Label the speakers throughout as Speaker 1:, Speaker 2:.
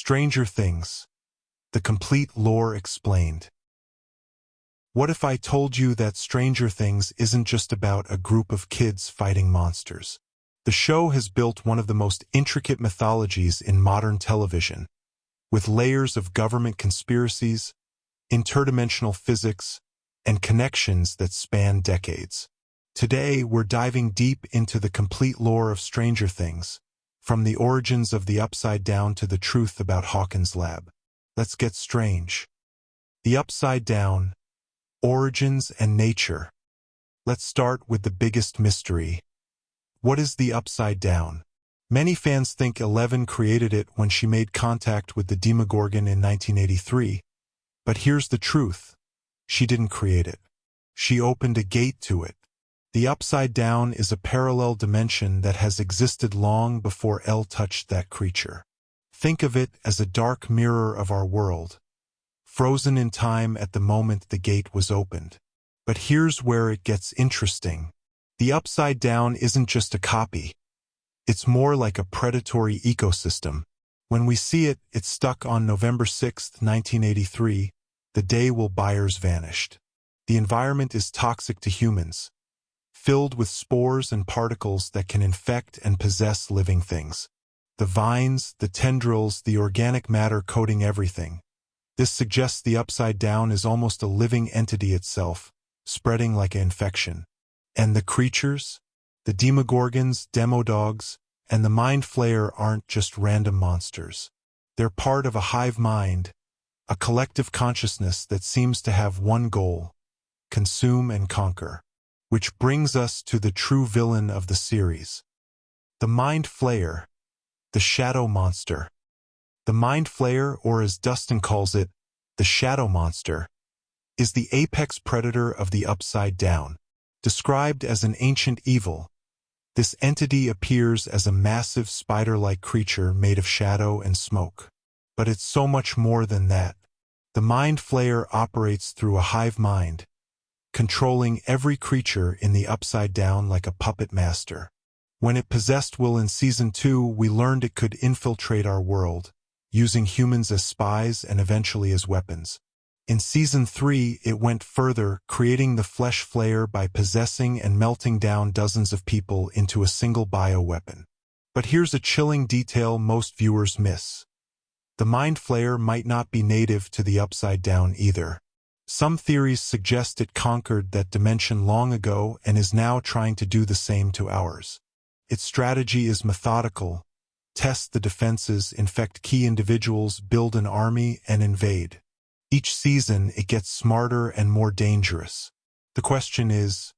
Speaker 1: Stranger Things. The complete lore explained. What if I told you that Stranger Things isn't just about a group of kids fighting monsters? The show has built one of the most intricate mythologies in modern television, with layers of government conspiracies, interdimensional physics, and connections that span decades. Today, we're diving deep into the complete lore of Stranger Things, from the origins of the Upside Down to the truth about Hawkins' lab. Let's get strange. The Upside Down, origins and nature. Let's start with the biggest mystery. What is the Upside Down? Many fans think Eleven created it when she made contact with the Demogorgon in 1983. But here's the truth. She didn't create it. She opened a gate to it. The Upside Down is a parallel dimension that has existed long before Elle touched that creature. Think of it as a dark mirror of our world, frozen in time at the moment the gate was opened. But here's where it gets interesting. The Upside Down isn't just a copy. It's more like a predatory ecosystem. When we see it, it's stuck on November 6, 1983, the day Will Byers vanished. The environment is toxic to humans, filled with spores and particles that can infect and possess living things. The vines, the tendrils, the organic matter coating everything. This suggests the Upside Down is almost a living entity itself, spreading like an infection. And the creatures? The Demogorgons, Demodogs, and the Mind Flayer aren't just random monsters. They're part of a hive mind, a collective consciousness that seems to have one goal: consume and conquer. Which brings us to the true villain of the series. The Mind Flayer, the Shadow Monster. The Mind Flayer, or as Dustin calls it, the Shadow Monster, is the apex predator of the Upside Down. Described as an ancient evil, this entity appears as a massive spider-like creature made of shadow and smoke. But it's so much more than that. The Mind Flayer operates through a hive mind, controlling every creature in the Upside Down like a puppet master. When it possessed Will in Season 2, we learned it could infiltrate our world, using humans as spies and eventually as weapons. In Season 3, it went further, creating the Flesh Flayer by possessing and melting down dozens of people into a single bioweapon. But here's a chilling detail most viewers miss. The Mind Flayer might not be native to the Upside Down either. Some theories suggest it conquered that dimension long ago and is now trying to do the same to ours. Its strategy is methodical: test the defenses, infect key individuals, build an army, and invade. Each season, it gets smarter and more dangerous. The question is,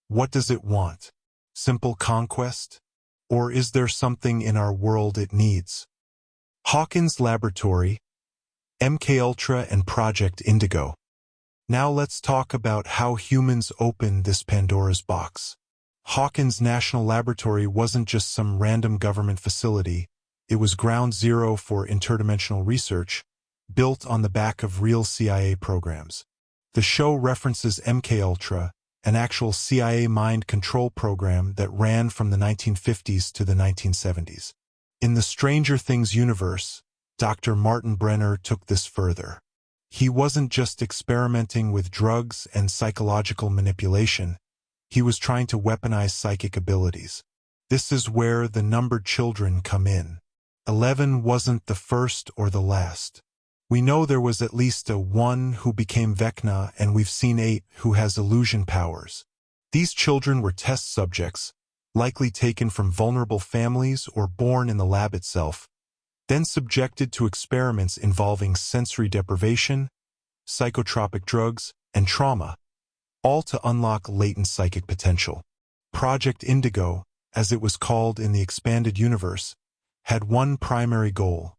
Speaker 1: what does it want? Simple conquest? Or is there something in our world it needs? Hawkins' Laboratory, MKUltra, and Project Indigo. Now let's talk about how humans open this Pandora's box. Hawkins National Laboratory wasn't just some random government facility. It was ground zero for interdimensional research, built on the back of real CIA programs. The show references MKUltra, an actual CIA mind control program that ran from the 1950s to the 1970s. In the Stranger Things universe, Dr. Martin Brenner took this further. He wasn't just experimenting with drugs and psychological manipulation. He was trying to weaponize psychic abilities. This is where the numbered children come in. 11 wasn't the first or the last. We know there was at least a 1 who became Vecna, and we've seen 8 who has illusion powers. These children were test subjects, likely taken from vulnerable families or born in the lab itself, then subjected to experiments involving sensory deprivation, psychotropic drugs, and trauma, all to unlock latent psychic potential. Project Indigo, as it was called in the expanded universe, had one primary goal: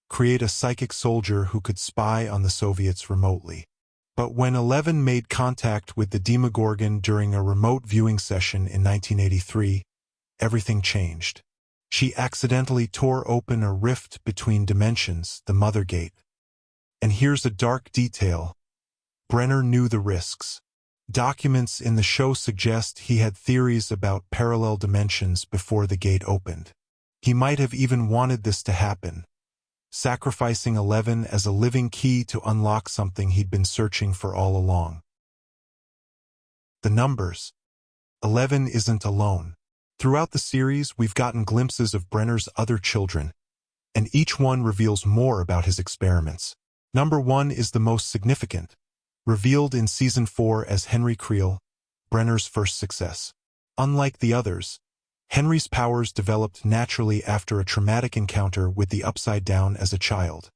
Speaker 1: create a psychic soldier who could spy on the Soviets remotely. But when 11 made contact with the Demogorgon during a remote viewing session in 1983, everything changed. She accidentally tore open a rift between dimensions, the Mother Gate. And here's a dark detail. Brenner knew the risks. Documents in the show suggest he had theories about parallel dimensions before the gate opened. He might have even wanted this to happen, sacrificing 11 as a living key to unlock something he'd been searching for all along. The numbers. 11 isn't alone. Throughout the series, we've gotten glimpses of Brenner's other children, and each one reveals more about his experiments. Number 1 is the most significant, revealed in Season 4 as Henry Creel, Brenner's first success. Unlike the others, Henry's powers developed naturally after a traumatic encounter with the Upside Down as a child.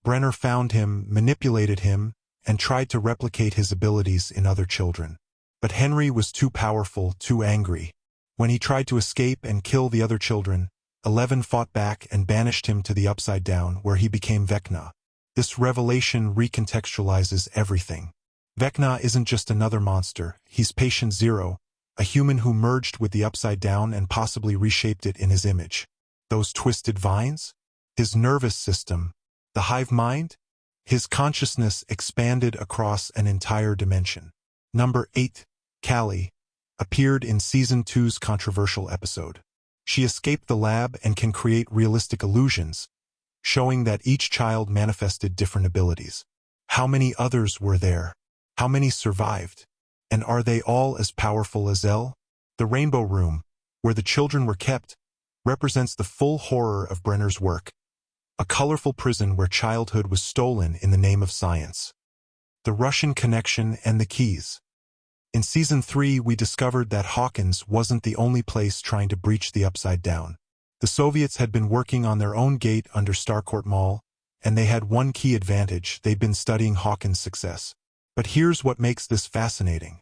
Speaker 1: Brenner found him, manipulated him, and tried to replicate his abilities in other children. But Henry was too powerful, too angry. When he tried to escape and kill the other children, 11 fought back and banished him to the Upside Down, where he became Vecna. This revelation recontextualizes everything. Vecna isn't just another monster, he's Patient Zero, a human who merged with the Upside Down and possibly reshaped it in his image. Those twisted vines? His nervous system? The hive mind? His consciousness expanded across an entire dimension. Number 8, Callie, appeared in Season 2's controversial episode. She escaped the lab and can create realistic illusions, showing that each child manifested different abilities. How many others were there? How many survived? And are they all as powerful as Elle? The Rainbow Room, where the children were kept, represents the full horror of Brenner's work. A colorful prison where childhood was stolen in the name of science. The Russian connection and the keys. In Season 3, we discovered that Hawkins wasn't the only place trying to breach the Upside Down. The Soviets had been working on their own gate under Starcourt Mall, and they had one key advantage: they'd been studying Hawkins' success. But here's what makes this fascinating.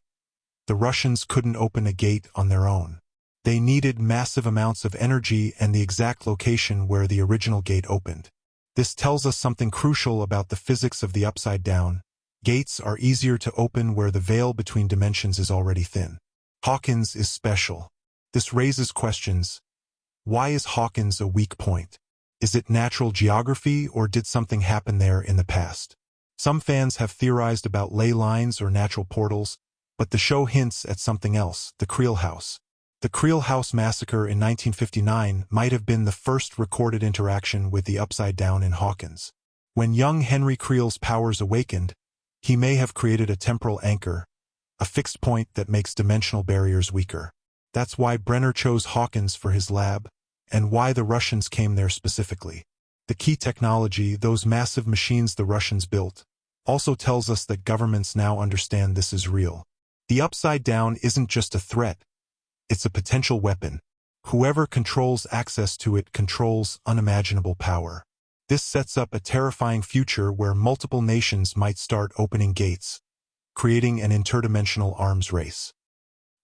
Speaker 1: The Russians couldn't open a gate on their own. They needed massive amounts of energy and the exact location where the original gate opened. This tells us something crucial about the physics of the Upside Down. Gates are easier to open where the veil between dimensions is already thin. Hawkins is special. This raises questions. Why is Hawkins a weak point? Is it natural geography, or did something happen there in the past? Some fans have theorized about ley lines or natural portals, but the show hints at something else: the Creel House. The Creel House massacre in 1959 might have been the first recorded interaction with the Upside Down in Hawkins. When young Henry Creel's powers awakened, he may have created a temporal anchor, a fixed point that makes dimensional barriers weaker. That's why Brenner chose Hawkins for his lab, and why the Russians came there specifically. The key technology, those massive machines the Russians built, also tells us that governments now understand this is real. The Upside Down isn't just a threat, it's a potential weapon. Whoever controls access to it controls unimaginable power. This sets up a terrifying future where multiple nations might start opening gates, creating an interdimensional arms race.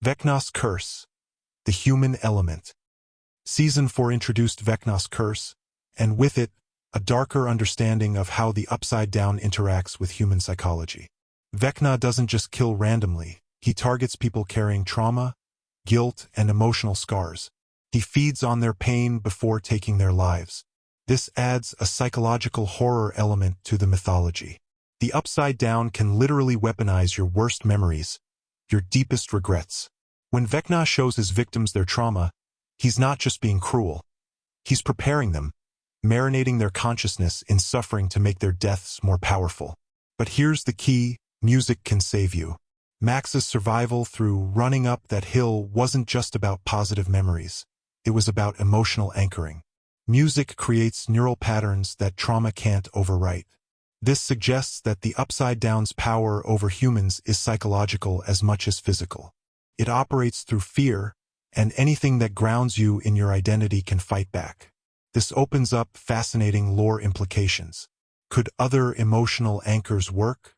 Speaker 1: Vecna's Curse, the human element. Season 4 introduced Vecna's Curse, and with it, a darker understanding of how the Upside Down interacts with human psychology. Vecna doesn't just kill randomly, he targets people carrying trauma, guilt, and emotional scars. He feeds on their pain before taking their lives. This adds a psychological horror element to the mythology. The Upside Down can literally weaponize your worst memories, your deepest regrets. When Vecna shows his victims their trauma, he's not just being cruel. He's preparing them, marinating their consciousness in suffering to make their deaths more powerful. But here's the key: music can save you. Max's survival through running up that hill wasn't just about positive memories. It was about emotional anchoring. Music creates neural patterns that trauma can't overwrite. This suggests that the Upside Down's power over humans is psychological as much as physical. It operates through fear, and anything that grounds you in your identity can fight back. This opens up fascinating lore implications. Could other emotional anchors work?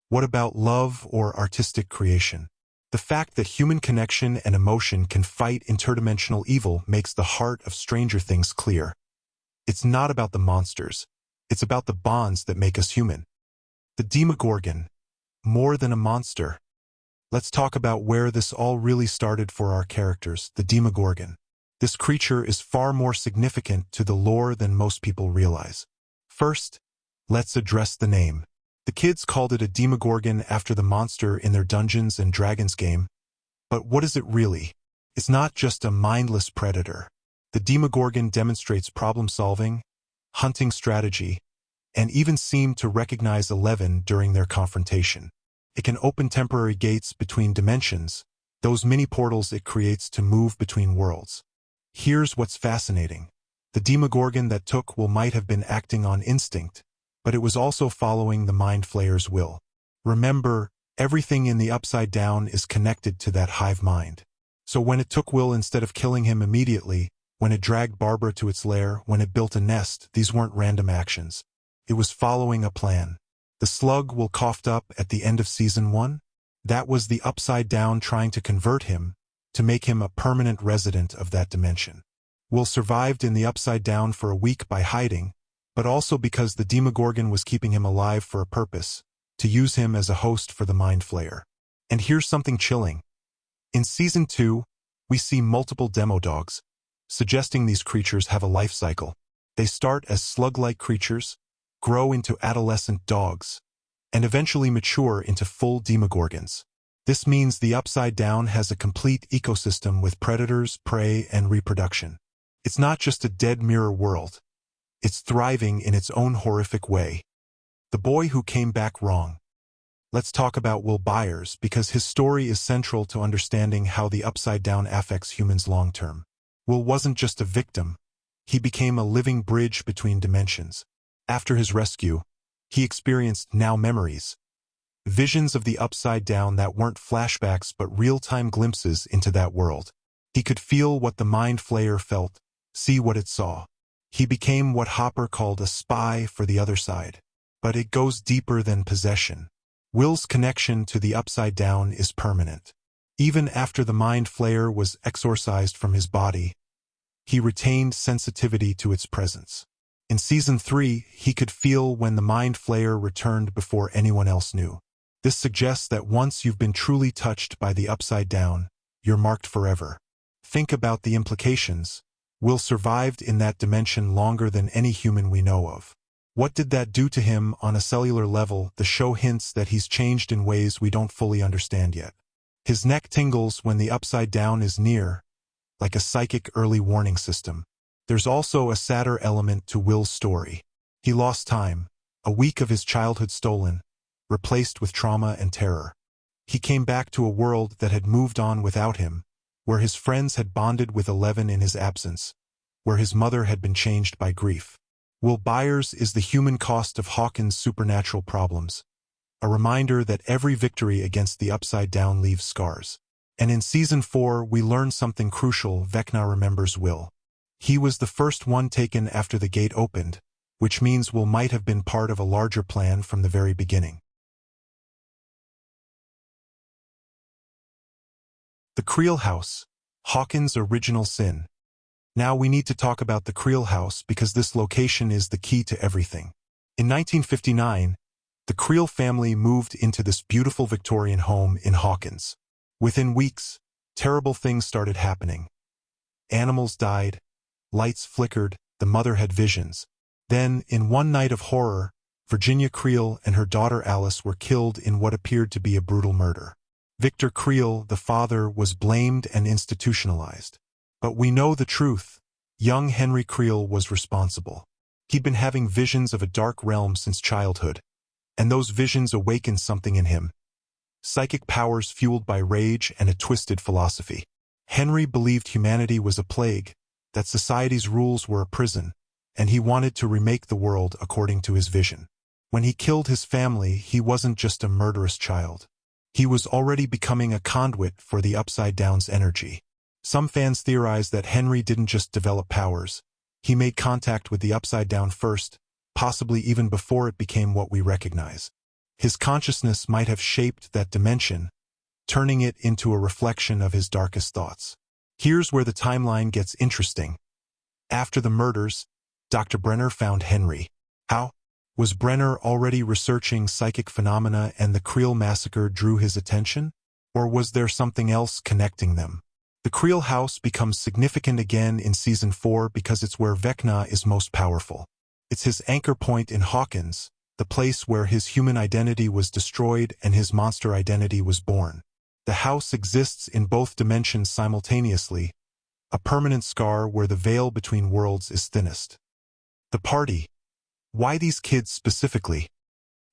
Speaker 1: What about love or artistic creation? The fact that human connection and emotion can fight interdimensional evil makes the heart of Stranger Things clear. It's not about the monsters. It's about the bonds that make us human. The Demogorgon, more than a monster. Let's talk about where this all really started for our characters, the Demogorgon. This creature is far more significant to the lore than most people realize. First, let's address the name. The kids called it a Demogorgon after the monster in their Dungeons and Dragons game. But what is it really? It's not just a mindless predator. The Demogorgon demonstrates problem-solving, hunting strategy, and even seemed to recognize 11 during their confrontation. It can open temporary gates between dimensions, those mini portals it creates to move between worlds. Here's what's fascinating. The Demogorgon that took Will might have been acting on instinct, but it was also following the Mind Flayer's will. Remember, everything in the Upside Down is connected to that hive mind. So when it took Will instead of killing him immediately, when it dragged Barbara to its lair, when it built a nest, these weren't random actions. It was following a plan. The slug Will coughed up at the end of Season 1? That was the Upside Down trying to convert him, to make him a permanent resident of that dimension. Will survived in the Upside Down for a week by hiding, but also because the Demogorgon was keeping him alive for a purpose, to use him as a host for the Mind Flayer. And here's something chilling. In Season 2, we see multiple Demodogs, suggesting these creatures have a life cycle. They start as slug-like creatures, grow into adolescent dogs, and eventually mature into full Demogorgons. This means the Upside Down has a complete ecosystem with predators, prey, and reproduction. It's not just a dead mirror world. It's thriving in its own horrific way. The boy who came back wrong. Let's talk about Will Byers because his story is central to understanding how the Upside Down affects humans long-term. Will wasn't just a victim. He became a living bridge between dimensions. After his rescue, he experienced now memories. Visions of the Upside Down that weren't flashbacks but real-time glimpses into that world. He could feel what the Mind Flayer felt, see what it saw. He became what Hopper called a spy for the other side. But it goes deeper than possession. Will's connection to the Upside Down is permanent. Even after the Mind Flayer was exorcised from his body, he retained sensitivity to its presence. In Season 3, he could feel when the Mind Flayer returned before anyone else knew. This suggests that once you've been truly touched by the Upside Down, you're marked forever. Think about the implications. Will survived in that dimension longer than any human we know of. What did that do to him on a cellular level? The show hints that he's changed in ways we don't fully understand yet. His neck tingles when the Upside Down is near, like a psychic early warning system. There's also a sadder element to Will's story. He lost time, a week of his childhood stolen, replaced with trauma and terror. He came back to a world that had moved on without him, where his friends had bonded with 11 in his absence, where his mother had been changed by grief. Will Byers is the human cost of Hawkins' supernatural problems, a reminder that every victory against the Upside Down leaves scars. And in Season 4, we learn something crucial. Vecna remembers Will. He was the first one taken after the gate opened, which means Will might have been part of a larger plan from the very beginning. The Creel House, Hawkins' original sin. Now we need to talk about the Creel House because this location is the key to everything. In 1959, the Creel family moved into this beautiful Victorian home in Hawkins. Within weeks, terrible things started happening. Animals died, lights flickered, the mother had visions. Then, in one night of horror, Virginia Creel and her daughter Alice were killed in what appeared to be a brutal murder. Victor Creel, the father, was blamed and institutionalized. But we know the truth. Young Henry Creel was responsible. He'd been having visions of a dark realm since childhood, and those visions awakened something in him. Psychic powers fueled by rage and a twisted philosophy. Henry believed humanity was a plague, that society's rules were a prison, and he wanted to remake the world according to his vision. When he killed his family, he wasn't just a murderous child. He was already becoming a conduit for the Upside Down's energy. Some fans theorize that Henry didn't just develop powers. He made contact with the Upside Down first, possibly even before it became what we recognize. His consciousness might have shaped that dimension, turning it into a reflection of his darkest thoughts. Here's where the timeline gets interesting. After the murders, Dr. Brenner found Henry. How? Was Brenner already researching psychic phenomena and the Creel massacre drew his attention? Or was there something else connecting them? The Creel house becomes significant again in Season 4 because it's where Vecna is most powerful. It's his anchor point in Hawkins, the place where his human identity was destroyed and his monster identity was born. The house exists in both dimensions simultaneously, a permanent scar where the veil between worlds is thinnest. The party. Why these kids specifically?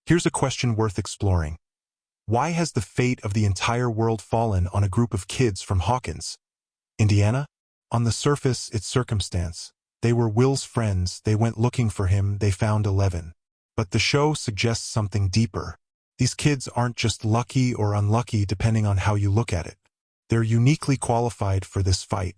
Speaker 1: Here's a question worth exploring. Why has the fate of the entire world fallen on a group of kids from Hawkins, Indiana? On the surface, it's circumstance. They were Will's friends, they went looking for him, they found 11. But the show suggests something deeper. These kids aren't just lucky or unlucky depending on how you look at it. They're uniquely qualified for this fight.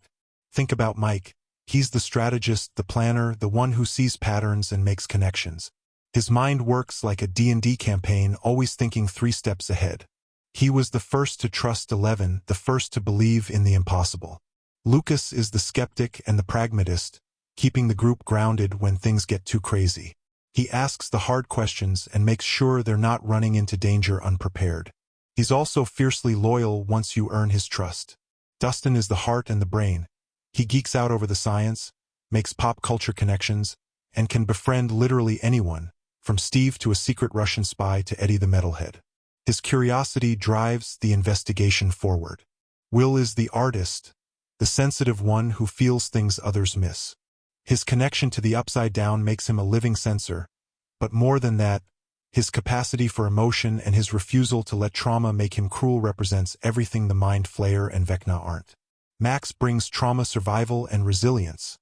Speaker 1: Think about Mike. He's the strategist, the planner, the one who sees patterns and makes connections. His mind works like a D&D campaign, always thinking 3 steps ahead. He was the first to trust 11, the first to believe in the impossible. Lucas is the skeptic and the pragmatist, keeping the group grounded when things get too crazy. He asks the hard questions and makes sure they're not running into danger unprepared. He's also fiercely loyal once you earn his trust. Dustin is the heart and the brain. He geeks out over the science, makes pop culture connections, and can befriend literally anyone, from Steve to a secret Russian spy to Eddie the metalhead. His curiosity drives the investigation forward. Will is the artist, the sensitive one who feels things others miss. His connection to the Upside Down makes him a living sensor, but more than that, his capacity for emotion and his refusal to let trauma make him cruel represents everything the Mind Flayer and Vecna aren't. Max brings trauma survival and resilience.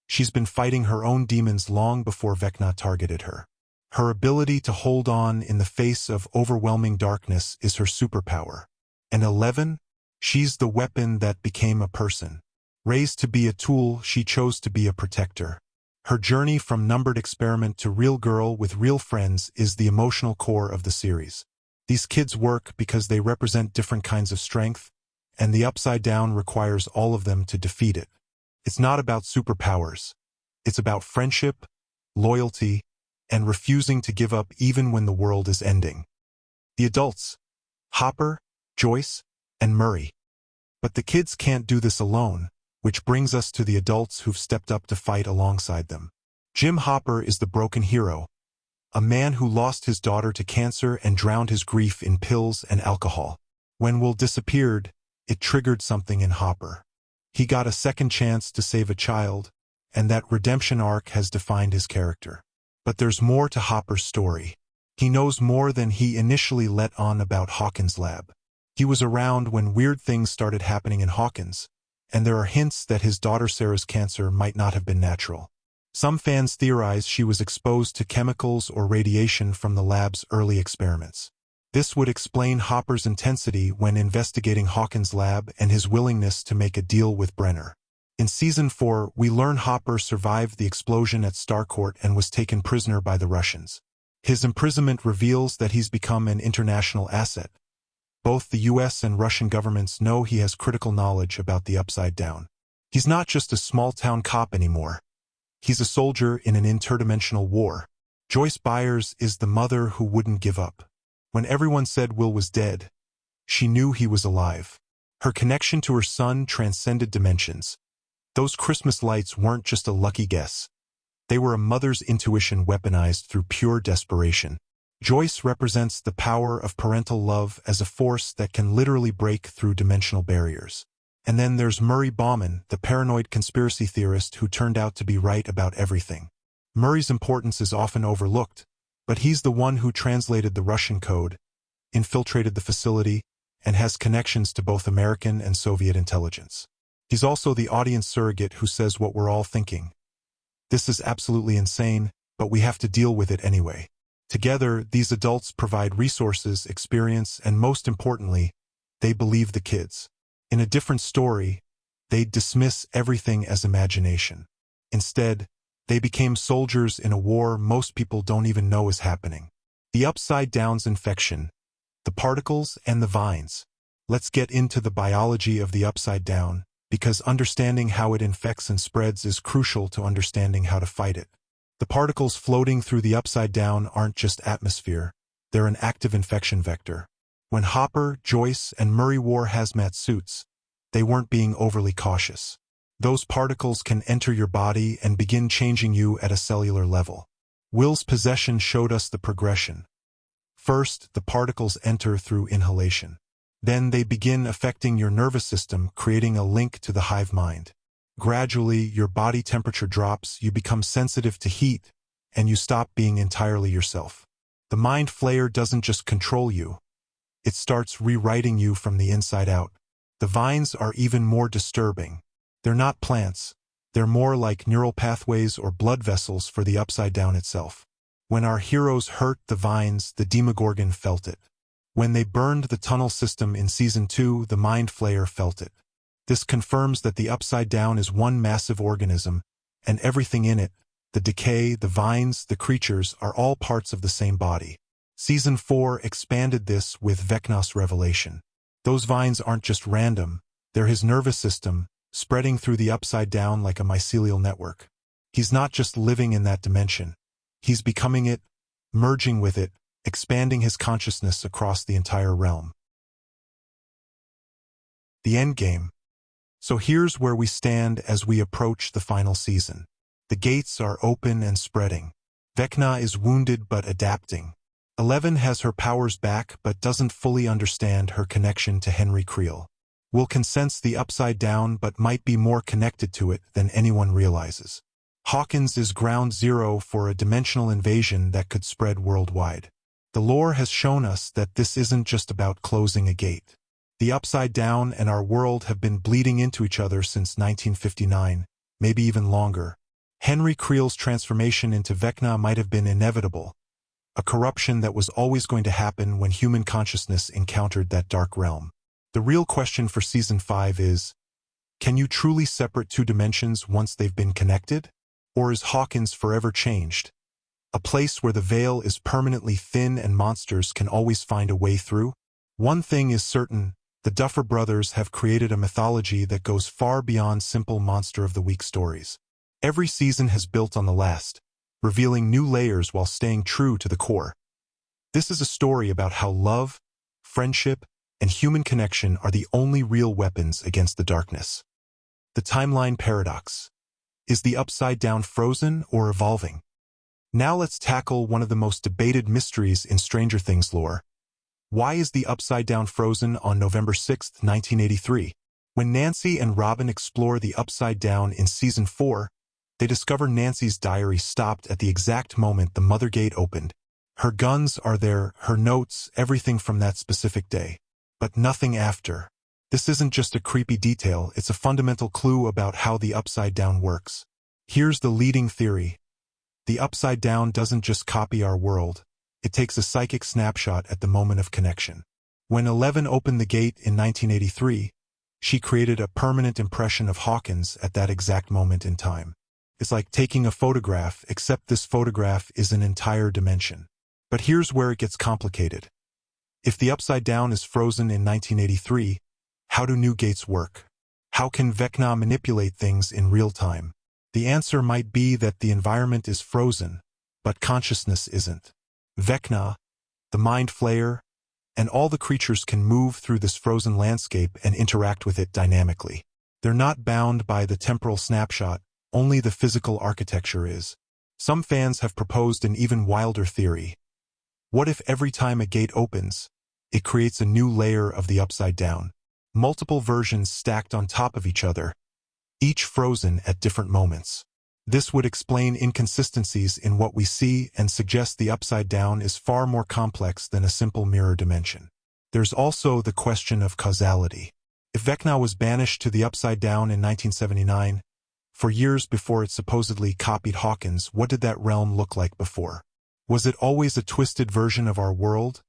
Speaker 1: She's been fighting her own demons long before Vecna targeted her. Her ability to hold on in the face of overwhelming darkness is her superpower. And 11? She's the weapon that became a person. Raised to be a tool, she chose to be a protector. Her journey from numbered experiment to real girl with real friends is the emotional core of the series. These kids work because they represent different kinds of strength, and the Upside Down requires all of them to defeat it. It's not about superpowers. It's about friendship, loyalty, and refusing to give up even when the world is ending. The adults: Hopper, Joyce, and Murray. But the kids can't do this alone, which brings us to the adults who've stepped up to fight alongside them. Jim Hopper is the broken hero, a man who lost his daughter to cancer and drowned his grief in pills and alcohol. When Will disappeared, it triggered something in Hopper. He got a second chance to save a child, and that redemption arc has defined his character. But there's more to Hopper's story. He knows more than he initially let on about Hawkins' lab. He was around when weird things started happening in Hawkins, and there are hints that his daughter Sarah's cancer might not have been natural. Some fans theorize she was exposed to chemicals or radiation from the lab's early experiments. This would explain Hopper's intensity when investigating Hawkins' lab and his willingness to make a deal with Brenner. In Season 4, we learn Hopper survived the explosion at Starcourt and was taken prisoner by the Russians. His imprisonment reveals that he's become an international asset. Both the US and Russian governments know he has critical knowledge about the Upside Down. He's not just a small-town cop anymore. He's a soldier in an interdimensional war. Joyce Byers is the mother who wouldn't give up. When everyone said Will was dead, she knew he was alive. Her connection to her son transcended dimensions. Those Christmas lights weren't just a lucky guess. They were a mother's intuition weaponized through pure desperation. Joyce represents the power of parental love as a force that can literally break through dimensional barriers. And then there's Murray Bauman, the paranoid conspiracy theorist who turned out to be right about everything. Murray's importance is often overlooked, but he's the one who translated the Russian code, infiltrated the facility, and has connections to both American and Soviet intelligence. He's also the audience surrogate who says what we're all thinking. This is absolutely insane, but we have to deal with it anyway. Together, these adults provide resources, experience, and most importantly, they believe the kids. In a different story, they'd dismiss everything as imagination. Instead, they became soldiers in a war most people don't even know is happening. The Upside Down's infection, the particles and the vines. Let's get into the biology of the Upside Down, because understanding how it infects and spreads is crucial to understanding how to fight it. The particles floating through the Upside Down aren't just atmosphere, they're an active infection vector. When Hopper, Joyce, and Murray wore hazmat suits, they weren't being overly cautious. Those particles can enter your body and begin changing you at a cellular level. Will's possession showed us the progression. First, the particles enter through inhalation. Then they begin affecting your nervous system, creating a link to the hive mind. Gradually, your body temperature drops, you become sensitive to heat, and you stop being entirely yourself. The Mind Flayer doesn't just control you, it starts rewriting you from the inside out. The vines are even more disturbing. They're not plants. They're more like neural pathways or blood vessels for the Upside Down itself. When our heroes hurt the vines, the Demogorgon felt it. When they burned the tunnel system in Season 2, the Mind Flayer felt it. This confirms that the Upside Down is one massive organism, and everything in it, the decay, the vines, the creatures, are all parts of the same body. Season 4 expanded this with Vecna's revelation. Those vines aren't just random, they're his nervous system, spreading through the Upside Down like a mycelial network. He's not just living in that dimension. He's becoming it, merging with it, expanding his consciousness across the entire realm. The Endgame. So here's where we stand as we approach the final season. The gates are open and spreading. Vecna is wounded but adapting. 11 has her powers back but doesn't fully understand her connection to Henry Creel. Wilkins sense the Upside Down but might be more connected to it than anyone realizes. Hawkins is ground zero for a dimensional invasion that could spread worldwide. The lore has shown us that this isn't just about closing a gate. The Upside Down and our world have been bleeding into each other since 1959, maybe even longer. Henry Creel's transformation into Vecna might have been inevitable, a corruption that was always going to happen when human consciousness encountered that dark realm. The real question for Season 5 is, can you truly separate two dimensions once they've been connected? Or is Hawkins forever changed? A place where the veil is permanently thin and monsters can always find a way through? One thing is certain, the Duffer Brothers have created a mythology that goes far beyond simple Monster of the Week stories. Every season has built on the last, revealing new layers while staying true to the core. This is a story about how love, friendship, and human connection are the only real weapons against the darkness. The Timeline Paradox. Is the Upside Down frozen or evolving? Now let's tackle one of the most debated mysteries in Stranger Things lore. Why is the Upside Down frozen on November 6, 1983? When Nancy and Robin explore the Upside Down in Season 4, they discover Nancy's diary stopped at the exact moment the Mother Gate opened. Her guns are there, her notes, everything from that specific day. But nothing after. This isn't just a creepy detail, it's a fundamental clue about how the Upside Down works. Here's the leading theory. The Upside Down doesn't just copy our world, it takes a psychic snapshot at the moment of connection. When 11 opened the gate in 1983, she created a permanent impression of Hawkins at that exact moment in time. It's like taking a photograph, except this photograph is an entire dimension. But here's where it gets complicated. If the Upside Down is frozen in 1983, how do new gates work? How can Vecna manipulate things in real time? The answer might be that the environment is frozen, but consciousness isn't. Vecna, the Mind Flayer, and all the creatures can move through this frozen landscape and interact with it dynamically. They're not bound by the temporal snapshot, only the physical architecture is. Some fans have proposed an even wilder theory. What if every time a gate opens, it creates a new layer of the Upside Down? Multiple versions stacked on top of each other, each frozen at different moments. This would explain inconsistencies in what we see and suggest the Upside Down is far more complex than a simple mirror dimension. There's also the question of causality. If Vecna was banished to the Upside Down in 1979, for years before it supposedly copied Hawkins, what did that realm look like before? Was it always a twisted version of our world?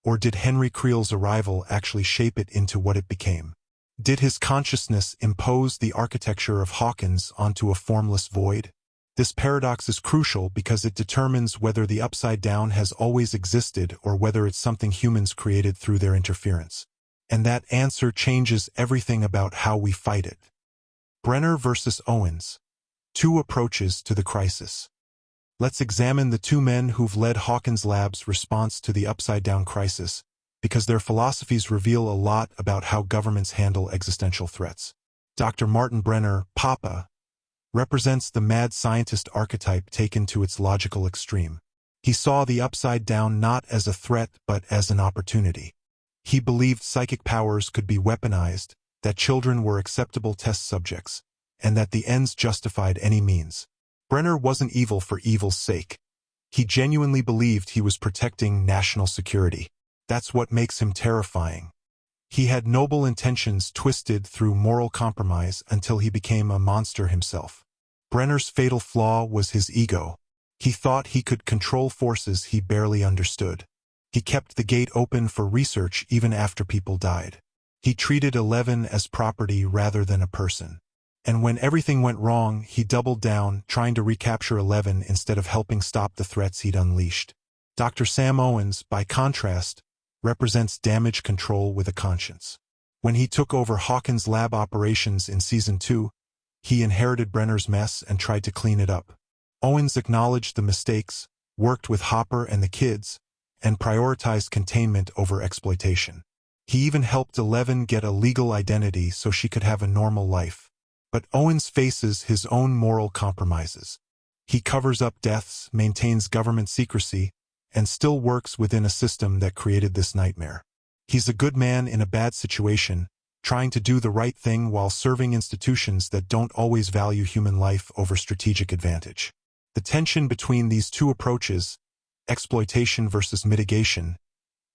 Speaker 1: Or did Henry Creel's arrival actually shape it into what it became? Did his consciousness impose the architecture of Hawkins onto a formless void? This paradox is crucial because it determines whether the Upside Down has always existed or whether it's something humans created through their interference. And that answer changes everything about how we fight it. Brenner versus Owens. Two approaches to the crisis. Let's examine the two men who've led Hawkins Lab's response to the Upside Down crisis, because their philosophies reveal a lot about how governments handle existential threats. Dr. Martin Brenner, Papa, represents the mad scientist archetype taken to its logical extreme. He saw the Upside Down not as a threat but as an opportunity. He believed psychic powers could be weaponized, that children were acceptable test subjects, and that the ends justified any means. Brenner wasn't evil for evil's sake. He genuinely believed he was protecting national security. That's what makes him terrifying. He had noble intentions twisted through moral compromise until he became a monster himself. Brenner's fatal flaw was his ego. He thought he could control forces he barely understood. He kept the gate open for research even after people died. He treated 11 as property rather than a person. And when everything went wrong, he doubled down, trying to recapture 11 instead of helping stop the threats he'd unleashed. Dr. Sam Owens, by contrast, represents damage control with a conscience. When he took over Hawkins' lab operations in Season 2, he inherited Brenner's mess and tried to clean it up. Owens acknowledged the mistakes, worked with Hopper and the kids, and prioritized containment over exploitation. He even helped 11 get a legal identity so she could have a normal life. But Owens faces his own moral compromises. He covers up deaths, maintains government secrecy, and still works within a system that created this nightmare. He's a good man in a bad situation, trying to do the right thing while serving institutions that don't always value human life over strategic advantage. The tension between these two approaches, exploitation versus mitigation,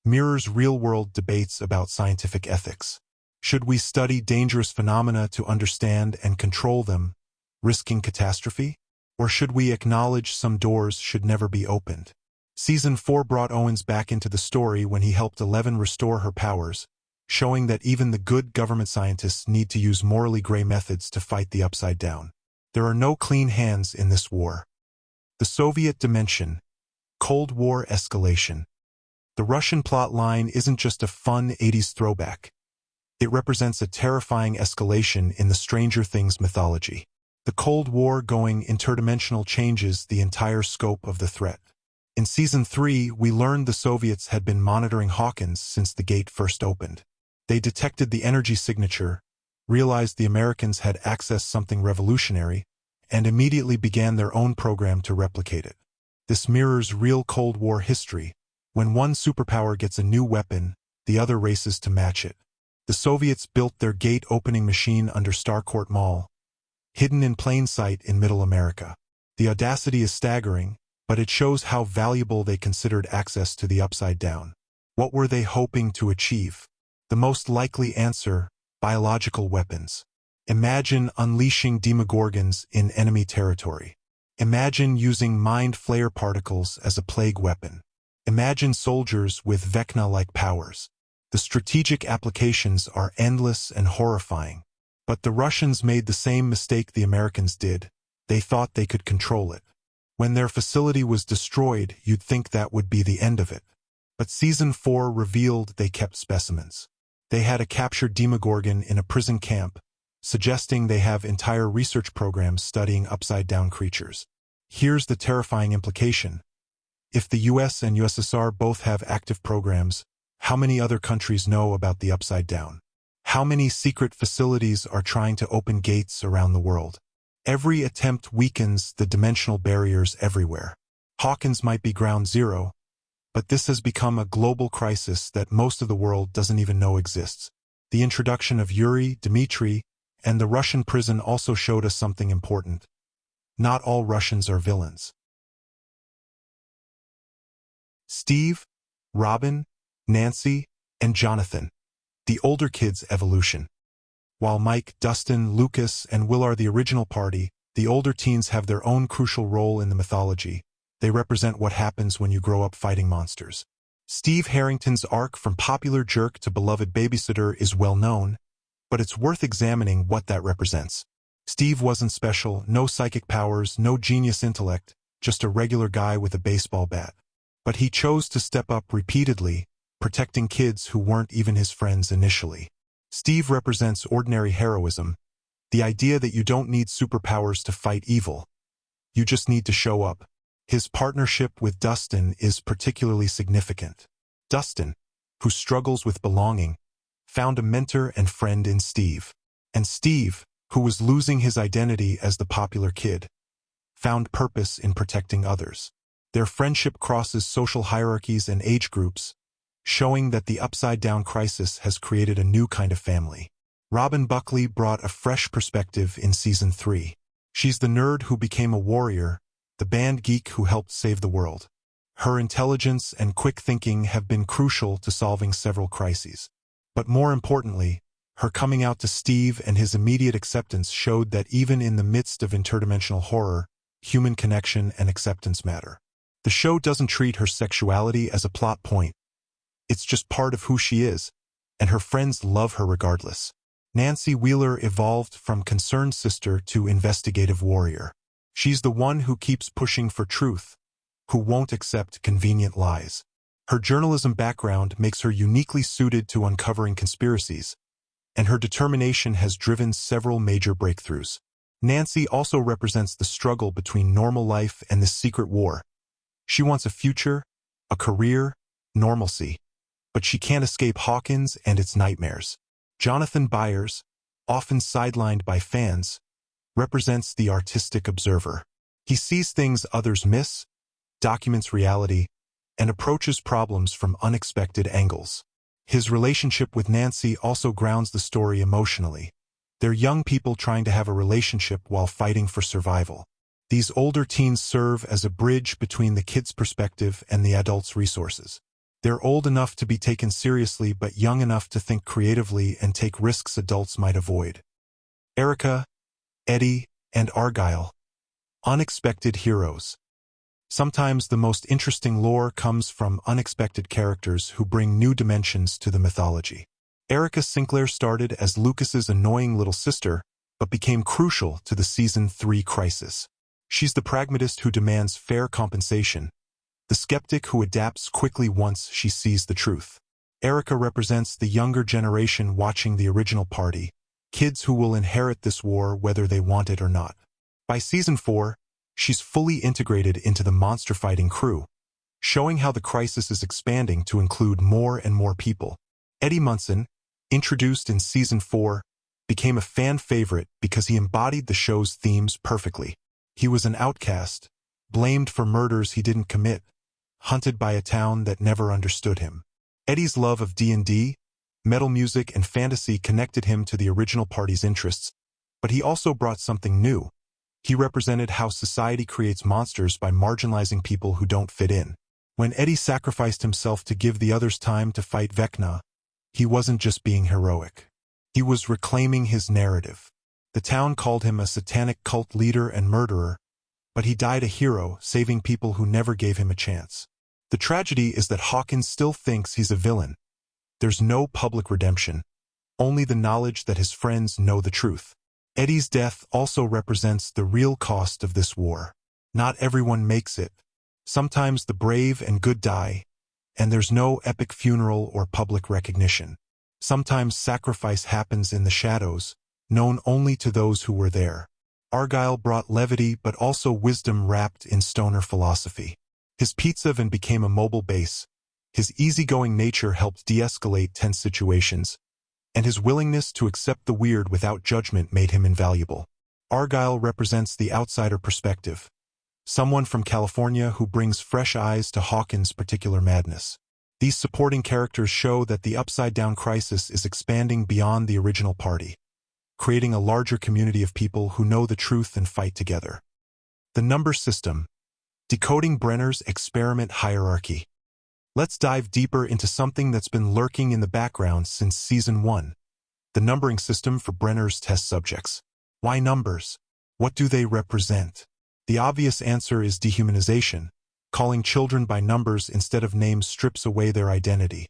Speaker 1: mirrors real-world debates about scientific ethics. Should we study dangerous phenomena to understand and control them, risking catastrophe? Or should we acknowledge some doors should never be opened? Season 4 brought Owens back into the story when he helped 11 restore her powers, showing that even the good government scientists need to use morally gray methods to fight the Upside Down. There are no clean hands in this war. The Soviet dimension, Cold War escalation. The Russian plot line isn't just a fun 80s throwback. It represents a terrifying escalation in the Stranger Things mythology. The Cold War going interdimensional changes the entire scope of the threat. In Season 3, we learned the Soviets had been monitoring Hawkins since the gate first opened. They detected the energy signature, realized the Americans had accessed something revolutionary, and immediately began their own program to replicate it. This mirrors real Cold War history. When one superpower gets a new weapon, the other races to match it. The Soviets built their gate-opening machine under Starcourt Mall, hidden in plain sight in Middle America. The audacity is staggering, but it shows how valuable they considered access to the Upside Down. What were they hoping to achieve? The most likely answer, biological weapons. Imagine unleashing demogorgons in enemy territory. Imagine using mind flayer particles as a plague weapon. Imagine soldiers with Vecna-like powers. The strategic applications are endless and horrifying. But the Russians made the same mistake the Americans did. They thought they could control it. When their facility was destroyed, you'd think that would be the end of it. But Season 4 revealed they kept specimens. They had a captured demogorgon in a prison camp, suggesting they have entire research programs studying upside-down creatures. Here's the terrifying implication. If the US and USSR both have active programs, how many other countries know about the Upside Down? How many secret facilities are trying to open gates around the world? Every attempt weakens the dimensional barriers everywhere. Hawkins might be ground zero, but this has become a global crisis that most of the world doesn't even know exists. The introduction of Yuri, Dmitry, and the Russian prison also showed us something important. Not all Russians are villains. Steve, Robin, Nancy, and Jonathan. The older kids' evolution. While Mike, Dustin, Lucas, and Will are the original party, the older teens have their own crucial role in the mythology. They represent what happens when you grow up fighting monsters. Steve Harrington's arc from popular jerk to beloved babysitter is well known, but it's worth examining what that represents. Steve wasn't special, no psychic powers, no genius intellect, just a regular guy with a baseball bat. But he chose to step up repeatedly, protecting kids who weren't even his friends initially. Steve represents ordinary heroism, the idea that you don't need superpowers to fight evil. You just need to show up. His partnership with Dustin is particularly significant. Dustin, who struggles with belonging, found a mentor and friend in Steve. And Steve, who was losing his identity as the popular kid, found purpose in protecting others. Their friendship crosses social hierarchies and age groups, showing that the upside-down crisis has created a new kind of family. Robin Buckley brought a fresh perspective in Season 3. She's the nerd who became a warrior, the band geek who helped save the world. Her intelligence and quick thinking have been crucial to solving several crises. But more importantly, her coming out to Steve and his immediate acceptance showed that even in the midst of interdimensional horror, human connection and acceptance matter. The show doesn't treat her sexuality as a plot point. It's just part of who she is, and her friends love her regardless. Nancy Wheeler evolved from concerned sister to investigative warrior. She's the one who keeps pushing for truth, who won't accept convenient lies. Her journalism background makes her uniquely suited to uncovering conspiracies, and her determination has driven several major breakthroughs. Nancy also represents the struggle between normal life and this secret war. She wants a future, a career, normalcy, but she can't escape Hawkins and its nightmares. Jonathan Byers, often sidelined by fans, represents the artistic observer. He sees things others miss, documents reality, and approaches problems from unexpected angles. His relationship with Nancy also grounds the story emotionally. They're young people trying to have a relationship while fighting for survival. These older teens serve as a bridge between the kids' perspective and the adults' resources. They're old enough to be taken seriously but young enough to think creatively and take risks adults might avoid. Erica, Eddie, and Argyle. Unexpected heroes. Sometimes the most interesting lore comes from unexpected characters who bring new dimensions to the mythology. Erica Sinclair started as Lucas's annoying little sister, but became crucial to the Season 3 crisis. She's the pragmatist who demands fair compensation, the skeptic who adapts quickly once she sees the truth. Erica represents the younger generation watching the original party, kids who will inherit this war whether they want it or not. By Season 4, she's fully integrated into the monster-fighting crew, showing how the crisis is expanding to include more and more people. Eddie Munson, introduced in Season 4, became a fan favorite because he embodied the show's themes perfectly. He was an outcast, blamed for murders he didn't commit, hunted by a town that never understood him. Eddie's love of D&D, metal music, and fantasy connected him to the original party's interests, but he also brought something new. He represented how society creates monsters by marginalizing people who don't fit in. When Eddie sacrificed himself to give the others time to fight Vecna, he wasn't just being heroic. He was reclaiming his narrative. The town called him a satanic cult leader and murderer, but he died a hero, saving people who never gave him a chance. The tragedy is that Hawkins still thinks he's a villain. There's no public redemption, only the knowledge that his friends know the truth. Eddie's death also represents the real cost of this war. Not everyone makes it. Sometimes the brave and good die, and there's no epic funeral or public recognition. Sometimes sacrifice happens in the shadows, known only to those who were there. Argyle brought levity but also wisdom wrapped in stoner philosophy. His pizza van became a mobile base. His easygoing nature helped de-escalate tense situations, and his willingness to accept the weird without judgment made him invaluable. Argyle represents the outsider perspective, someone from California who brings fresh eyes to Hawkins' particular madness. These supporting characters show that the upside-down crisis is expanding beyond the original party, creating a larger community of people who know the truth and fight together. The number system. Decoding Brenner's experiment hierarchy. Let's dive deeper into something that's been lurking in the background since Season 1. The numbering system for Brenner's test subjects. Why numbers? What do they represent? The obvious answer is dehumanization. Calling children by numbers instead of names strips away their identity,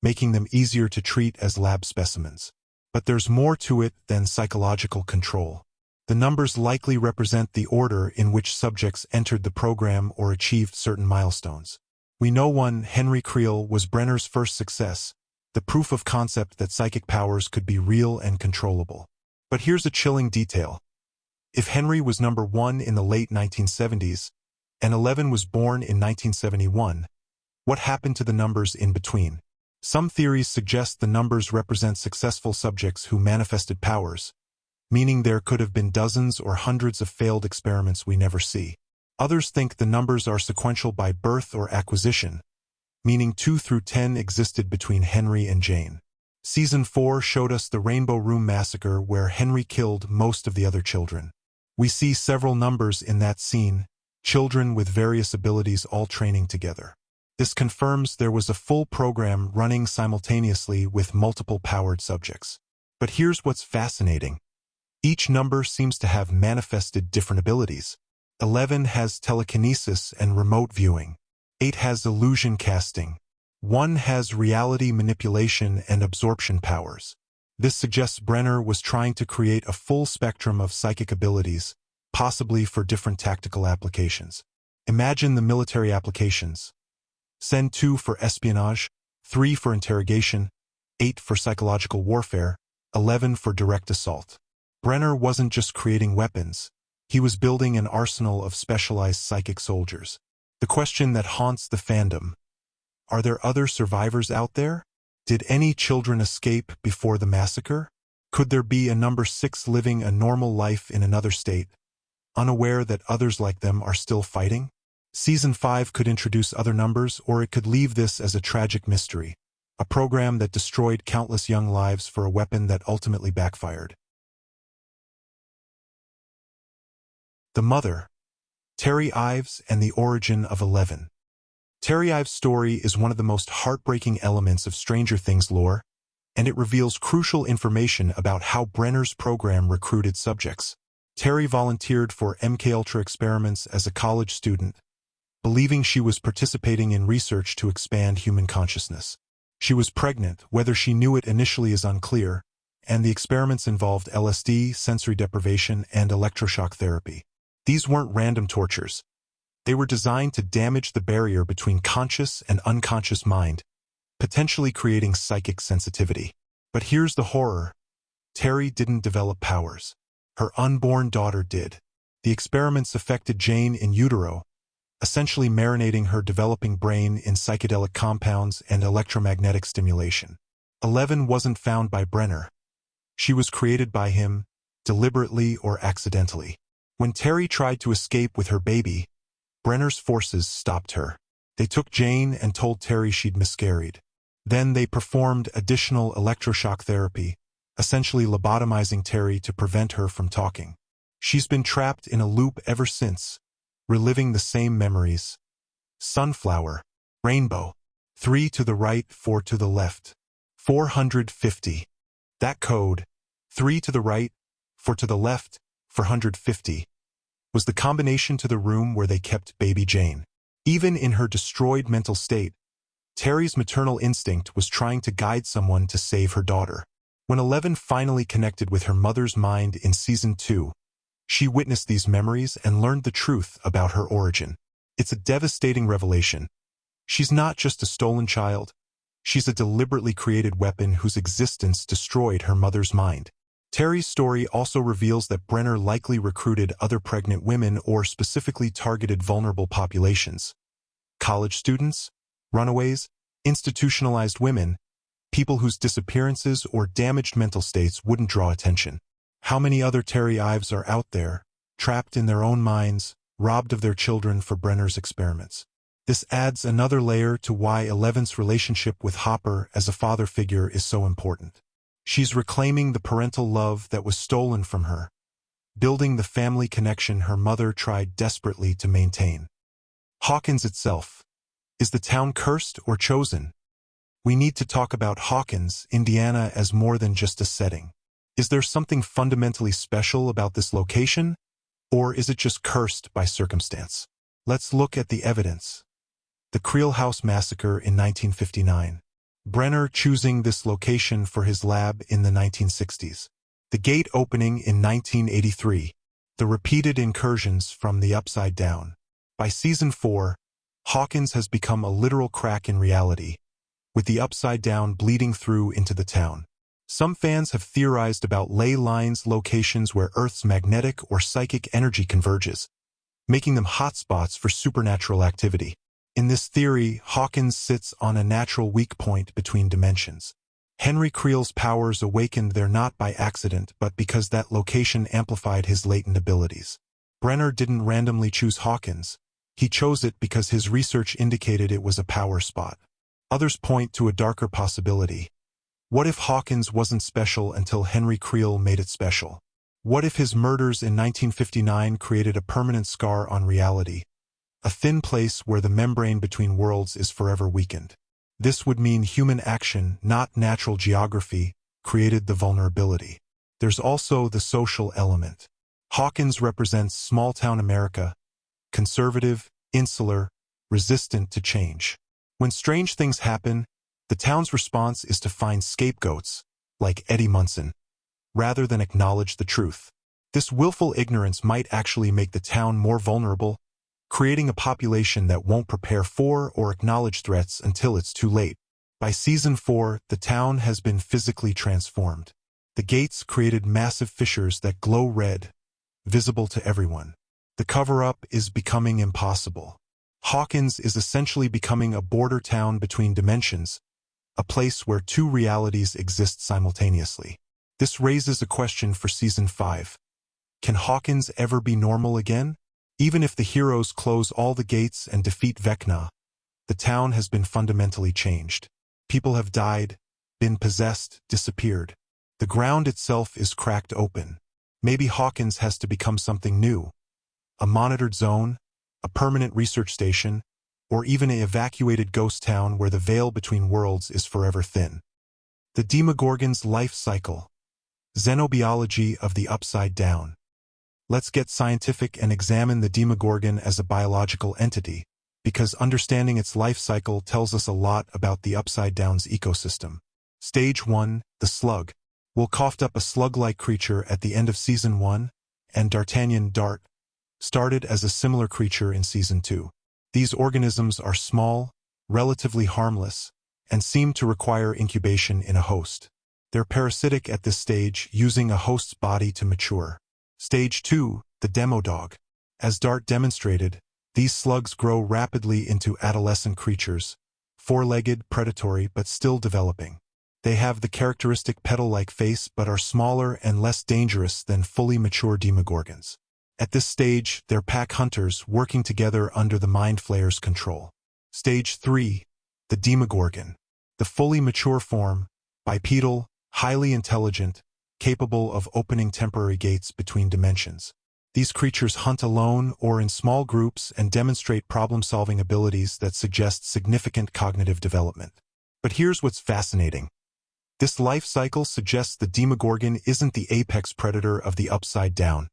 Speaker 1: making them easier to treat as lab specimens. But there's more to it than psychological control. The numbers likely represent the order in which subjects entered the program or achieved certain milestones. We know one, Henry Creel, was Brenner's first success, the proof of concept that psychic powers could be real and controllable. But here's a chilling detail. If Henry was number 1 in the late 1970s, and 11 was born in 1971, what happened to the numbers in between? Some theories suggest the numbers represent successful subjects who manifested powers, meaning there could have been dozens or hundreds of failed experiments we never see. Others think the numbers are sequential by birth or acquisition, meaning 2 through 10 existed between Henry and Jane. Season 4 showed us the Rainbow Room Massacre where Henry killed most of the other children. We see several numbers in that scene, children with various abilities all training together. This confirms there was a full program running simultaneously with multiple powered subjects. But here's what's fascinating. Each number seems to have manifested different abilities. 11 has telekinesis and remote viewing. 8 has illusion casting. 1 has reality manipulation and absorption powers. This suggests Brenner was trying to create a full spectrum of psychic abilities, possibly for different tactical applications. Imagine the military applications. Send 2 for espionage, 3 for interrogation, 8 for psychological warfare, 11 for direct assault. Brenner wasn't just creating weapons. He was building an arsenal of specialized psychic soldiers. The question that haunts the fandom: are there other survivors out there? Did any children escape before the massacre? Could there be a number 6 living a normal life in another state, unaware that others like them are still fighting? Season 5 could introduce other numbers, or it could leave this as a tragic mystery, a program that destroyed countless young lives for a weapon that ultimately backfired. The Mother, Terry Ives and the Origin of 11. Terry Ives' story is one of the most heartbreaking elements of Stranger Things lore, and it reveals crucial information about how Brenner's program recruited subjects. Terry volunteered for MKUltra experiments as a college student, believing she was participating in research to expand human consciousness. She was pregnant, whether she knew it initially is unclear, and the experiments involved LSD, sensory deprivation, and electroshock therapy. These weren't random tortures. They were designed to damage the barrier between conscious and unconscious mind, potentially creating psychic sensitivity. But here's the horror. Terry didn't develop powers. Her unborn daughter did. The experiments affected Jane in utero, essentially marinating her developing brain in psychedelic compounds and electromagnetic stimulation. 11 wasn't found by Brenner. She was created by him, deliberately or accidentally. When Terry tried to escape with her baby, Brenner's forces stopped her. They took Jane and told Terry she'd miscarried. Then they performed additional electroshock therapy, essentially lobotomizing Terry to prevent her from talking. She's been trapped in a loop ever since, reliving the same memories. Sunflower, rainbow, 3 to the right, 4 to the left. 450. That code, 3 to the right, 4 to the left, 450, was the combination to the room where they kept baby Jane. Even in her destroyed mental state, Terry's maternal instinct was trying to guide someone to save her daughter. When 11 finally connected with her mother's mind in Season 2, she witnessed these memories and learned the truth about her origin. It's a devastating revelation. She's not just a stolen child. She's a deliberately created weapon whose existence destroyed her mother's mind. Terry's story also reveals that Brenner likely recruited other pregnant women or specifically targeted vulnerable populations. College students, runaways, institutionalized women, people whose disappearances or damaged mental states wouldn't draw attention. How many other Terry Ives are out there, trapped in their own minds, robbed of their children for Brenner's experiments? This adds another layer to why 11's relationship with Hopper as a father figure is so important. She's reclaiming the parental love that was stolen from her, building the family connection her mother tried desperately to maintain. Hawkins itself. Is the town cursed or chosen? We need to talk about Hawkins, Indiana, as more than just a setting. Is there something fundamentally special about this location, or is it just cursed by circumstance? Let's look at the evidence. The Creel House Massacre in 1959. Brenner choosing this location for his lab in the 1960s. The gate opening in 1983. The repeated incursions from the Upside Down. By Season 4, Hawkins has become a literal crack in reality, with the Upside Down bleeding through into the town. Some fans have theorized about ley lines, locations where Earth's magnetic or psychic energy converges, making them hotspots for supernatural activity. In this theory, Hawkins sits on a natural weak point between dimensions. Henry Creel's powers awakened there not by accident, but because that location amplified his latent abilities. Brenner didn't randomly choose Hawkins. He chose it because his research indicated it was a power spot. Others point to a darker possibility. What if Hawkins wasn't special until Henry Creel made it special? What if his murders in 1959 created a permanent scar on reality, a thin place where the membrane between worlds is forever weakened? This would mean human action, not natural geography, created the vulnerability. There's also the social element. Hawkins represents small-town America, conservative, insular, resistant to change. When strange things happen, the town's response is to find scapegoats, like Eddie Munson, rather than acknowledge the truth. This willful ignorance might actually make the town more vulnerable, creating a population that won't prepare for or acknowledge threats until it's too late. By season 4, the town has been physically transformed. The gates created massive fissures that glow red, visible to everyone. The cover-up is becoming impossible. Hawkins is essentially becoming a border town between dimensions, a place where two realities exist simultaneously. This raises a question for season 5. Can Hawkins ever be normal again? Even if the heroes close all the gates and defeat Vecna, the town has been fundamentally changed. People have died, been possessed, disappeared. The ground itself is cracked open. Maybe Hawkins has to become something new. A monitored zone, a permanent research station, or even an evacuated ghost town where the veil between worlds is forever thin. The Demogorgon's life cycle. Xenobiology of the Upside Down. Let's get scientific and examine the Demogorgon as a biological entity, because understanding its life cycle tells us a lot about the Upside Down's ecosystem. Stage 1, the slug. Will coughed up a slug-like creature at the end of Season 1, and D'Artagnan Dart started as a similar creature in Season 2. These organisms are small, relatively harmless, and seem to require incubation in a host. They're parasitic at this stage, using a host's body to mature. Stage 2, the Demodog. As Dart demonstrated, these slugs grow rapidly into adolescent creatures, four-legged, predatory, but still developing. They have the characteristic petal-like face but are smaller and less dangerous than fully mature Demogorgons. At this stage, they're pack hunters working together under the Mind Flayer's control. Stage 3, the Demogorgon. The fully mature form, bipedal, highly intelligent, capable of opening temporary gates between dimensions. These creatures hunt alone or in small groups and demonstrate problem-solving abilities that suggest significant cognitive development. But here's what's fascinating. This life cycle suggests the Demogorgon isn't the apex predator of the Upside Down.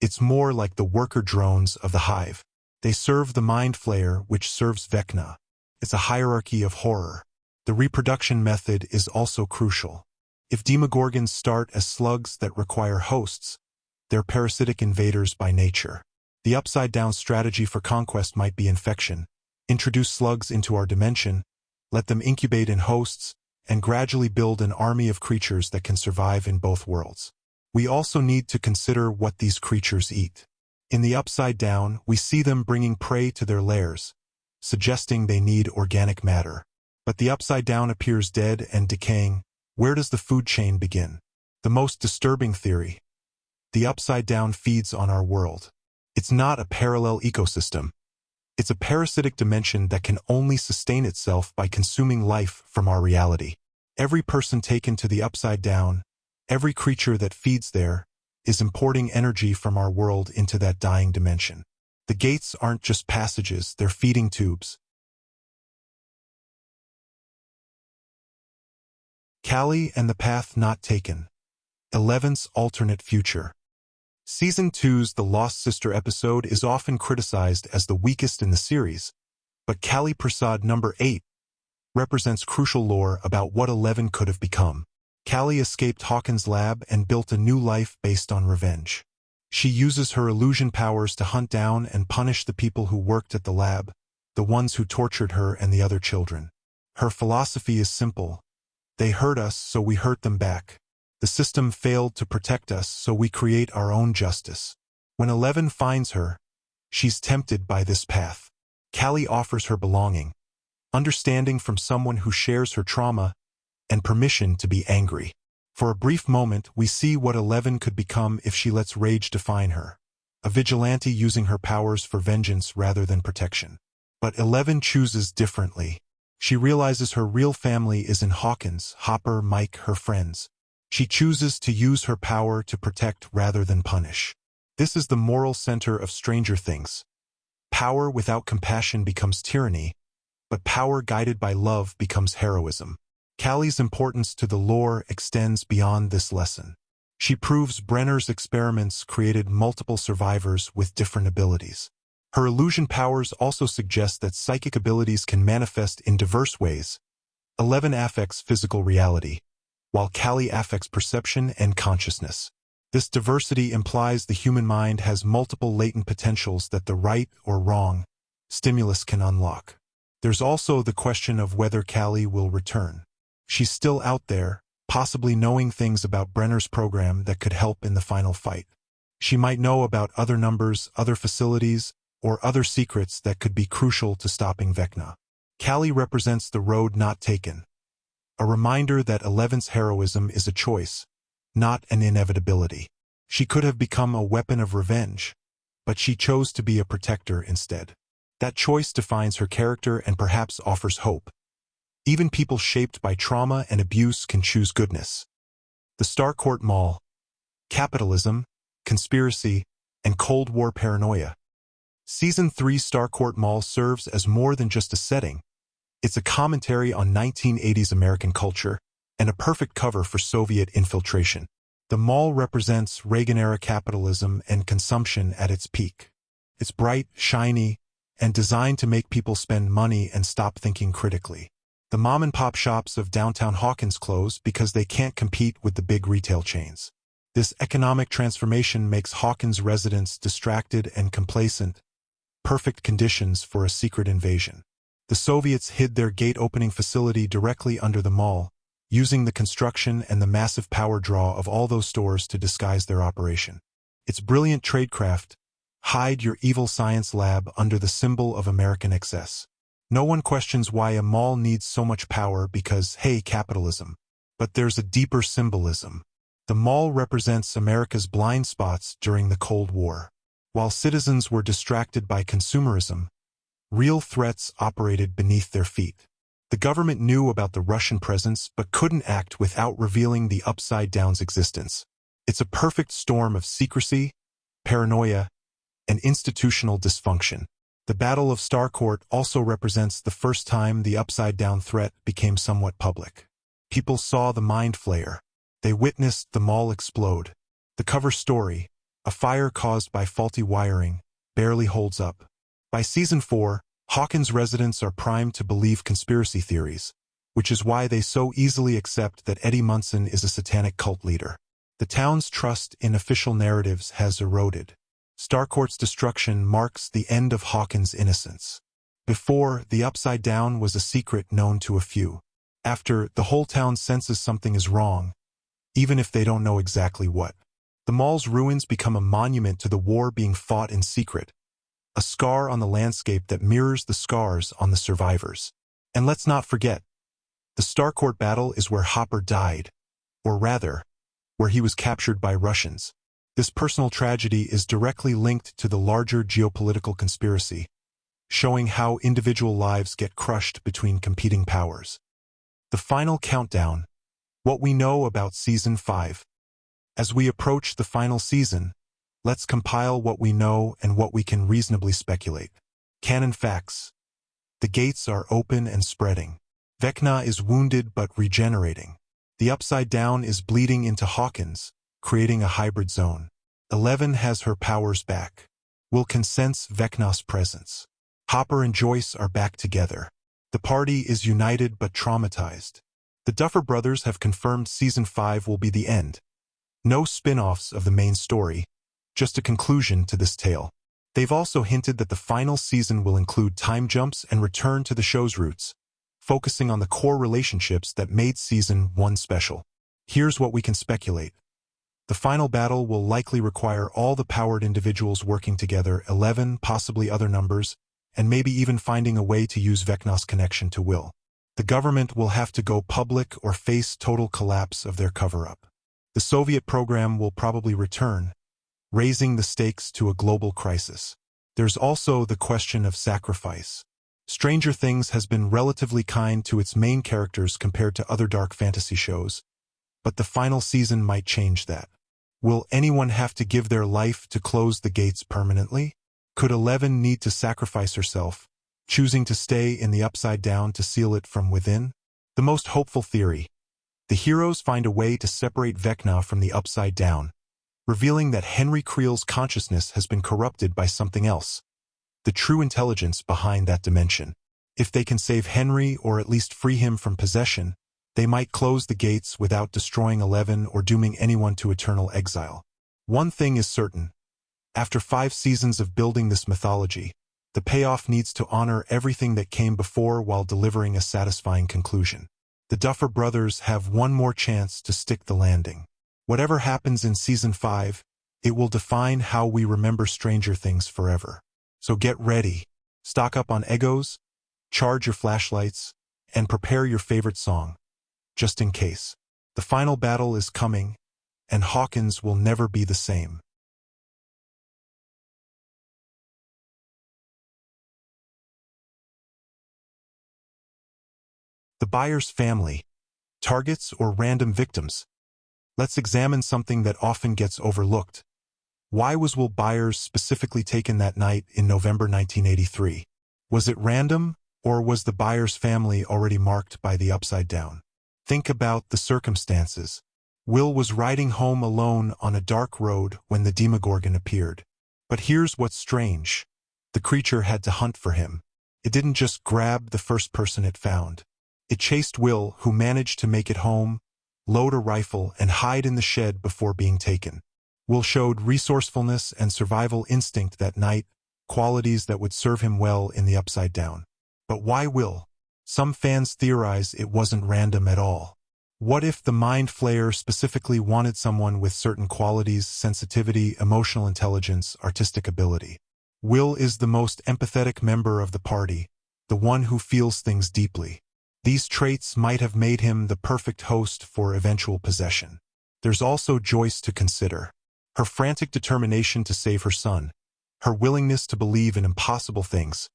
Speaker 1: It's more like the worker drones of the Hive. They serve the Mind Flayer, which serves Vecna. It's a hierarchy of horror. The reproduction method is also crucial. If Demogorgons start as slugs that require hosts, they're parasitic invaders by nature. The Upside Down strategy for conquest might be infection. Introduce slugs into our dimension, let them incubate in hosts, and gradually build an army of creatures that can survive in both worlds. We also need to consider what these creatures eat. In the Upside Down, we see them bringing prey to their lairs, suggesting they need organic matter. But the Upside Down appears dead and decaying. Where does the food chain begin? The most disturbing theory. The Upside Down feeds on our world. It's not a parallel ecosystem. It's a parasitic dimension that can only sustain itself by consuming life from our reality. Every person taken to the Upside Down, every creature that feeds there, is importing energy from our world into that dying dimension. The gates aren't just passages, they're feeding tubes. Callie and the Path Not Taken. 11's alternate future. Season 2's The Lost Sister episode is often criticized as the weakest in the series, but Callie Prasad number 8 represents crucial lore about what 11 could have become. Callie escaped Hawkins' lab and built a new life based on revenge. She uses her illusion powers to hunt down and punish the people who worked at the lab, the ones who tortured her and the other children. Her philosophy is simple. They hurt us, so we hurt them back. The system failed to protect us, so we create our own justice. When 11 finds her, she's tempted by this path. Callie offers her belonging, understanding from someone who shares her trauma, and permission to be angry. For a brief moment, we see what 11 could become if she lets rage define her. A vigilante using her powers for vengeance rather than protection. But 11 chooses differently. She realizes her real family is in Hawkins, Hopper, Mike, her friends. She chooses to use her power to protect rather than punish. This is the moral center of Stranger Things. Power without compassion becomes tyranny, but power guided by love becomes heroism. Callie's importance to the lore extends beyond this lesson. She proves Brenner's experiments created multiple survivors with different abilities. Her illusion powers also suggest that psychic abilities can manifest in diverse ways. 11 affects physical reality, while Callie affects perception and consciousness. This diversity implies the human mind has multiple latent potentials that the right or wrong stimulus can unlock. There's also the question of whether Callie will return. She's still out there, possibly knowing things about Brenner's program that could help in the final fight. She might know about other numbers, other facilities, or other secrets that could be crucial to stopping Vecna. Callie represents the road not taken, a reminder that 11's heroism is a choice, not an inevitability. She could have become a weapon of revenge, but she chose to be a protector instead. That choice defines her character and perhaps offers hope. Even people shaped by trauma and abuse can choose goodness. The Starcourt Mall, capitalism, conspiracy, and Cold War paranoia. Season 3 Starcourt Mall serves as more than just a setting. It's a commentary on 1980s American culture and a perfect cover for Soviet infiltration. The mall represents Reagan-era capitalism and consumption at its peak. It's bright, shiny, and designed to make people spend money and stop thinking critically. The mom-and-pop shops of downtown Hawkins close because they can't compete with the big retail chains. This economic transformation makes Hawkins residents distracted and complacent, perfect conditions for a secret invasion. The Soviets hid their gate-opening facility directly under the mall, using the construction and the massive power draw of all those stores to disguise their operation. It's brilliant tradecraft. Hide your evil science lab under the symbol of American excess. No one questions why a mall needs so much power because, hey, capitalism. But there's a deeper symbolism. The mall represents America's blind spots during the Cold War. While citizens were distracted by consumerism, real threats operated beneath their feet. The government knew about the Russian presence but couldn't act without revealing the Upside Down's existence. It's a perfect storm of secrecy, paranoia, and institutional dysfunction. The Battle of Starcourt also represents the first time the Upside Down threat became somewhat public. People saw the mind flayer. They witnessed the mall explode. The cover story, a fire caused by faulty wiring, barely holds up. By Season 4, Hawkins residents are primed to believe conspiracy theories, which is why they so easily accept that Eddie Munson is a satanic cult leader. The town's trust in official narratives has eroded. Starcourt's destruction marks the end of Hawkins' innocence. Before, the Upside Down was a secret known to a few. After, the whole town senses something is wrong, even if they don't know exactly what. The mall's ruins become a monument to the war being fought in secret, a scar on the landscape that mirrors the scars on the survivors. And let's not forget, the Starcourt battle is where Hopper died, or rather, where he was captured by Russians. This personal tragedy is directly linked to the larger geopolitical conspiracy, showing how individual lives get crushed between competing powers. The final countdown, what we know about Season 5. As we approach the final season, let's compile what we know and what we can reasonably speculate. Canon facts. The gates are open and spreading. Vecna is wounded but regenerating. The Upside Down is bleeding into Hawkins, creating a hybrid zone. 11 has her powers back. Wilkins sense Vecna's presence. Hopper and Joyce are back together. The party is united but traumatized. The Duffer Brothers have confirmed Season 5 will be the end. No spin-offs of the main story, just a conclusion to this tale. They've also hinted that the final season will include time jumps and return to the show's roots, focusing on the core relationships that made Season 1 special. Here's what we can speculate. The final battle will likely require all the powered individuals working together, 11, possibly other numbers, and maybe even finding a way to use Vecna's connection to Will. The government will have to go public or face total collapse of their cover-up. The Soviet program will probably return, raising the stakes to a global crisis. There's also the question of sacrifice. Stranger Things has been relatively kind to its main characters compared to other dark fantasy shows, but the final season might change that. Will anyone have to give their life to close the gates permanently? Could Eleven need to sacrifice herself, choosing to stay in the Upside Down to seal it from within? The most hopeful theory. The heroes find a way to separate Vecna from the Upside Down, revealing that Henry Creel's consciousness has been corrupted by something else, the true intelligence behind that dimension. If they can save Henry or at least free him from possession, they might close the gates without destroying Eleven or dooming anyone to eternal exile. One thing is certain. After 5 seasons of building this mythology, the payoff needs to honor everything that came before while delivering a satisfying conclusion. The Duffer Brothers have one more chance to stick the landing. Whatever happens in Season 5, it will define how we remember Stranger Things forever. So get ready, stock up on Eggos, charge your flashlights, and prepare your favorite song, just in case. The final battle is coming, and Hawkins will never be the same. The Byers family, targets or random victims. Let's examine something that often gets overlooked. Why was Will Byers specifically taken that night in November 1983? Was it random, or was the Byers family already marked by the Upside Down? Think about the circumstances. Will was riding home alone on a dark road when the Demogorgon appeared. But here's what's strange. The creature had to hunt for him. It didn't just grab the first person it found. It chased Will, who managed to make it home, load a rifle, and hide in the shed before being taken. Will showed resourcefulness and survival instinct that night, qualities that would serve him well in the Upside Down. But why Will? Some fans theorize it wasn't random at all. What if the Mind Flayer specifically wanted someone with certain qualities, sensitivity, emotional intelligence, artistic ability? Will is the most empathetic member of the party, the one who feels things deeply. These traits might have made him the perfect host for eventual possession. There's also Joyce to consider. Her frantic determination to save her son, her willingness to believe in impossible things,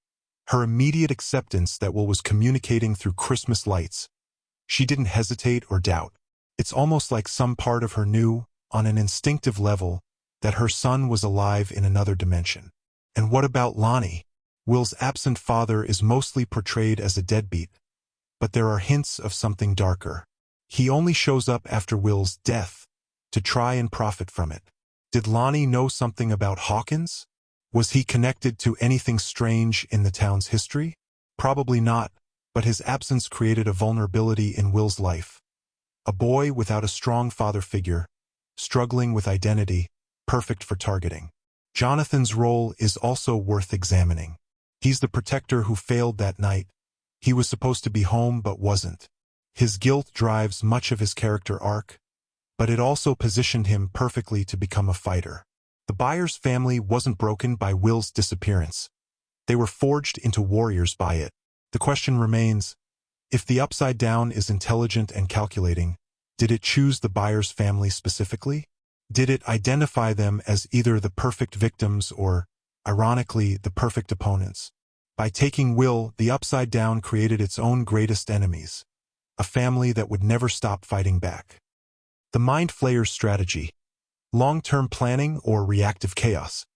Speaker 1: her immediate acceptance that Will was communicating through Christmas lights. She didn't hesitate or doubt. It's almost like some part of her knew, on an instinctive level, that her son was alive in another dimension. And what about Lonnie? Will's absent father is mostly portrayed as a deadbeat, but there are hints of something darker. He only shows up after Will's death, to try and profit from it. Did Lonnie know something about Hawkins? Was he connected to anything strange in the town's history? Probably not, but his absence created a vulnerability in Will's life. A boy without a strong father figure, struggling with identity, perfect for targeting. Jonathan's role is also worth examining. He's the protector who failed that night. He was supposed to be home but wasn't. His guilt drives much of his character arc, but it also positioned him perfectly to become a fighter. The Byers family wasn't broken by Will's disappearance. They were forged into warriors by it. The question remains, if the Upside Down is intelligent and calculating, did it choose the Byers family specifically? Did it identify them as either the perfect victims or, ironically, the perfect opponents? By taking Will, the Upside Down created its own greatest enemies, a family that would never stop fighting back. The Mind Flayer's strategy, long-term planning or reactive chaos.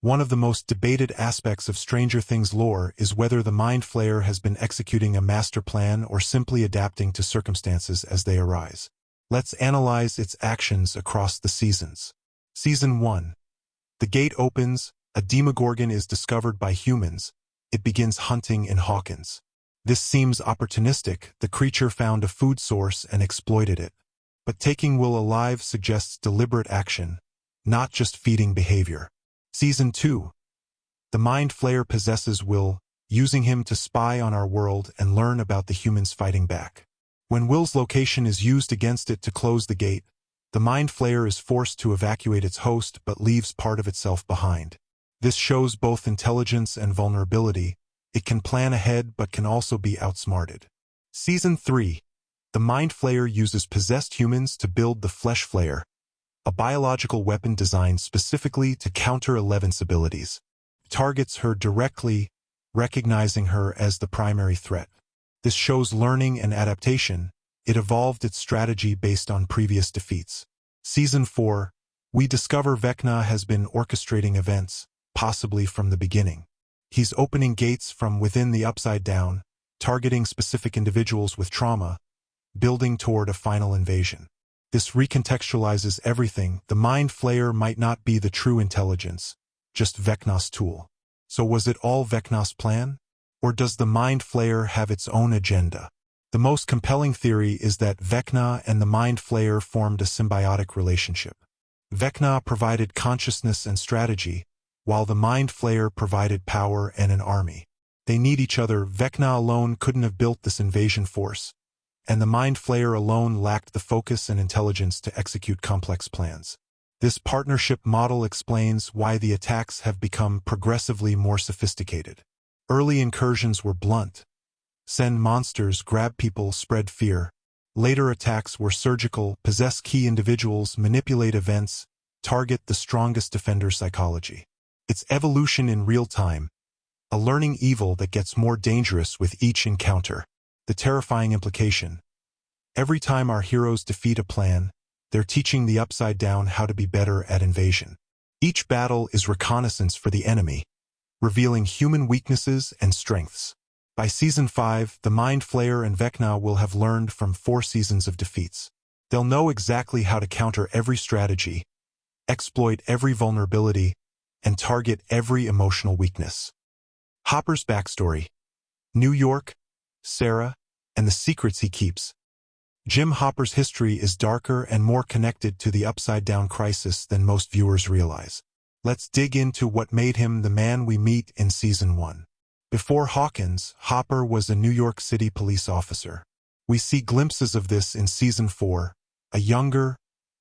Speaker 1: One of the most debated aspects of Stranger Things lore is whether the Mind Flayer has been executing a master plan or simply adapting to circumstances as they arise. Let's analyze its actions across the seasons. Season 1. The gate opens, a Demogorgon is discovered by humans. It begins hunting in Hawkins. This seems opportunistic. The creature found a food source and exploited it. But taking Will alive suggests deliberate action, not just feeding behavior. Season 2. The Mind Flayer possesses Will, using him to spy on our world and learn about the humans fighting back. When Will's location is used against it to close the gate, the Mind Flayer is forced to evacuate its host but leaves part of itself behind. This shows both intelligence and vulnerability. It can plan ahead but can also be outsmarted. Season 3. The Mind Flayer uses possessed humans to build the Flesh Flayer, a biological weapon designed specifically to counter Eleven's abilities. It targets her directly, recognizing her as the primary threat. This shows learning and adaptation. It evolved its strategy based on previous defeats. Season 4, we discover Vecna has been orchestrating events, possibly from the beginning. He's opening gates from within the Upside Down, targeting specific individuals with trauma, building toward a final invasion. This recontextualizes everything. The Mind Flayer might not be the true intelligence, just Vecna's tool. So was it all Vecna's plan? Or does the Mind Flayer have its own agenda? The most compelling theory is that Vecna and the Mind Flayer formed a symbiotic relationship. Vecna provided consciousness and strategy, while the Mind Flayer provided power and an army. They need each other. Vecna alone couldn't have built this invasion force, and the Mind Flayer alone lacked the focus and intelligence to execute complex plans. This partnership model explains why the attacks have become progressively more sophisticated. Early incursions were blunt. Send monsters, grab people, spread fear. Later attacks were surgical, possess key individuals, manipulate events, target the strongest defender psychology. It's evolution in real time, a learning evil that gets more dangerous with each encounter. The terrifying implication: every time our heroes defeat a plan, they're teaching the Upside Down how to be better at invasion. Each battle is reconnaissance for the enemy, revealing human weaknesses and strengths. By Season 5, the Mind Flayer and Vecna will have learned from 4 seasons of defeats. They'll know exactly how to counter every strategy, exploit every vulnerability, and target every emotional weakness. Hopper's backstory: New York, Sarah, and the secrets he keeps. Jim Hopper's history is darker and more connected to the Upside Down crisis than most viewers realize. Let's dig into what made him the man we meet in Season 1. Before Hawkins, Hopper was a New York City police officer. We see glimpses of this in Season 4, a younger,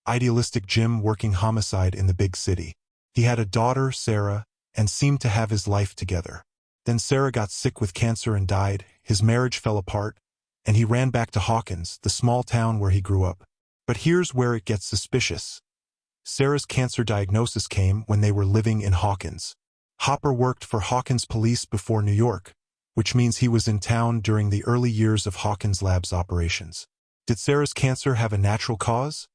Speaker 1: idealistic Jim working homicide in the big city. He had a daughter, Sarah, and seemed to have his life together. Then Sarah got sick with cancer and died, his marriage fell apart, and he ran back to Hawkins, the small town where he grew up. But here's where it gets suspicious. Sarah's cancer diagnosis came when they were living in Hawkins. Hopper worked for Hawkins Police before New York, which means he was in town during the early years of Hawkins Lab's operations. Did Sarah's cancer have a natural cause?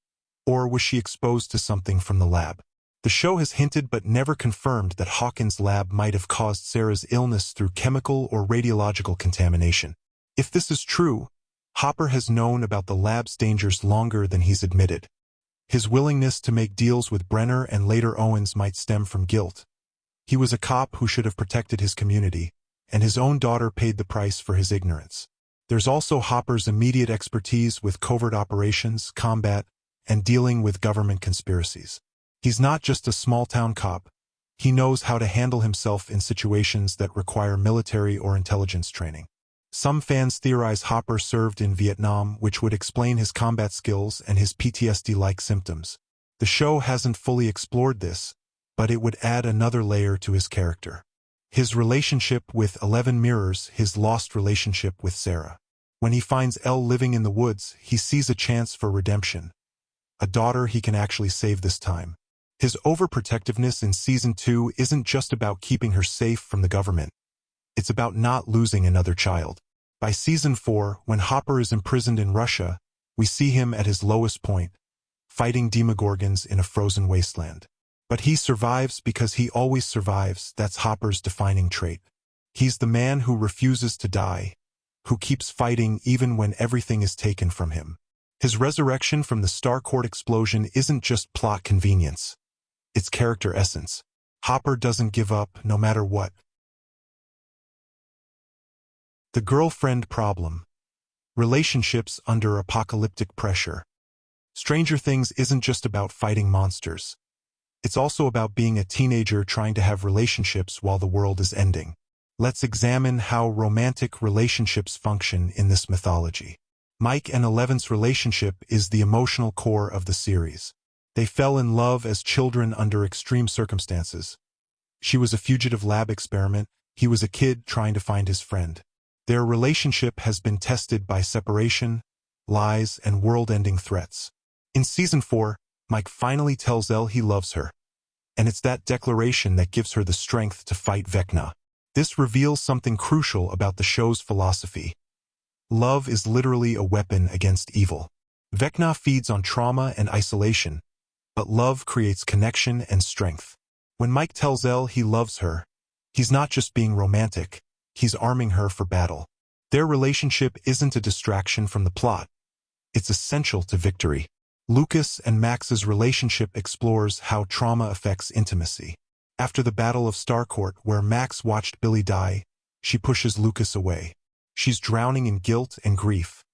Speaker 1: Or was she exposed to something from the lab? The show has hinted but never confirmed that Hawkins Lab might have caused Sarah's illness through chemical or radiological contamination. If this is true, Hopper has known about the lab's dangers longer than he's admitted. His willingness to make deals with Brenner and later Owens might stem from guilt. He was a cop who should have protected his community, and his own daughter paid the price for his ignorance. There's also Hopper's immediate expertise with covert operations, combat, and dealing with government conspiracies. He's not just a small-town cop. He knows how to handle himself in situations that require military or intelligence training. Some fans theorize Hopper served in Vietnam, which would explain his combat skills and his PTSD-like symptoms. The show hasn't fully explored this, but it would add another layer to his character. His relationship with 11 mirrors his lost relationship with Sarah. When he finds Elle living in the woods, he sees a chance for redemption. A daughter he can actually save this time. His overprotectiveness in Season 2 isn't just about keeping her safe from the government. It's about not losing another child. By Season 4, when Hopper is imprisoned in Russia, we see him at his lowest point, fighting demogorgons in a frozen wasteland. But he survives because he always survives. That's Hopper's defining trait. He's the man who refuses to die, who keeps fighting even when everything is taken from him. His resurrection from the Starcourt explosion isn't just plot convenience. It's character essence. Hopper doesn't give up, no matter what. The girlfriend problem. Relationships under apocalyptic pressure. Stranger Things isn't just about fighting monsters. It's also about being a teenager trying to have relationships while the world is ending. Let's examine how romantic relationships function in this mythology. Mike and Eleven's relationship is the emotional core of the series. They fell in love as children under extreme circumstances. She was a fugitive lab experiment. He was a kid trying to find his friend. Their relationship has been tested by separation, lies, and world-ending threats. In Season 4, Mike finally tells Elle he loves her, and it's that declaration that gives her the strength to fight Vecna. This reveals something crucial about the show's philosophy. Love is literally a weapon against evil. Vecna feeds on trauma and isolation, but love creates connection and strength. When Mike tells Elle he loves her, he's not just being romantic, he's arming her for battle. Their relationship isn't a distraction from the plot. It's essential to victory. Lucas and Max's relationship explores how trauma affects intimacy. After the Battle of Starcourt, where Max watched Billy die, she pushes Lucas away. She's drowning in guilt and grief.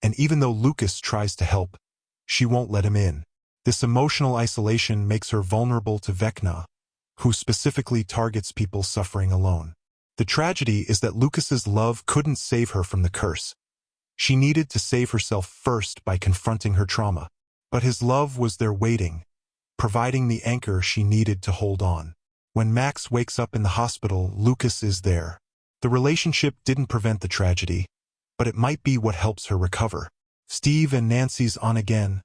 Speaker 1: And even though Lucas tries to help, she won't let him in. This emotional isolation makes her vulnerable to Vecna, who specifically targets people suffering alone. The tragedy is that Lucas's love couldn't save her from the curse. She needed to save herself first by confronting her trauma. But his love was there waiting, providing the anchor she needed to hold on. When Max wakes up in the hospital, Lucas is there. The relationship didn't prevent the tragedy, but it might be what helps her recover. Steve and Nancy's on-again,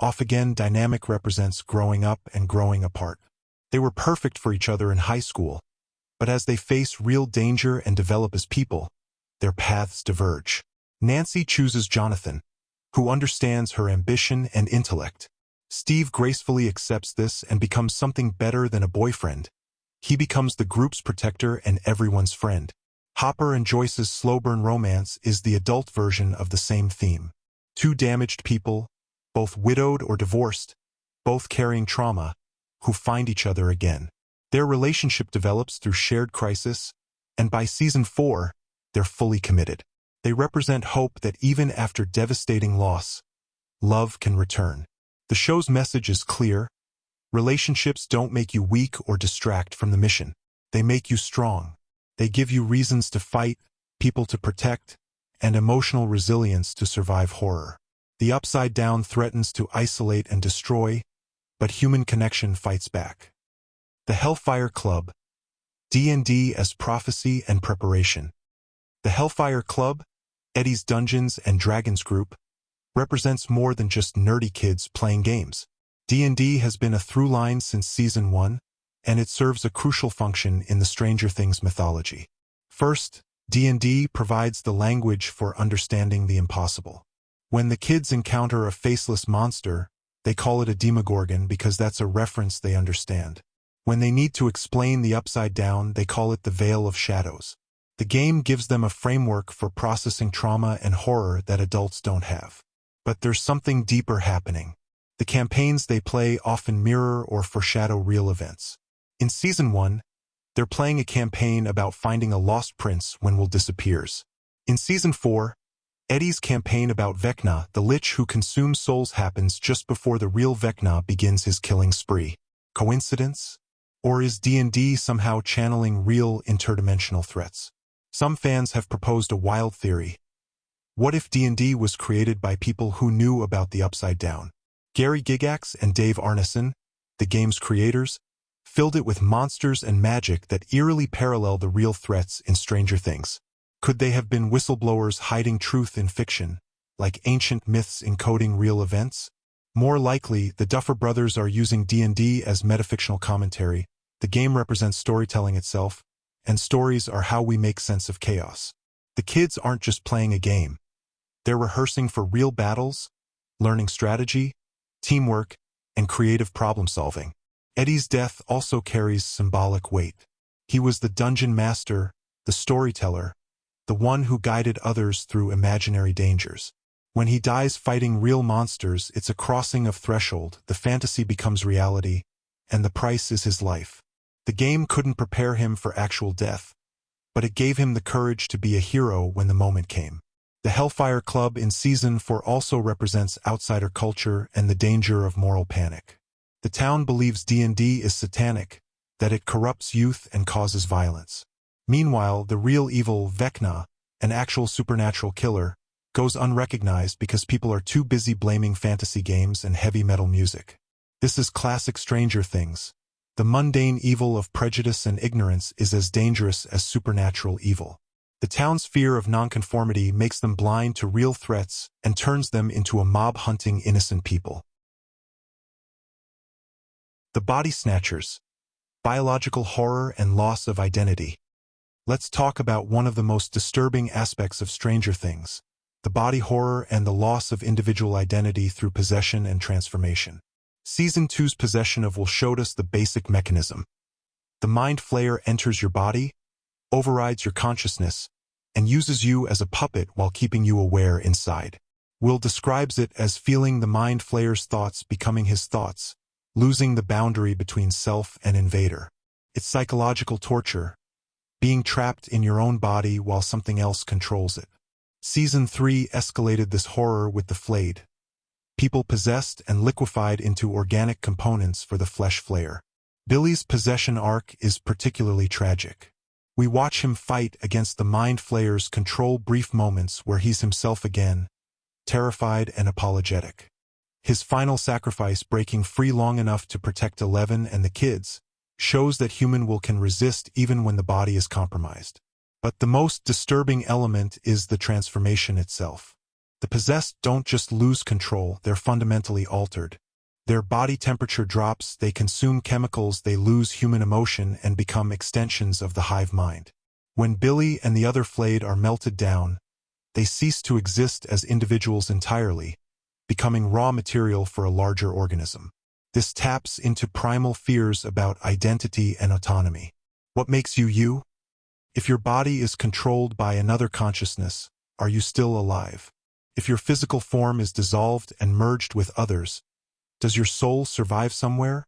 Speaker 1: off-again dynamic represents growing up and growing apart. They were perfect for each other in high school, but as they face real danger and develop as people, their paths diverge. Nancy chooses Jonathan, who understands her ambition and intellect. Steve gracefully accepts this and becomes something better than a boyfriend. He becomes the group's protector and everyone's friend. Hopper and Joyce's slow burn romance is the adult version of the same theme. Two damaged people, both widowed or divorced, both carrying trauma, who find each other again. Their relationship develops through shared crisis, and by season 4, they're fully committed. They represent hope that even after devastating loss, love can return. The show's message is clear. Relationships don't make you weak or distract from the mission. They make you strong. They give you reasons to fight, people to protect, and emotional resilience to survive horror. The Upside Down threatens to isolate and destroy, but human connection fights back. The Hellfire Club, D&D as prophecy and preparation. The Hellfire Club, Eddie's Dungeons and Dragons group, represents more than just nerdy kids playing games. D&D has been a through line since season 1, and it serves a crucial function in the Stranger Things mythology. First, D&D provides the language for understanding the impossible. When the kids encounter a faceless monster, they call it a Demogorgon because that's a reference they understand. When they need to explain the Upside Down, they call it the Veil of Shadows. The game gives them a framework for processing trauma and horror that adults don't have. But there's something deeper happening. The campaigns they play often mirror or foreshadow real events. In Season 1, they're playing a campaign about finding a lost prince when Will disappears. In Season 4, Eddie's campaign about Vecna, the lich who consumes souls, happens just before the real Vecna begins his killing spree. Coincidence? Or is D&D somehow channeling real interdimensional threats? Some fans have proposed a wild theory. What if D&D was created by people who knew about the Upside Down? Gary Gygax and Dave Arneson, the game's creators, filled it with monsters and magic that eerily parallel the real threats in Stranger Things. Could they have been whistleblowers hiding truth in fiction, like ancient myths encoding real events? More likely, the Duffer Brothers are using D&D as metafictional commentary. The game represents storytelling itself, and stories are how we make sense of chaos. The kids aren't just playing a game. They're rehearsing for real battles, learning strategy, teamwork, and creative problem-solving. Eddie's death also carries symbolic weight. He was the dungeon master, the storyteller, the one who guided others through imaginary dangers. When he dies fighting real monsters, it's a crossing of threshold, the fantasy becomes reality, and the price is his life. The game couldn't prepare him for actual death, but it gave him the courage to be a hero when the moment came. The Hellfire Club in Season 4 also represents outsider culture and the danger of moral panic. The town believes D&D is satanic, that it corrupts youth and causes violence. Meanwhile, the real evil, Vecna, an actual supernatural killer, goes unrecognized because people are too busy blaming fantasy games and heavy metal music. This is classic Stranger Things. The mundane evil of prejudice and ignorance is as dangerous as supernatural evil. The town's fear of nonconformity makes them blind to real threats and turns them into a mob hunting innocent people. The Body Snatchers, biological horror and loss of identity. Let's talk about one of the most disturbing aspects of Stranger Things, the body horror and the loss of individual identity through possession and transformation. Season 2's Possession of will showed us the basic mechanism. The Mind Flayer enters your body, overrides your consciousness, and uses you as a puppet while keeping you aware inside. Will describes it as feeling the Mind Flayer's thoughts becoming his thoughts, losing the boundary between self and invader. It's psychological torture, being trapped in your own body while something else controls it. Season 3 escalated this horror with the Flayed, people possessed and liquefied into organic components for the Flesh Flayer. Billy's possession arc is particularly tragic. We watch him fight against the Mind Flayer's control brief moments where he's himself again, terrified and apologetic. His final sacrifice, breaking free long enough to protect Eleven and the kids, shows that human will can resist even when the body is compromised. But the most disturbing element is the transformation itself. The possessed don't just lose control, they're fundamentally altered. Their body temperature drops, they consume chemicals, they lose human emotion and become extensions of the hive mind. When Billy and the other Flayed are melted down, they cease to exist as individuals entirely, becoming raw material for a larger organism. This taps into primal fears about identity and autonomy. What makes you you? If your body is controlled by another consciousness, are you still alive? If your physical form is dissolved and merged with others, does your soul survive somewhere?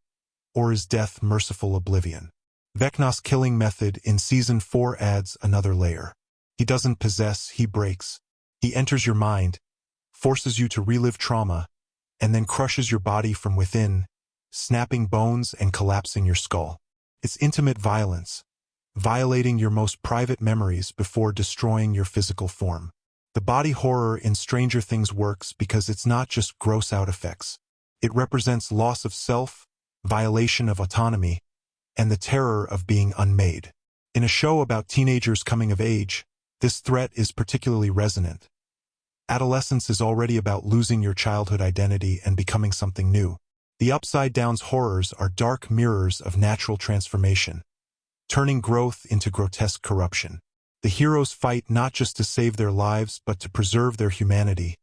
Speaker 1: Or is death merciful oblivion? Vecna's killing method in Season 4 adds another layer. He doesn't possess, he breaks. He enters your mind, forces you to relive trauma, and then crushes your body from within, snapping bones and collapsing your skull. It's intimate violence, violating your most private memories before destroying your physical form. The body horror in Stranger Things works because it's not just gross-out effects. It represents loss of self, violation of autonomy, and the terror of being unmade. In a show about teenagers coming of age, this threat is particularly resonant. Adolescence is already about losing your childhood identity and becoming something new. The Upside Down's horrors are dark mirrors of natural transformation, turning growth into grotesque corruption. The heroes fight not just to save their lives but to preserve their humanity,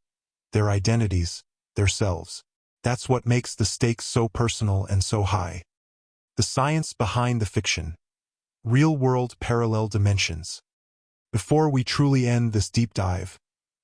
Speaker 1: their identities, their selves. That's what makes the stakes so personal and so high. The science behind the fiction. Real-world parallel dimensions. Before we truly end this deep dive,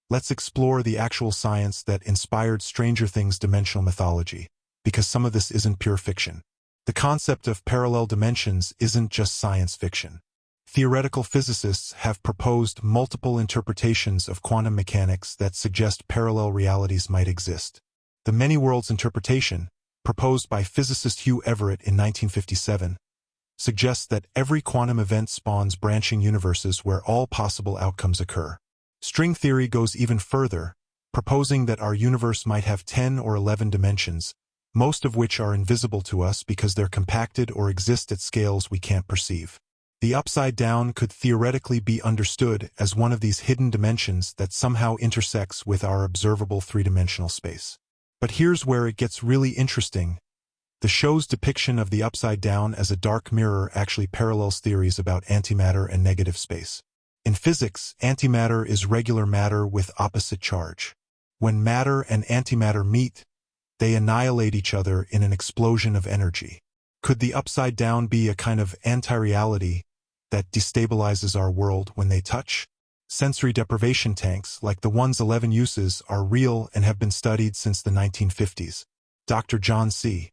Speaker 1: let's explore the actual science that inspired Stranger Things' dimensional mythology, because some of this isn't pure fiction. The concept of parallel dimensions isn't just science fiction. Theoretical physicists have proposed multiple interpretations of quantum mechanics that suggest parallel realities might exist. The many-worlds interpretation, proposed by physicist Hugh Everett in 1957, suggests that every quantum event spawns branching universes where all possible outcomes occur. String theory goes even further, proposing that our universe might have 10 or 11 dimensions, most of which are invisible to us because they're compacted or exist at scales we can't perceive. The Upside Down could theoretically be understood as one of these hidden dimensions that somehow intersects with our observable three-dimensional space. But here's where it gets really interesting. The show's depiction of the Upside Down as a dark mirror actually parallels theories about antimatter and negative space. In physics, antimatter is regular matter with opposite charge. When matter and antimatter meet, they annihilate each other in an explosion of energy. Could the Upside Down be a kind of anti-reality that destabilizes our world when they touch? Sensory deprivation tanks, like the ones Eleven uses, are real and have been studied since the 1950s. Dr. John C.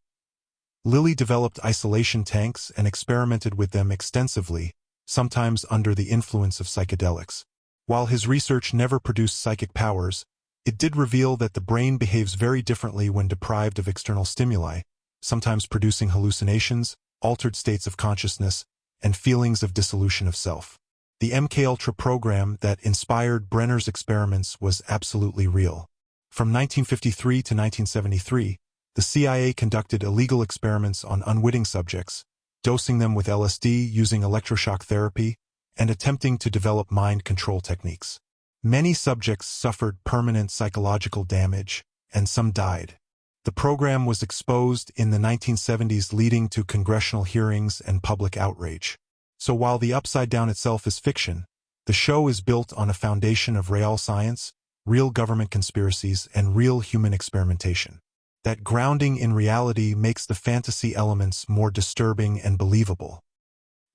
Speaker 1: Lilly developed isolation tanks and experimented with them extensively, sometimes under the influence of psychedelics. While his research never produced psychic powers, it did reveal that the brain behaves very differently when deprived of external stimuli, sometimes producing hallucinations, altered states of consciousness, and feelings of dissolution of self. The MKUltra program that inspired Brenner's experiments was absolutely real. From 1953 to 1973, the CIA conducted illegal experiments on unwitting subjects, dosing them with LSD using electroshock therapy, and attempting to develop mind control techniques. Many subjects suffered permanent psychological damage, and some died. The program was exposed in the 1970s, leading to congressional hearings and public outrage. So while the Upside Down itself is fiction, the show is built on a foundation of real science, real government conspiracies, and real human experimentation. That grounding in reality makes the fantasy elements more disturbing and believable.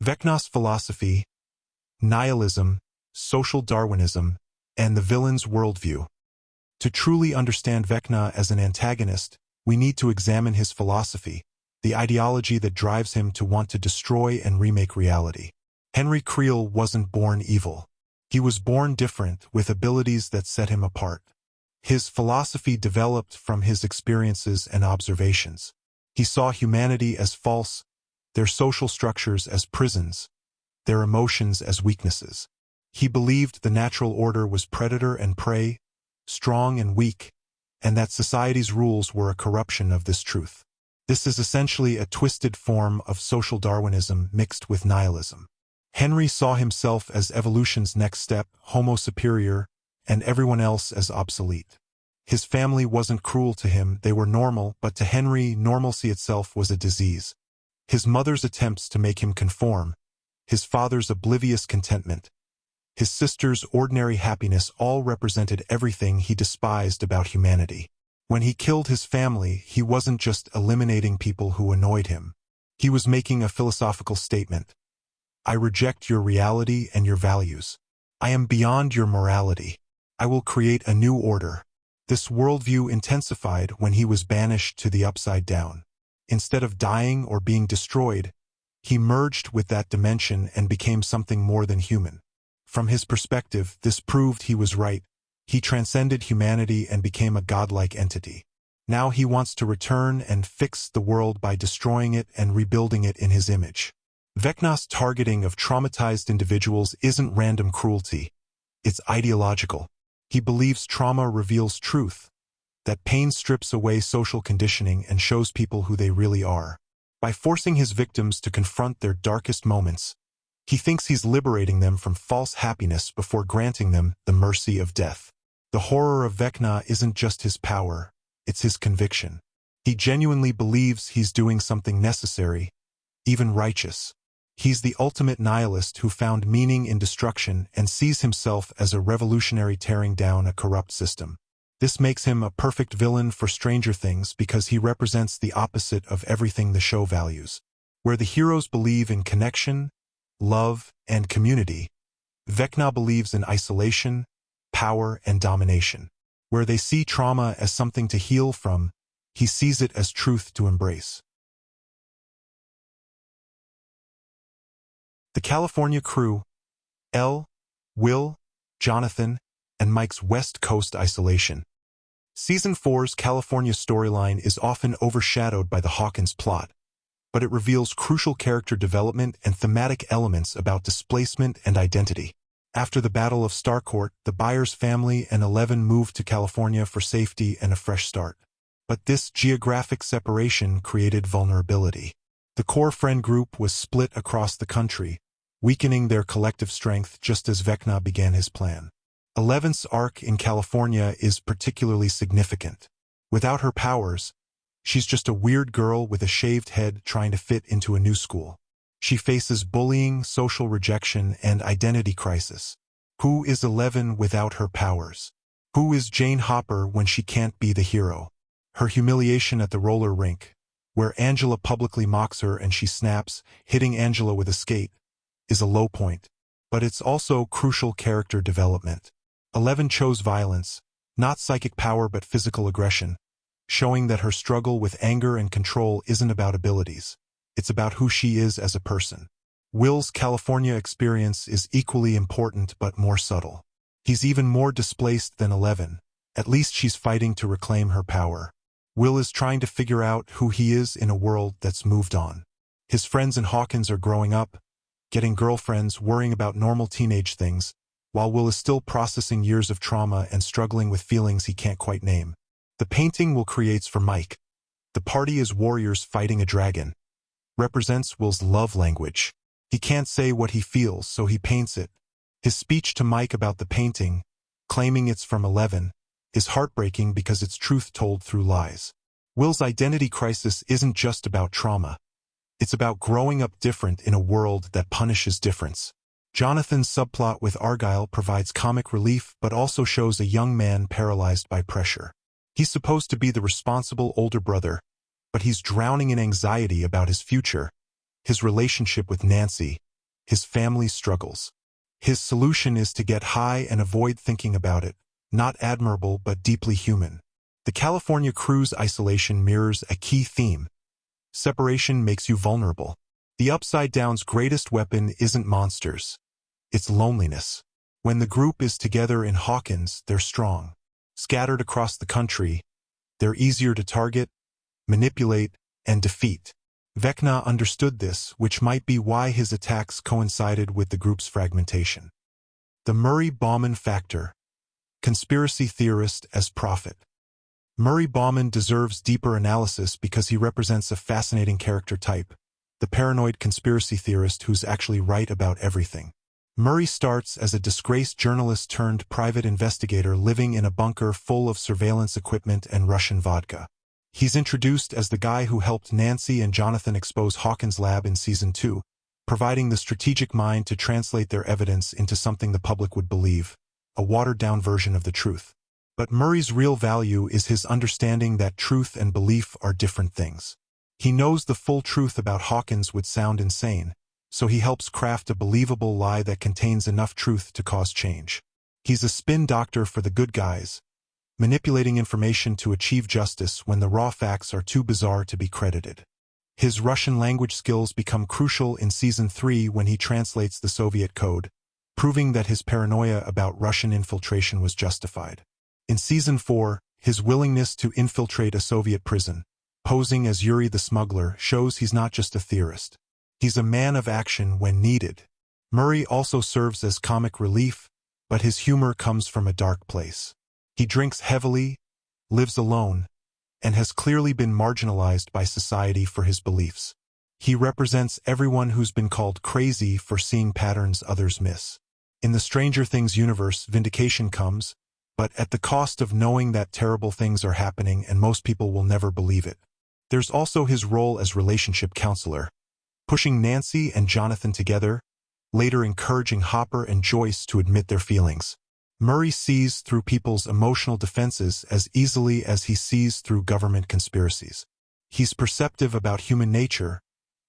Speaker 1: Vecna's philosophy, nihilism, social Darwinism, and the villain's worldview. To truly understand Vecna as an antagonist, we need to examine his philosophy, the ideology that drives him to want to destroy and remake reality. Henry Creel wasn't born evil. He was born different, with abilities that set him apart. His philosophy developed from his experiences and observations. He saw humanity as false, their social structures as prisons, their emotions as weaknesses. He believed the natural order was predator and prey, strong and weak, and that society's rules were a corruption of this truth. This is essentially a twisted form of social Darwinism mixed with nihilism. Henry saw himself as evolution's next step, Homo superior, and everyone else as obsolete. His family wasn't cruel to him, they were normal, but to Henry, normalcy itself was a disease. His mother's attempts to make him conform, his father's oblivious contentment, his sister's ordinary happiness all represented everything he despised about humanity. When he killed his family, he wasn't just eliminating people who annoyed him. He was making a philosophical statement. I reject your reality and your values. I am beyond your morality. I will create a new order. This worldview intensified when he was banished to the Upside Down. Instead of dying or being destroyed, he merged with that dimension and became something more than human. From his perspective, this proved he was right. He transcended humanity and became a godlike entity. Now he wants to return and fix the world by destroying it and rebuilding it in his image. Vecna's targeting of traumatized individuals isn't random cruelty. It's ideological. He believes trauma reveals truth, that pain strips away social conditioning and shows people who they really are. By forcing his victims to confront their darkest moments, he thinks he's liberating them from false happiness before granting them the mercy of death. The horror of Vecna isn't just his power, it's his conviction. He genuinely believes he's doing something necessary, even righteous. He's the ultimate nihilist who found meaning in destruction and sees himself as a revolutionary tearing down a corrupt system. This makes him a perfect villain for Stranger Things because he represents the opposite of everything the show values. Where the heroes believe in connection, love, and community, Vecna believes in isolation, power, and domination. Where they see trauma as something to heal from, he sees it as truth to embrace. The California crew, Elle, Will, Jonathan, and Mike's West Coast isolation. Season 4's California storyline is often overshadowed by the Hawkins plot, but it reveals crucial character development and thematic elements about displacement and identity. After the Battle of Starcourt, the Byers family and Eleven moved to California for safety and a fresh start. But this geographic separation created vulnerability. The core friend group was split across the country, weakening their collective strength just as Vecna began his plan. Eleven's arc in California is particularly significant. Without her powers, she's just a weird girl with a shaved head trying to fit into a new school. She faces bullying, social rejection, and identity crisis. Who is Eleven without her powers? Who is Jane Hopper when she can't be the hero? Her humiliation at the roller rink, where Angela publicly mocks her and she snaps, hitting Angela with a skate, is a low point. But it's also crucial character development. Eleven chose violence, not psychic power but physical aggression, showing that her struggle with anger and control isn't about abilities. It's about who she is as a person. Will's California experience is equally important but more subtle. He's even more displaced than Eleven. At least she's fighting to reclaim her power. Will is trying to figure out who he is in a world that's moved on. His friends in Hawkins are growing up, getting girlfriends, worrying about normal teenage things, while Will is still processing years of trauma and struggling with feelings he can't quite name. The painting Will creates for Mike, "The Party is Warriors Fighting a Dragon," represents Will's love language. He can't say what he feels, so he paints it. His speech to Mike about the painting, claiming it's from Eleven, is heartbreaking because it's truth told through lies. Will's identity crisis isn't just about trauma. It's about growing up different in a world that punishes difference. Jonathan's subplot with Argyle provides comic relief but also shows a young man paralyzed by pressure. He's supposed to be the responsible older brother, but he's drowning in anxiety about his future, his relationship with Nancy, his family's struggles. His solution is to get high and avoid thinking about it, not admirable but deeply human. The California crew's isolation mirrors a key theme. Separation makes you vulnerable. The Upside Down's greatest weapon isn't monsters. It's loneliness. When the group is together in Hawkins, they're strong. Scattered across the country, they're easier to target, manipulate, and defeat. Vecna understood this, which might be why his attacks coincided with the group's fragmentation. The Murray Bauman factor. Conspiracy theorist as prophet. Murray Bauman deserves deeper analysis because he represents a fascinating character type, the paranoid conspiracy theorist who's actually right about everything. Murray starts as a disgraced journalist turned private investigator living in a bunker full of surveillance equipment and Russian vodka. He's introduced as the guy who helped Nancy and Jonathan expose Hawkins' lab in Season 2, providing the strategic mind to translate their evidence into something the public would believe, a watered-down version of the truth. But Murray's real value is his understanding that truth and belief are different things. He knows the full truth about Hawkins would sound insane, so he helps craft a believable lie that contains enough truth to cause change. He's a spin doctor for the good guys, manipulating information to achieve justice when the raw facts are too bizarre to be credited. His Russian language skills become crucial in Season 3 when he translates the Soviet code, proving that his paranoia about Russian infiltration was justified. In Season 4, his willingness to infiltrate a Soviet prison, posing as Yuri the smuggler, shows he's not just a theorist. He's a man of action when needed. Murray also serves as comic relief, but his humor comes from a dark place. He drinks heavily, lives alone, and has clearly been marginalized by society for his beliefs. He represents everyone who's been called crazy for seeing patterns others miss. In the Stranger Things universe, vindication comes, but at the cost of knowing that terrible things are happening and most people will never believe it. There's also his role as relationship counselor, pushing Nancy and Jonathan together, later encouraging Hopper and Joyce to admit their feelings. Murray sees through people's emotional defenses as easily as he sees through government conspiracies. He's perceptive about human nature,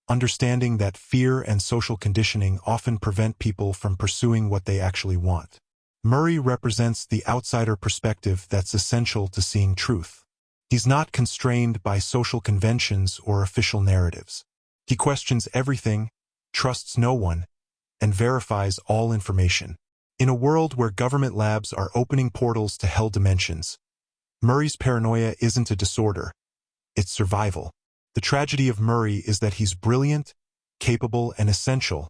Speaker 1: understanding that fear and social conditioning often prevent people from pursuing what they actually want. Murray represents the outsider perspective that's essential to seeing truth. He's not constrained by social conventions or official narratives. He questions everything, trusts no one, and verifies all information. In a world where government labs are opening portals to hell dimensions, Murray's paranoia isn't a disorder, it's survival. The tragedy of Murray is that he's brilliant, capable, and essential,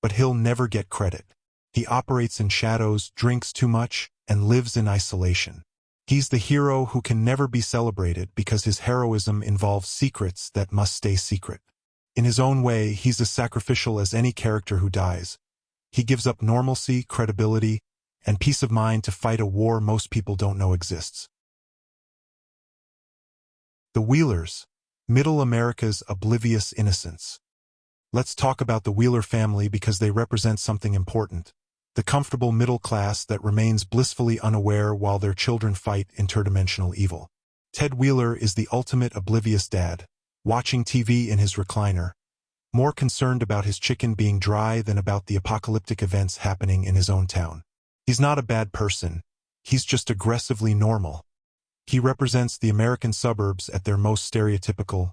Speaker 1: but he'll never get credit. He operates in shadows, drinks too much, and lives in isolation. He's the hero who can never be celebrated because his heroism involves secrets that must stay secret. In his own way, he's as sacrificial as any character who dies. He gives up normalcy, credibility, and peace of mind to fight a war most people don't know exists. The Wheelers, Middle America's oblivious innocence. Let's talk about the Wheeler family because they represent something important. The comfortable middle class that remains blissfully unaware while their children fight interdimensional evil. Ted Wheeler is the ultimate oblivious dad, watching TV in his recliner, more concerned about his chicken being dry than about the apocalyptic events happening in his own town. He's not a bad person, he's just aggressively normal. He represents the American suburbs at their most stereotypical,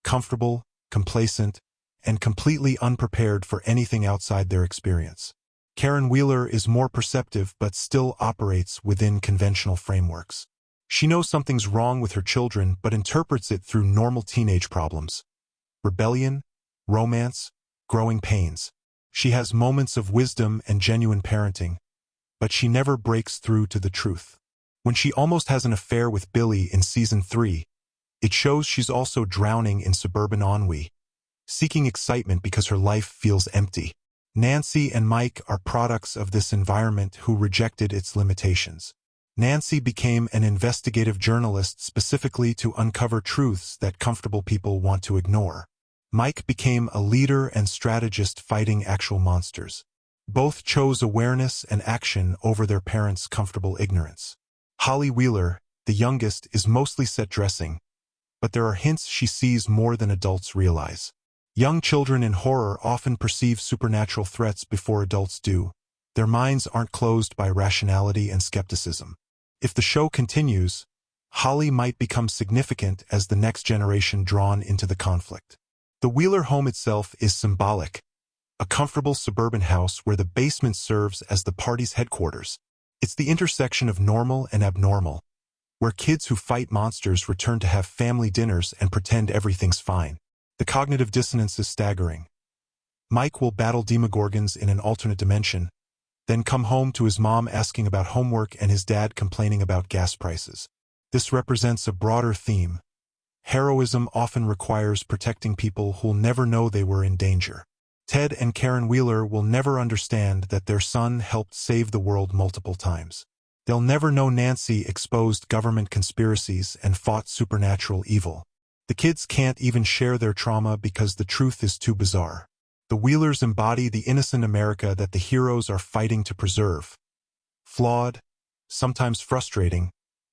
Speaker 1: comfortable, complacent, and completely unprepared for anything outside their experience. Karen Wheeler is more perceptive but still operates within conventional frameworks. She knows something's wrong with her children but interprets it through normal teenage problems. Rebellion, romance, growing pains. She has moments of wisdom and genuine parenting, but she never breaks through to the truth. When she almost has an affair with Billy in Season 3, it shows she's also drowning in suburban ennui, seeking excitement because her life feels empty. Nancy and Mike are products of this environment who rejected its limitations. Nancy became an investigative journalist specifically to uncover truths that comfortable people want to ignore. Mike became a leader and strategist fighting actual monsters. Both chose awareness and action over their parents' comfortable ignorance. Holly Wheeler, the youngest, is mostly set dressing, but there are hints she sees more than adults realize. Young children in horror often perceive supernatural threats before adults do. Their minds aren't closed by rationality and skepticism. If the show continues, Holly might become significant as the next generation drawn into the conflict. The Wheeler home itself is symbolic, a comfortable suburban house where the basement serves as the party's headquarters. It's the intersection of normal and abnormal, where kids who fight monsters return to have family dinners and pretend everything's fine. The cognitive dissonance is staggering. Mike will battle demogorgons in an alternate dimension, then come home to his mom asking about homework and his dad complaining about gas prices. This represents a broader theme. Heroism often requires protecting people who'll never know they were in danger. Ted and Karen Wheeler will never understand that their son helped save the world multiple times. They'll never know Nancy exposed government conspiracies and fought supernatural evil. The kids can't even share their trauma because the truth is too bizarre. The Wheelers embody the innocent America that the heroes are fighting to preserve. Flawed, sometimes frustrating,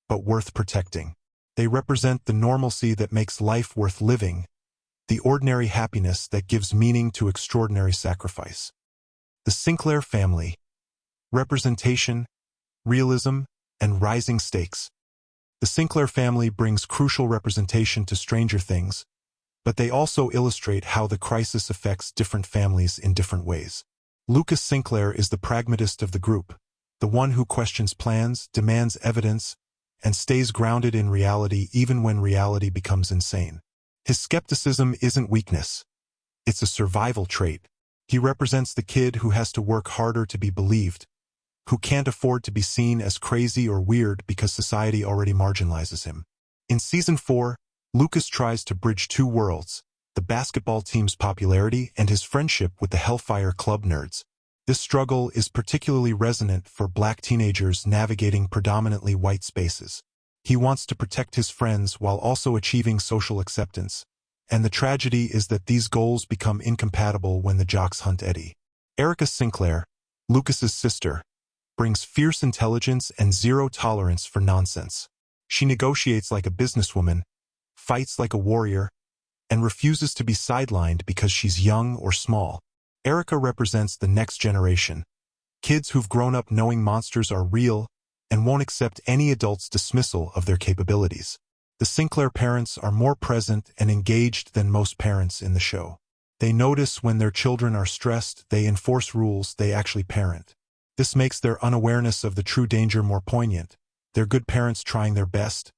Speaker 1: but worth protecting. They represent the normalcy that makes life worth living, the ordinary happiness that gives meaning to extraordinary sacrifice. The Sinclair family. Representation, realism, and rising stakes. The Sinclair family brings crucial representation to Stranger Things, but they also illustrate how the crisis affects different families in different ways. Lucas Sinclair is the pragmatist of the group, the one who questions plans, demands evidence, and stays grounded in reality even when reality becomes insane. His skepticism isn't weakness. It's a survival trait. He represents the kid who has to work harder to be believed, who can't afford to be seen as crazy or weird because society already marginalizes him. In Season 4, Lucas tries to bridge two worlds, the basketball team's popularity and his friendship with the Hellfire Club nerds. This struggle is particularly resonant for Black teenagers navigating predominantly white spaces. He wants to protect his friends while also achieving social acceptance, and the tragedy is that these goals become incompatible when the jocks hunt Eddie. Erica Sinclair, Lucas's sister, brings fierce intelligence and zero tolerance for nonsense. She negotiates like a businesswoman, fights like a warrior, and refuses to be sidelined because she's young or small. Erica represents the next generation, kids who've grown up knowing monsters are real and won't accept any adult's dismissal of their capabilities. The Sinclair parents are more present and engaged than most parents in the show. They notice when their children are stressed, they enforce rules, they actually parent. This makes their unawareness of the true danger more poignant. They're good parents trying their best,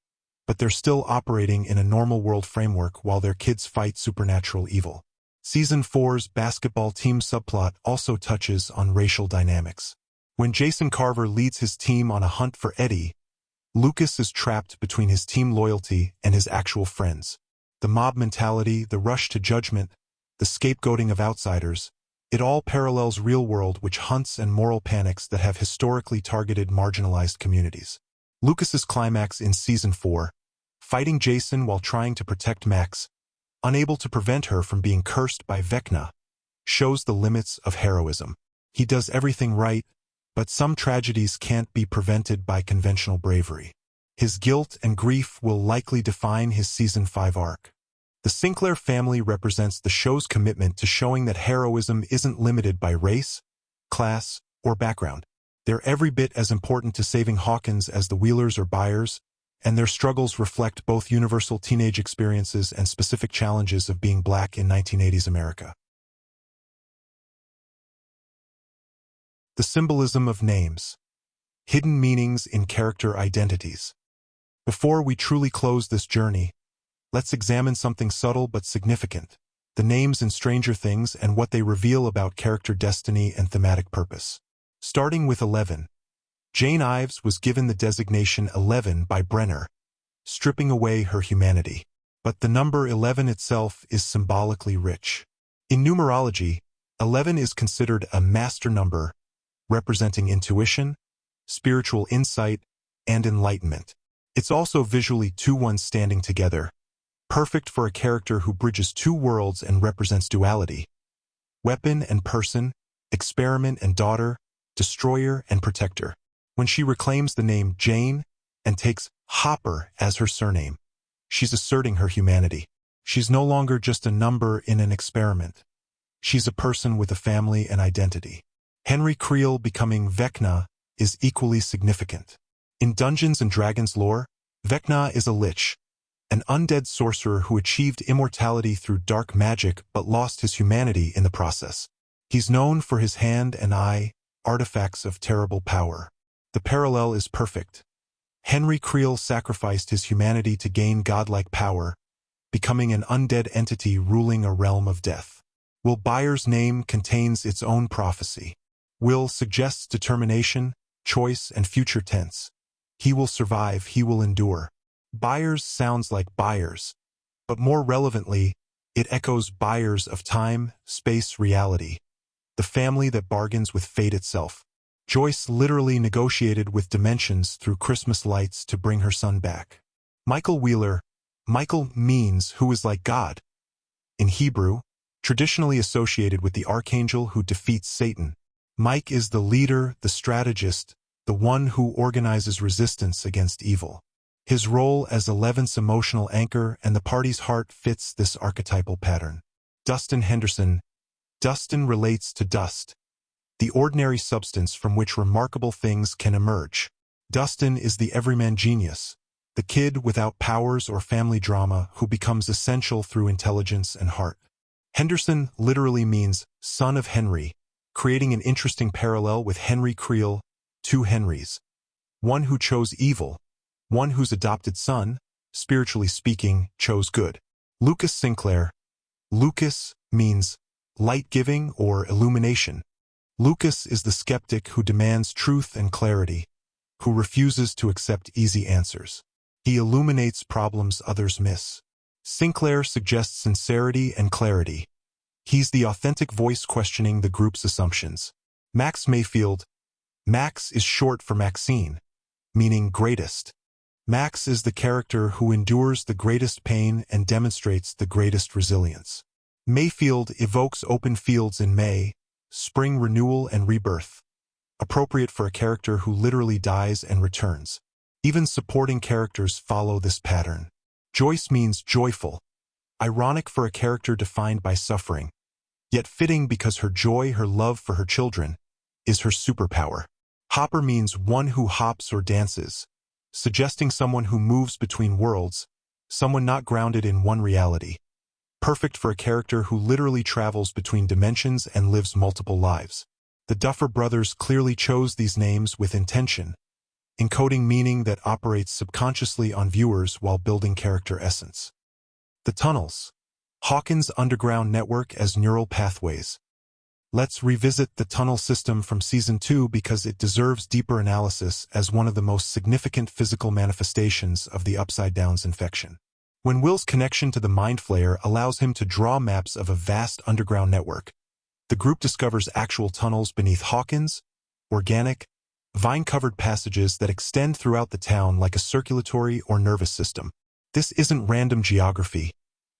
Speaker 1: but they're still operating in a normal world framework while their kids fight supernatural evil. Season 4's basketball team subplot also touches on racial dynamics. When Jason Carver leads his team on a hunt for Eddie, Lucas is trapped between his team loyalty and his actual friends. The mob mentality, the rush to judgment, the scapegoating of outsiders, it all parallels real world which hunts and moral panics that have historically targeted marginalized communities. Lucas's climax in Season 4, fighting Jason while trying to protect Max, unable to prevent her from being cursed by Vecna, shows the limits of heroism. He does everything right, but some tragedies can't be prevented by conventional bravery. His guilt and grief will likely define his Season 5 arc. The Sinclair family represents the show's commitment to showing that heroism isn't limited by race, class, or background. They're every bit as important to saving Hawkins as the Wheelers or Byers, and their struggles reflect both universal teenage experiences and specific challenges of being Black in 1980s America. The symbolism of names. Hidden meanings in character identities. Before we truly close this journey, let's examine something subtle but significant, the names in Stranger Things and what they reveal about character destiny and thematic purpose. Starting with 11. Jane Ives was given the designation 11 by Brenner, stripping away her humanity. But the number 11 itself is symbolically rich. In numerology, 11 is considered a master number, representing intuition, spiritual insight, and enlightenment. It's also visually two ones standing together, perfect for a character who bridges two worlds and represents duality. Weapon and person, experiment and daughter, destroyer and protector. When she reclaims the name Jane and takes Hopper as her surname, she's asserting her humanity. She's no longer just a number in an experiment. She's a person with a family and identity. Henry Creel becoming Vecna is equally significant. In Dungeons & Dragons lore, Vecna is a lich, an undead sorcerer who achieved immortality through dark magic but lost his humanity in the process. He's known for his hand and eye, artifacts of terrible power. The parallel is perfect. Henry Creel sacrificed his humanity to gain godlike power, becoming an undead entity ruling a realm of death. Will Byers' name contains its own prophecy. Will suggests determination, choice, and future tense. He will survive, he will endure. Byers sounds like Byers, but more relevantly, it echoes Byers of time, space, reality. The family that bargains with fate itself. Joyce literally negotiated with dimensions through Christmas lights to bring her son back. Michael Wheeler. Michael means who is like God. In Hebrew, traditionally associated with the archangel who defeats Satan, Mike is the leader, the strategist, the one who organizes resistance against evil. His role as Eleven's emotional anchor and the party's heart fits this archetypal pattern. Dustin Henderson. Dustin relates to dust, the ordinary substance from which remarkable things can emerge. Dustin is the everyman genius, the kid without powers or family drama who becomes essential through intelligence and heart. Henderson literally means son of Henry, creating an interesting parallel with Henry Creel, two Henrys. One who chose evil, one whose adopted son, spiritually speaking, chose good. Lucas Sinclair. Lucas means light-giving or illumination. Lucas is the skeptic who demands truth and clarity, who refuses to accept easy answers. He illuminates problems others miss. Sinclair suggests sincerity and clarity. He's the authentic voice questioning the group's assumptions. Max Mayfield. Max is short for Maxine, meaning greatest. Max is the character who endures the greatest pain and demonstrates the greatest resilience. Mayfield evokes open fields in May, spring renewal and rebirth, appropriate for a character who literally dies and returns. Even supporting characters follow this pattern. Joyce means joyful, ironic for a character defined by suffering, yet fitting because her joy, her love for her children, is her superpower. Hopper means one who hops or dances, suggesting someone who moves between worlds, someone not grounded in one reality. Perfect for a character who literally travels between dimensions and lives multiple lives. The Duffer Brothers clearly chose these names with intention, encoding meaning that operates subconsciously on viewers while building character essence. The Tunnels. Hawkins' underground network as neural pathways. Let's revisit the tunnel system from Season 2 because it deserves deeper analysis as one of the most significant physical manifestations of the Upside Down's infection. When Will's connection to the Mind Flayer allows him to draw maps of a vast underground network, the group discovers actual tunnels beneath Hawkins, organic, vine-covered passages that extend throughout the town like a circulatory or nervous system. This isn't random geography,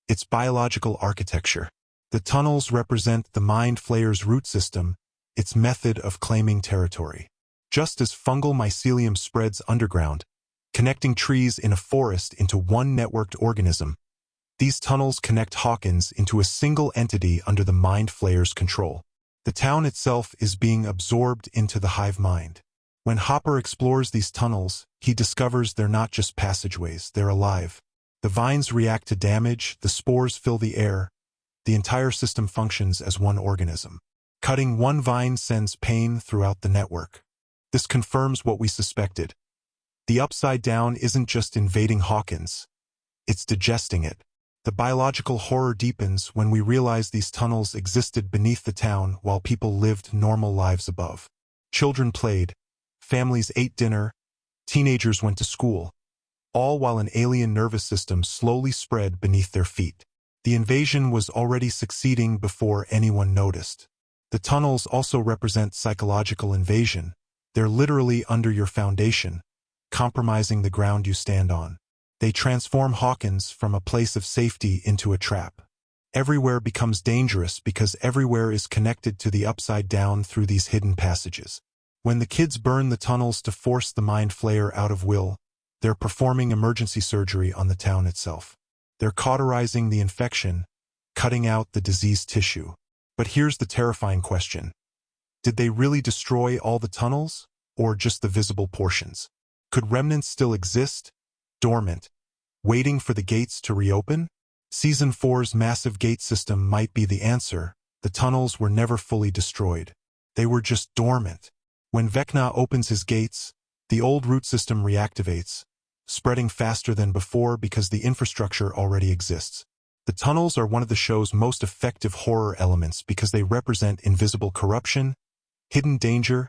Speaker 1: it's biological architecture. The tunnels represent the Mind Flayer's root system, its method of claiming territory. Just as fungal mycelium spreads underground, connecting trees in a forest into one networked organism, these tunnels connect Hawkins into a single entity under the Mind Flayer's control. The town itself is being absorbed into the hive mind. When Hopper explores these tunnels, he discovers they're not just passageways, they're alive. The vines react to damage, the spores fill the air, the entire system functions as one organism. Cutting one vine sends pain throughout the network. This confirms what we suspected. The Upside Down isn't just invading Hawkins, it's digesting it. The biological horror deepens when we realize these tunnels existed beneath the town while people lived normal lives above. Children played, families ate dinner, teenagers went to school, all while an alien nervous system slowly spread beneath their feet. The invasion was already succeeding before anyone noticed. The tunnels also represent psychological invasion. They're literally under your foundation, compromising the ground you stand on. They transform Hawkins from a place of safety into a trap. Everywhere becomes dangerous because everywhere is connected to the Upside Down through these hidden passages. When the kids burn the tunnels to force the Mind Flayer out of Will, they're performing emergency surgery on the town itself. They're cauterizing the infection, cutting out the diseased tissue. But here's the terrifying question. Did they really destroy all the tunnels, or just the visible portions? Could remnants still exist, dormant, waiting for the gates to reopen? Season 4's massive gate system might be the answer. The tunnels were never fully destroyed. They were just dormant. When Vecna opens his gates, the old root system reactivates, spreading faster than before because the infrastructure already exists. The tunnels are one of the show's most effective horror elements because they represent invisible corruption, hidden danger,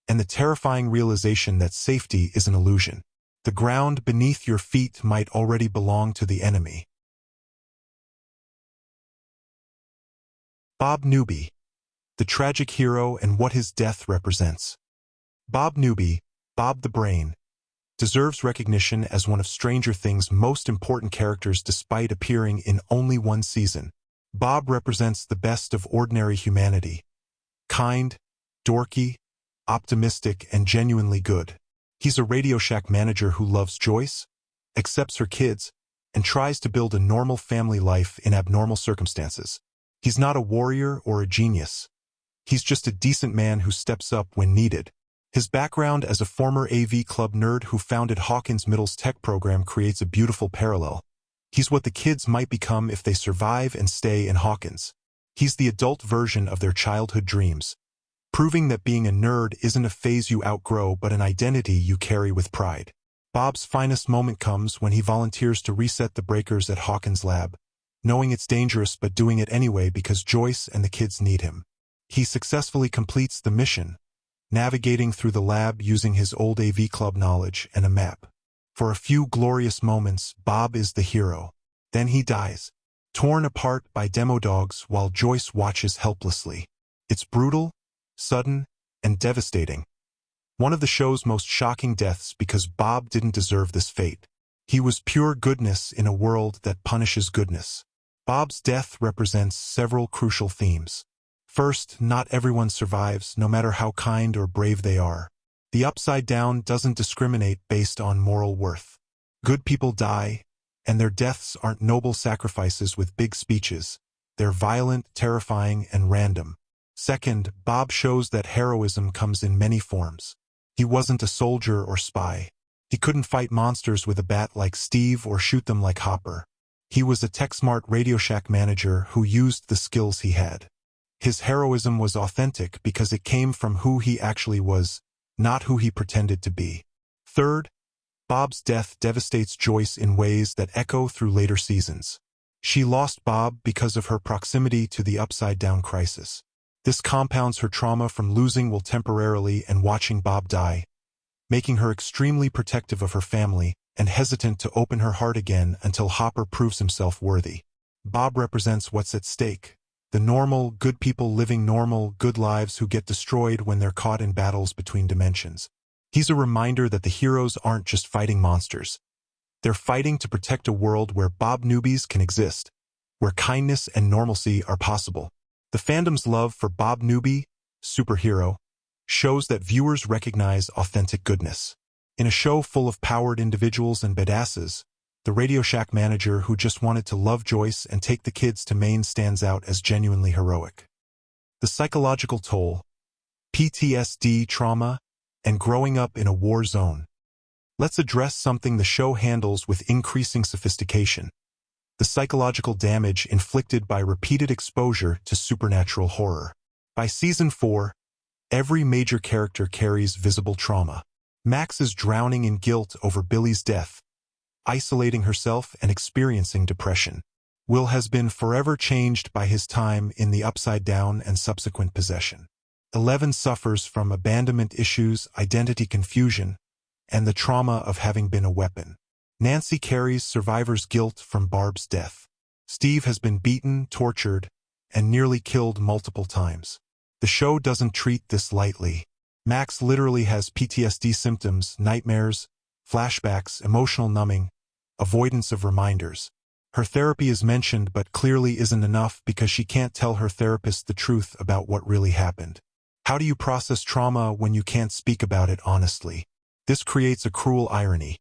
Speaker 1: and the terrifying realization that safety is an illusion. The ground beneath your feet might already belong to the enemy. Bob Newby, the tragic hero and what his death represents. Bob Newby, Bob the Brain, deserves recognition as one of Stranger Things' most important characters despite appearing in only one season. Bob represents the best of ordinary humanity. Kind, dorky, optimistic, and genuinely good. He's a Radio Shack manager who loves Joyce, accepts her kids, and tries to build a normal family life in abnormal circumstances. He's not a warrior or a genius. He's just a decent man who steps up when needed. His background as a former AV Club nerd who founded Hawkins Middle's tech program creates a beautiful parallel. He's what the kids might become if they survive and stay in Hawkins. He's the adult version of their childhood dreams, proving that being a nerd isn't a phase you outgrow but an identity you carry with pride. Bob's finest moment comes when he volunteers to reset the breakers at Hawkins' lab, knowing it's dangerous but doing it anyway because Joyce and the kids need him. He successfully completes the mission, navigating through the lab using his old AV Club knowledge and a map. For a few glorious moments, Bob is the hero. Then he dies, torn apart by demo dogs while Joyce watches helplessly. It's brutal, sudden, and devastating. One of the show's most shocking deaths because Bob didn't deserve this fate. He was pure goodness in a world that punishes goodness. Bob's death represents several crucial themes. First, not everyone survives, no matter how kind or brave they are. The Upside Down doesn't discriminate based on moral worth. Good people die, and their deaths aren't noble sacrifices with big speeches. They're violent, terrifying, and random. Second, Bob shows that heroism comes in many forms. He wasn't a soldier or spy. He couldn't fight monsters with a bat like Steve or shoot them like Hopper. He was a tech-smart Radio Shack manager who used the skills he had. His heroism was authentic because it came from who he actually was, not who he pretended to be. Third, Bob's death devastates Joyce in ways that echo through later seasons. She lost Bob because of her proximity to the Upside Down crisis. This compounds her trauma from losing Will temporarily and watching Bob die, making her extremely protective of her family and hesitant to open her heart again until Hopper proves himself worthy. Bob represents what's at stake. The normal, good people living normal, good lives who get destroyed when they're caught in battles between dimensions. He's a reminder that the heroes aren't just fighting monsters. They're fighting to protect a world where Bob Newbies can exist, where kindness and normalcy are possible. The fandom's love for Bob Newby, superhero, shows that viewers recognize authentic goodness. In a show full of powered individuals and badasses, the Radio Shack manager who just wanted to love Joyce and take the kids to Maine stands out as genuinely heroic. The psychological toll, PTSD trauma, and growing up in a war zone. Let's address something the show handles with increasing sophistication: the psychological damage inflicted by repeated exposure to supernatural horror. By season 4, every major character carries visible trauma. Max is drowning in guilt over Billy's death, isolating herself and experiencing depression. Will has been forever changed by his time in the Upside Down and subsequent possession. 11 suffers from abandonment issues, identity confusion, and the trauma of having been a weapon. Nancy carries survivor's guilt from Barb's death. Steve has been beaten, tortured, and nearly killed multiple times. The show doesn't treat this lightly. Max literally has PTSD symptoms, nightmares, flashbacks, emotional numbing, avoidance of reminders. Her therapy is mentioned but clearly isn't enough because she can't tell her therapist the truth about what really happened. How do you process trauma when you can't speak about it honestly? This creates a cruel irony.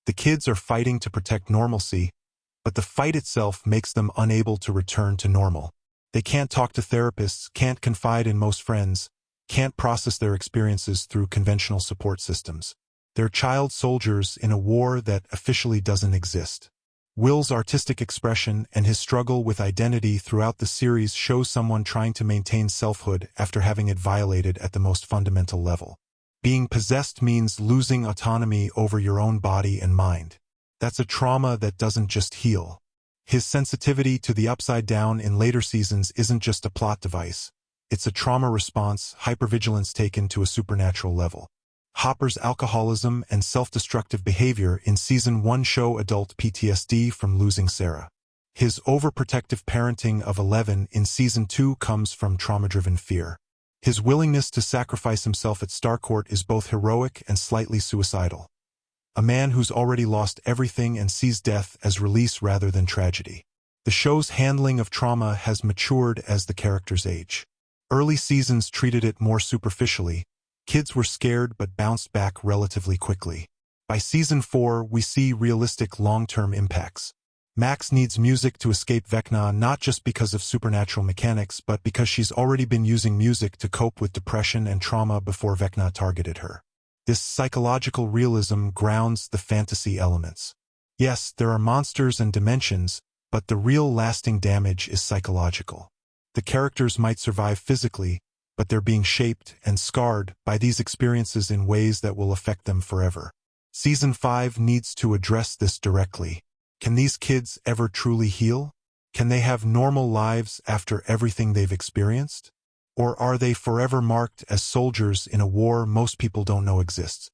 Speaker 1: The kids are fighting to protect normalcy, but the fight itself makes them unable to return to normal. They can't talk to therapists, can't confide in most friends, can't process their experiences through conventional support systems. They're child soldiers in a war that officially doesn't exist. Will's artistic expression and his struggle with identity throughout the series shows someone trying to maintain selfhood after having it violated at the most fundamental level. Being possessed means losing autonomy over your own body and mind. That's a trauma that doesn't just heal. His sensitivity to the upside down in later seasons isn't just a plot device. It's a trauma response, hypervigilance taken to a supernatural level. Hopper's alcoholism and self-destructive behavior in Season 1 show adult PTSD from losing Sarah. His overprotective parenting of 11 in Season 2 comes from trauma-driven fear. His willingness to sacrifice himself at Starcourt is both heroic and slightly suicidal. A man who's already lost everything and sees death as release rather than tragedy. The show's handling of trauma has matured as the characters age. Early seasons treated it more superficially. Kids were scared but bounced back relatively quickly. By Season 4, we see realistic long-term impacts. Max needs music to escape Vecna not just because of supernatural mechanics but because she's already been using music to cope with depression and trauma before Vecna targeted her. This psychological realism grounds the fantasy elements. Yes, there are monsters and dimensions, but the real lasting damage is psychological. The characters might survive physically, but they're being shaped and scarred by these experiences in ways that will affect them forever. Season 5 needs to address this directly. Can these kids ever truly heal? Can they have normal lives after everything they've experienced? Or are they forever marked as soldiers in a war most people don't know exists?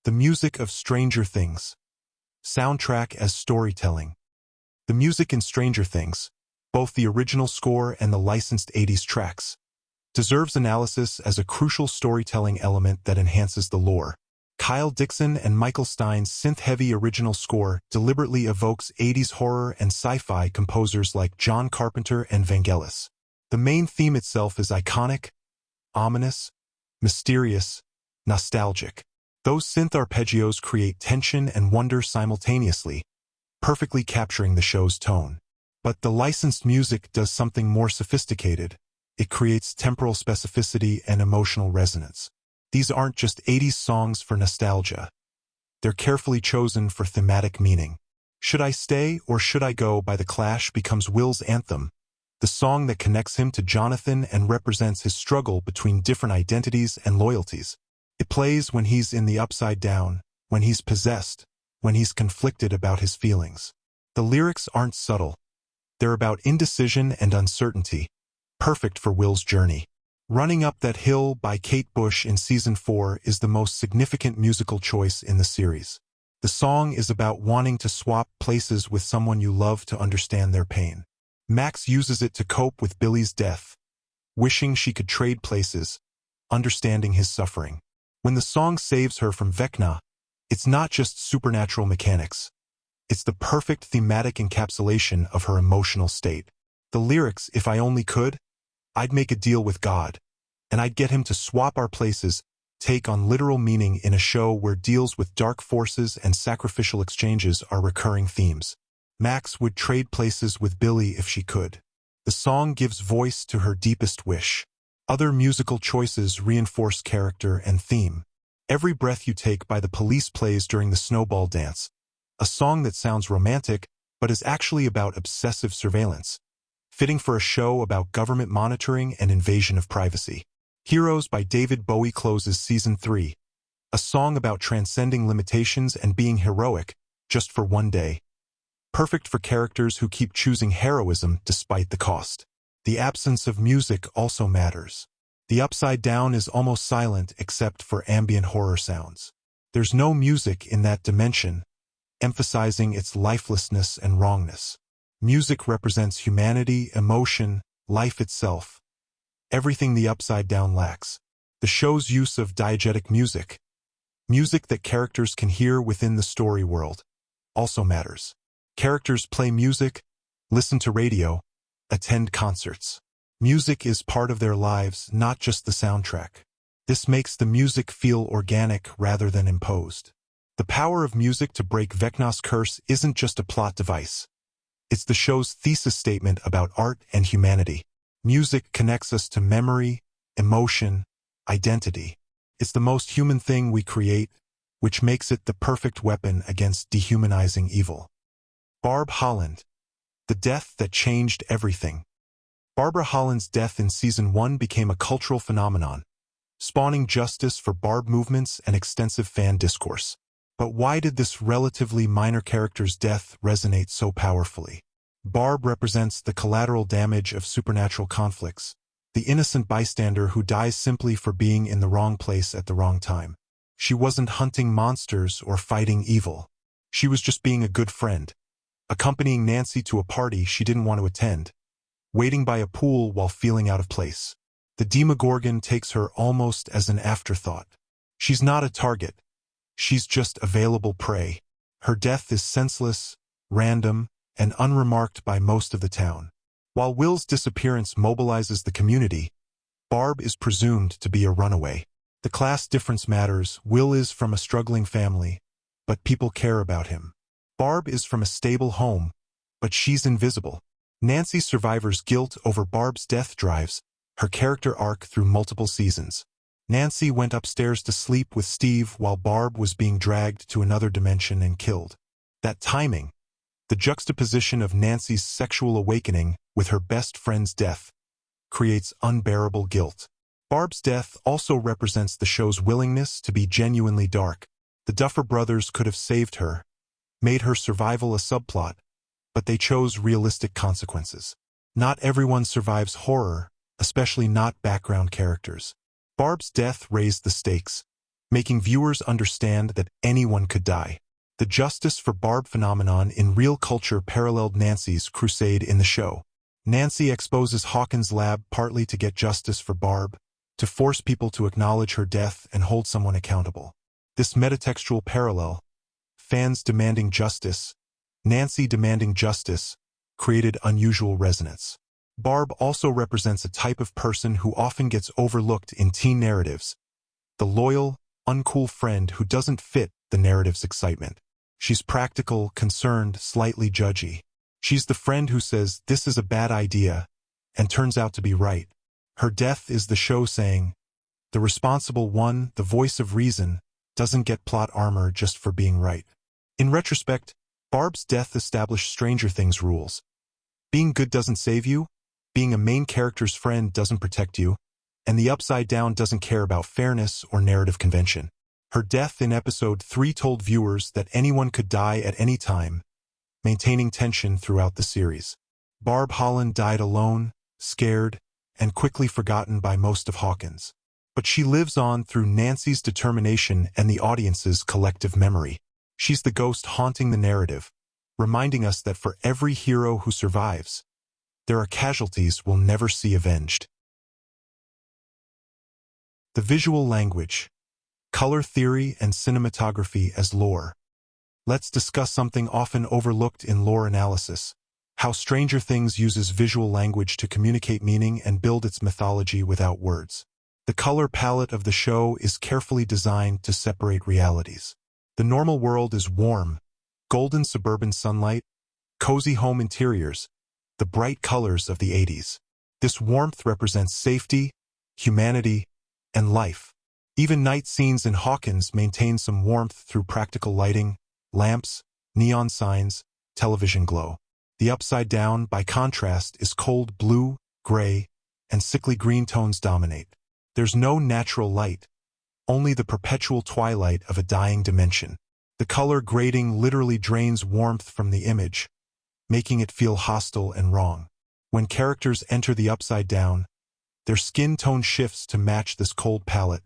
Speaker 1: The music of Stranger Things. Soundtrack as storytelling. The music in Stranger Things, both the original score and the licensed 80s tracks, deserves analysis as a crucial storytelling element that enhances the lore. Kyle Dixon and Michael Stein's synth-heavy original score deliberately evokes 80s horror and sci-fi composers like John Carpenter and Vangelis. The main theme itself is iconic, ominous, mysterious, nostalgic. Those synth arpeggios create tension and wonder simultaneously, perfectly capturing the show's tone. But the licensed music does something more sophisticated. It creates temporal specificity and emotional resonance. These aren't just 80s songs for nostalgia. They're carefully chosen for thematic meaning. Should I Stay or Should I Go by The Clash becomes Will's anthem, the song that connects him to Jonathan and represents his struggle between different identities and loyalties. It plays when he's in the upside down, when he's possessed, when he's conflicted about his feelings. The lyrics aren't subtle. They're about indecision and uncertainty, perfect for Will's journey. Running Up That Hill by Kate Bush in Season 4 is the most significant musical choice in the series. The song is about wanting to swap places with someone you love to understand their pain. Max uses it to cope with Billy's death, wishing she could trade places, understanding his suffering. When the song saves her from Vecna, it's not just supernatural mechanics. It's the perfect thematic encapsulation of her emotional state. The lyrics, "If I only could, I'd make a deal with God, and I'd get him to swap our places," take on literal meaning in a show where deals with dark forces and sacrificial exchanges are recurring themes. Max would trade places with Billy if she could. The song gives voice to her deepest wish. Other musical choices reinforce character and theme. Every Breath You Take by The Police plays during the Snowball Dance, a song that sounds romantic but is actually about obsessive surveillance, fitting for a show about government monitoring and invasion of privacy. Heroes by David Bowie closes Season 3, a song about transcending limitations and being heroic just for one day. Perfect for characters who keep choosing heroism despite the cost. The absence of music also matters. The Upside Down is almost silent except for ambient horror sounds. There's no music in that dimension, emphasizing its lifelessness and wrongness. Music represents humanity, emotion, life itself. Everything the Upside Down lacks. The show's use of diegetic music, Music that characters can hear within the story world also matters. Characters play music, listen to radio, attend concerts. Music is part of their lives, not just the soundtrack. This makes the music feel organic rather than imposed. The power of music to break Vecna's curse isn't just a plot device. It's the show's thesis statement about art and humanity. Music connects us to memory, emotion, identity. It's the most human thing we create, which makes it the perfect weapon against dehumanizing evil. Barb Holland, the death that changed everything. Barbara Holland's death in Season 1 became a cultural phenomenon, spawning justice for Barb movements and extensive fan discourse. But why did this relatively minor character's death resonate so powerfully? Barb represents the collateral damage of supernatural conflicts, the innocent bystander who dies simply for being in the wrong place at the wrong time. She wasn't hunting monsters or fighting evil. She was just being a good friend, accompanying Nancy to a party she didn't want to attend, waiting by a pool while feeling out of place. The Demogorgon takes her almost as an afterthought. She's not a target. She's just available prey. Her death is senseless, random, and unremarked by most of the town. While Will's disappearance mobilizes the community, Barb is presumed to be a runaway. The class difference matters. Will is from a struggling family, but people care about him. Barb is from a stable home, but she's invisible. Nancy survivor's guilt over Barb's death drives her character arc through multiple seasons. Nancy went upstairs to sleep with Steve while Barb was being dragged to another dimension and killed. That timing, the juxtaposition of Nancy's sexual awakening with her best friend's death, creates unbearable guilt. Barb's death also represents the show's willingness to be genuinely dark. The Duffer Brothers could have saved her, made her survival a subplot, but they chose realistic consequences. Not everyone survives horror, especially not background characters. Barb's death raised the stakes, making viewers understand that anyone could die. The justice for Barb phenomenon in real culture paralleled Nancy's crusade in the show. Nancy exposes Hawkins' lab partly to get justice for Barb, to force people to acknowledge her death and hold someone accountable. This metatextual parallel, fans demanding justice, Nancy demanding justice, created unusual resonance. Barb also represents a type of person who often gets overlooked in teen narratives, the loyal, uncool friend who doesn't fit the narrative's excitement. She's practical, concerned, slightly judgy. She's the friend who says, "This is a bad idea," and turns out to be right. Her death is the show saying, the responsible one, the voice of reason, doesn't get plot armor just for being right. In retrospect, Barb's death established Stranger Things rules. Being good doesn't save you, being a main character's friend doesn't protect you, and the Upside Down doesn't care about fairness or narrative convention. Her death in Episode 3 told viewers that anyone could die at any time, maintaining tension throughout the series. Barb Holland died alone, scared, and quickly forgotten by most of Hawkins. But she lives on through Nancy's determination and the audience's collective memory. She's the ghost haunting the narrative, reminding us that for every hero who survives, there are casualties we'll never see avenged. The visual language, color theory, and cinematography as lore. Let's discuss something often overlooked in lore analysis: how Stranger Things uses visual language to communicate meaning and build its mythology without words. The color palette of the show is carefully designed to separate realities. The normal world is warm, golden suburban sunlight, cozy home interiors, the bright colors of the 80s. This warmth represents safety, humanity, and life. Even night scenes in Hawkins maintain some warmth through practical lighting, lamps, neon signs, television glow. The Upside Down, by contrast, is cold blue, gray, and sickly green tones dominate. There's no natural light, only the perpetual twilight of a dying dimension. The color grading literally drains warmth from the image, making it feel hostile and wrong. When characters enter the Upside Down, their skin tone shifts to match this cold palette,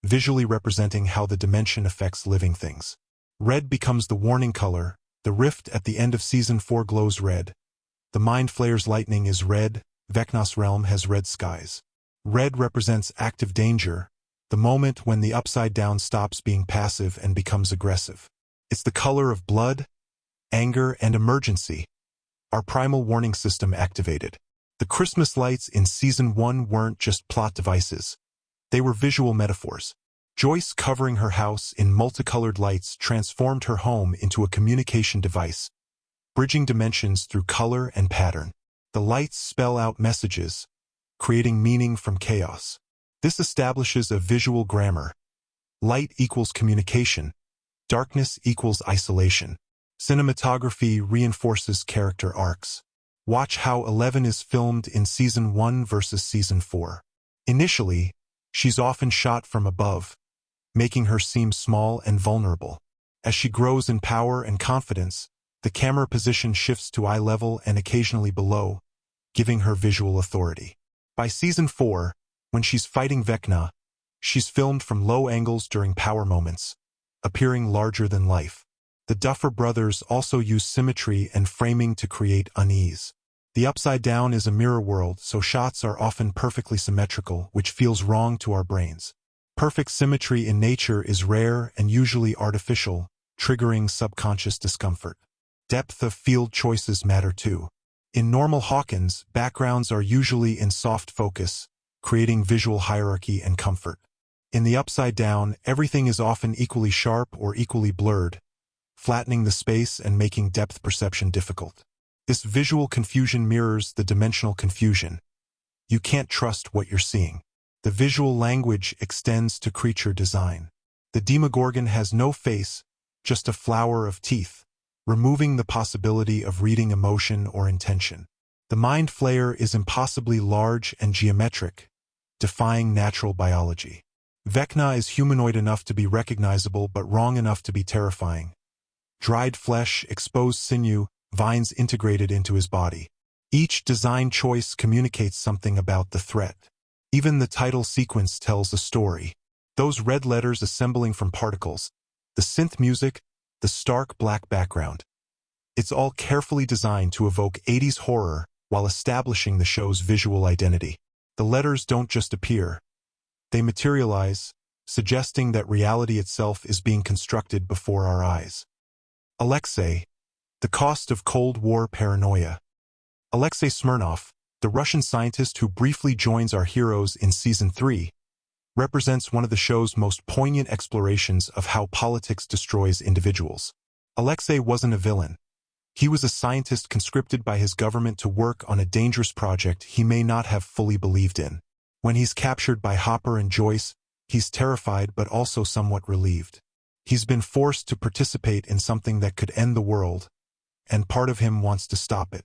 Speaker 1: visually representing how the dimension affects living things. Red becomes the warning color. The rift at the end of Season 4 glows red. The Mind Flayer's lightning is red. Vecna's realm has red skies. Red represents active danger. the moment when the Upside Down stops being passive and becomes aggressive. It's the color of blood, anger, and emergency. Our primal warning system activated. The Christmas lights in Season 1 weren't just plot devices. They were visual metaphors. Joyce covering her house in multicolored lights transformed her home into a communication device, bridging dimensions through color and pattern. The lights spell out messages, creating meaning from chaos. This establishes a visual grammar. Light equals communication. Darkness equals isolation. Cinematography reinforces character arcs. Watch how 11 is filmed in Season 1 versus Season 4. Initially, she's often shot from above, making her seem small and vulnerable. As she grows in power and confidence, the camera position shifts to eye level and occasionally below, giving her visual authority. By Season 4, when she's fighting Vecna, she's filmed from low angles during power moments, appearing larger than life. The Duffer Brothers also use symmetry and framing to create unease. The Upside Down is a mirror world, so shots are often perfectly symmetrical, which feels wrong to our brains. Perfect symmetry in nature is rare and usually artificial, triggering subconscious discomfort. Depth of field choices matter too. In normal Hawkins, backgrounds are usually in soft focus, creating visual hierarchy and comfort. In the Upside Down, everything is often equally sharp or equally blurred, flattening the space and making depth perception difficult. This visual confusion mirrors the dimensional confusion. You can't trust what you're seeing. The visual language extends to creature design. The Demogorgon has no face, just a flower of teeth, removing the possibility of reading emotion or intention. The Mind Flayer is impossibly large and geometric, defying natural biology. Vecna is humanoid enough to be recognizable but wrong enough to be terrifying. Dried flesh, exposed sinew, vines integrated into his body. Each design choice communicates something about the threat. Even the title sequence tells a story. Those red letters assembling from particles, the synth music, the stark black background. It's all carefully designed to evoke 80s horror while establishing the show's visual identity. The letters don't just appear. They materialize, suggesting that reality itself is being constructed before our eyes. Alexei, the cost of Cold War paranoia. Alexei Smirnov, the Russian scientist who briefly joins our heroes in Season 3, represents one of the show's most poignant explorations of how politics destroys individuals. Alexei wasn't a villain. He was a scientist conscripted by his government to work on a dangerous project he may not have fully believed in. When he's captured by Hopper and Joyce, he's terrified but also somewhat relieved. He's been forced to participate in something that could end the world, and part of him wants to stop it.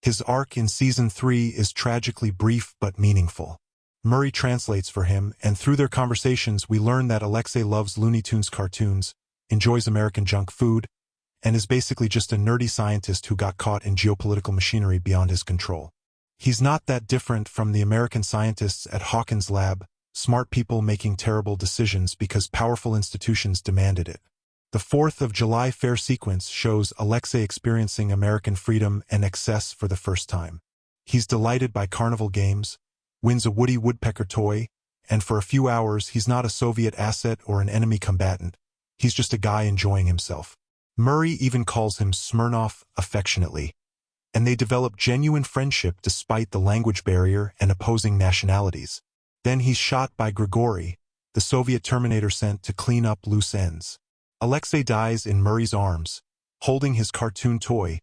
Speaker 1: His arc in Season 3 is tragically brief but meaningful. Murray translates for him, and through their conversations we learn that Alexei loves Looney Tunes cartoons, enjoys American junk food, and is basically just a nerdy scientist who got caught in geopolitical machinery beyond his control. He's not that different from the American scientists at Hawkins' lab, smart people making terrible decisions because powerful institutions demanded it. The 4th of July fair sequence shows Alexei experiencing American freedom and excess for the first time. He's delighted by carnival games, wins a Woody Woodpecker toy, and for a few hours he's not a Soviet asset or an enemy combatant. He's just a guy enjoying himself. Murray even calls him Smirnov affectionately, and they develop genuine friendship despite the language barrier and opposing nationalities. Then he's shot by Grigory, the Soviet Terminator sent to clean up loose ends. Alexei dies in Murray's arms, holding his cartoon toy,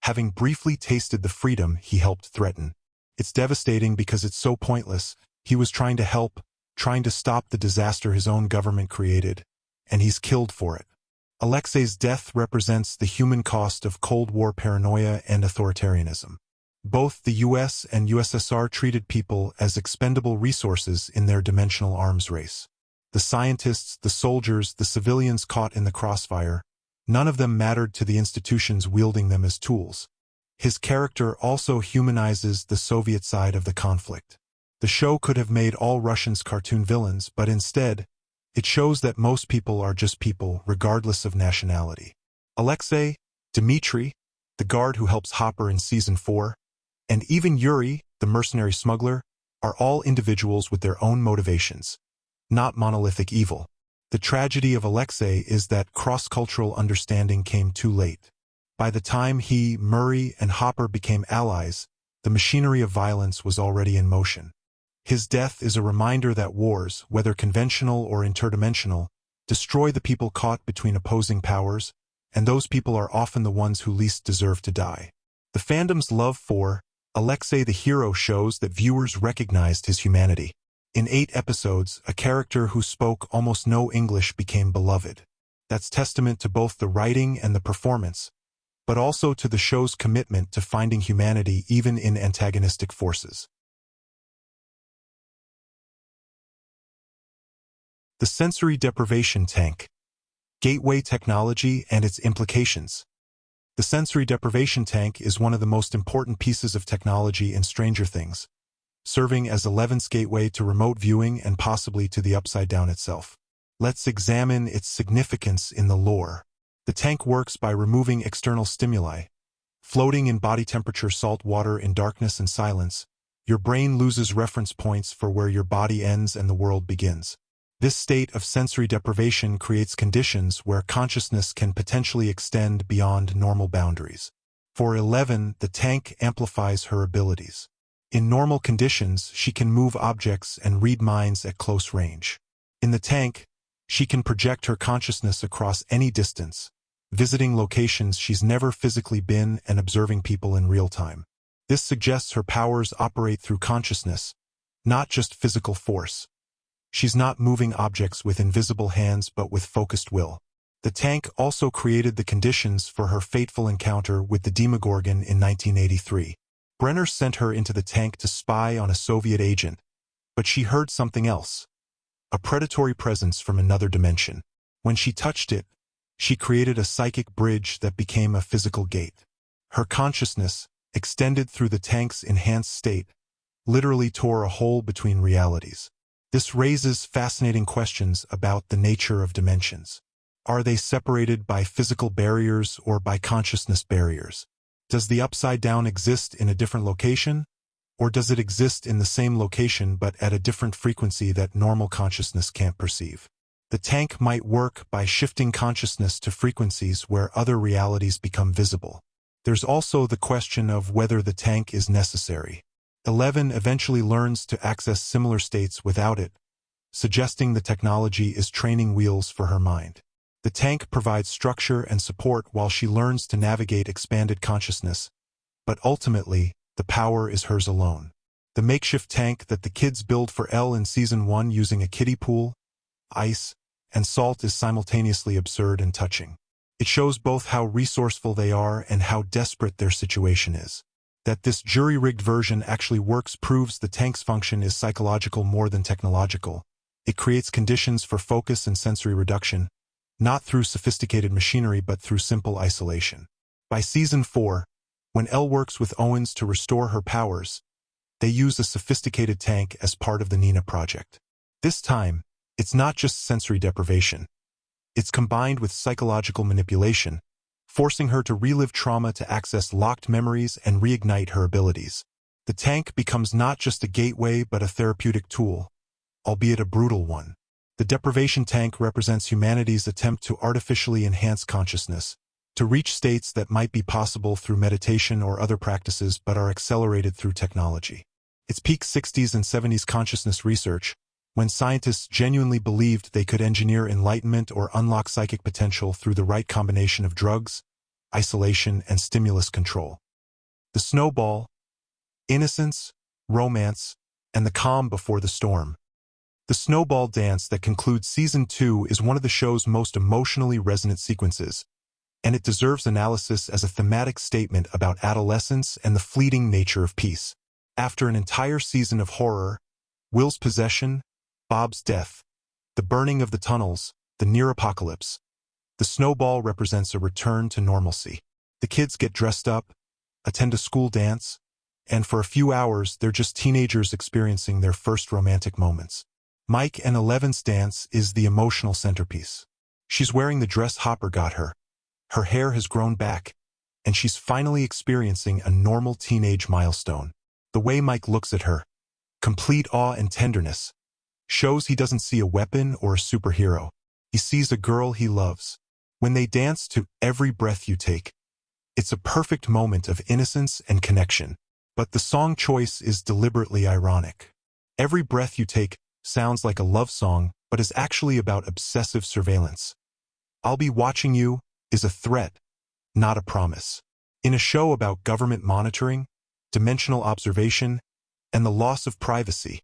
Speaker 1: having briefly tasted the freedom he helped threaten. It's devastating because it's so pointless. He was trying to help, trying to stop the disaster his own government created, and he's killed for it. Alexei's death represents the human cost of Cold War paranoia and authoritarianism. Both the US and USSR treated people as expendable resources in their dimensional arms race. The scientists, the soldiers, the civilians caught in the crossfire, none of them mattered to the institutions wielding them as tools. His character also humanizes the Soviet side of the conflict. The show could have made all Russians cartoon villains, but instead, it shows that most people are just people, regardless of nationality. Alexei, Dmitri, the guard who helps Hopper in Season 4, and even Yuri, the mercenary smuggler, are all individuals with their own motivations. not monolithic evil. The tragedy of Alexei is that cross-cultural understanding came too late. By the time he, Murray, and Hopper became allies, the machinery of violence was already in motion. His death is a reminder that wars, whether conventional or interdimensional, destroy the people caught between opposing powers, and those people are often the ones who least deserve to die. The fandom's love for Alexei the hero shows that viewers recognized his humanity. In 8 episodes, a character who spoke almost no English became beloved. That's testament to both the writing and the performance, but also to the show's commitment to finding humanity even in antagonistic forces. The sensory deprivation tank. Gateway technology and its implications. The sensory deprivation tank is one of the most important pieces of technology in Stranger Things, serving as 11's gateway to remote viewing and possibly to the Upside Down itself. Let's examine its significance in the lore. The tank works by removing external stimuli. Floating in body temperature salt water in darkness and silence, your brain loses reference points for where your body ends and the world begins. This state of sensory deprivation creates conditions where consciousness can potentially extend beyond normal boundaries. For 11, the tank amplifies her abilities. In normal conditions, she can move objects and read minds at close range. In the tank, she can project her consciousness across any distance, visiting locations she's never physically been and observing people in real time. This suggests her powers operate through consciousness, not just physical force. She's not moving objects with invisible hands but with focused will. The tank also created the conditions for her fateful encounter with the Demogorgon in 1983. Brenner sent her into the tank to spy on a Soviet agent, but she heard something else. A predatory presence from another dimension. When she touched it, she created a psychic bridge that became a physical gate. Her consciousness, extended through the tank's enhanced state, literally tore a hole between realities. This raises fascinating questions about the nature of dimensions. Are they separated by physical barriers or by consciousness barriers? Does the Upside Down exist in a different location? Or does it exist in the same location but at a different frequency that normal consciousness can't perceive? The tank might work by shifting consciousness to frequencies where other realities become visible. There's also the question of whether the tank is necessary. 11 eventually learns to access similar states without it, suggesting the technology is training wheels for her mind. The tank provides structure and support while she learns to navigate expanded consciousness, but ultimately, the power is hers alone. The makeshift tank that the kids build for Elle in Season 1 using a kiddie pool, ice, and salt is simultaneously absurd and touching. It shows both how resourceful they are and how desperate their situation is. That this jury-rigged version actually works proves the tank's function is psychological more than technological. It creates conditions for focus and sensory reduction, not through sophisticated machinery but through simple isolation. By Season 4, when Elle works with Owens to restore her powers, they use a sophisticated tank as part of the Nina project. This time, it's not just sensory deprivation. It's combined with psychological manipulation, forcing her to relive trauma to access locked memories and reignite her abilities. The tank becomes not just a gateway but a therapeutic tool, albeit a brutal one. The deprivation tank represents humanity's attempt to artificially enhance consciousness, to reach states that might be possible through meditation or other practices but are accelerated through technology. Its peak 60s and 70s consciousness research, when scientists genuinely believed they could engineer enlightenment or unlock psychic potential through the right combination of drugs, isolation, and stimulus control. The snowball, innocence, romance, and the calm before the storm. The snowball dance that concludes Season 2 is one of the show's most emotionally resonant sequences, and it deserves analysis as a thematic statement about adolescence and the fleeting nature of peace. After an entire season of horror, Will's possession, Bob's death, the burning of the tunnels, the near apocalypse, the snowball represents a return to normalcy. The kids get dressed up, attend a school dance, and for a few hours they're just teenagers experiencing their first romantic moments. Mike and Eleven's dance is the emotional centerpiece. She's wearing the dress Hopper got her. Her hair has grown back, and she's finally experiencing a normal teenage milestone. The way Mike looks at her, complete awe and tenderness, Shows he doesn't see a weapon or a superhero. He sees a girl he loves. When they dance to Every Breath You Take, it's a perfect moment of innocence and connection. But the song choice is deliberately ironic. Every Breath You Take sounds like a love song, but is actually about obsessive surveillance. I'll be watching you is a threat, not a promise. In a show about government monitoring, dimensional observation, and the loss of privacy,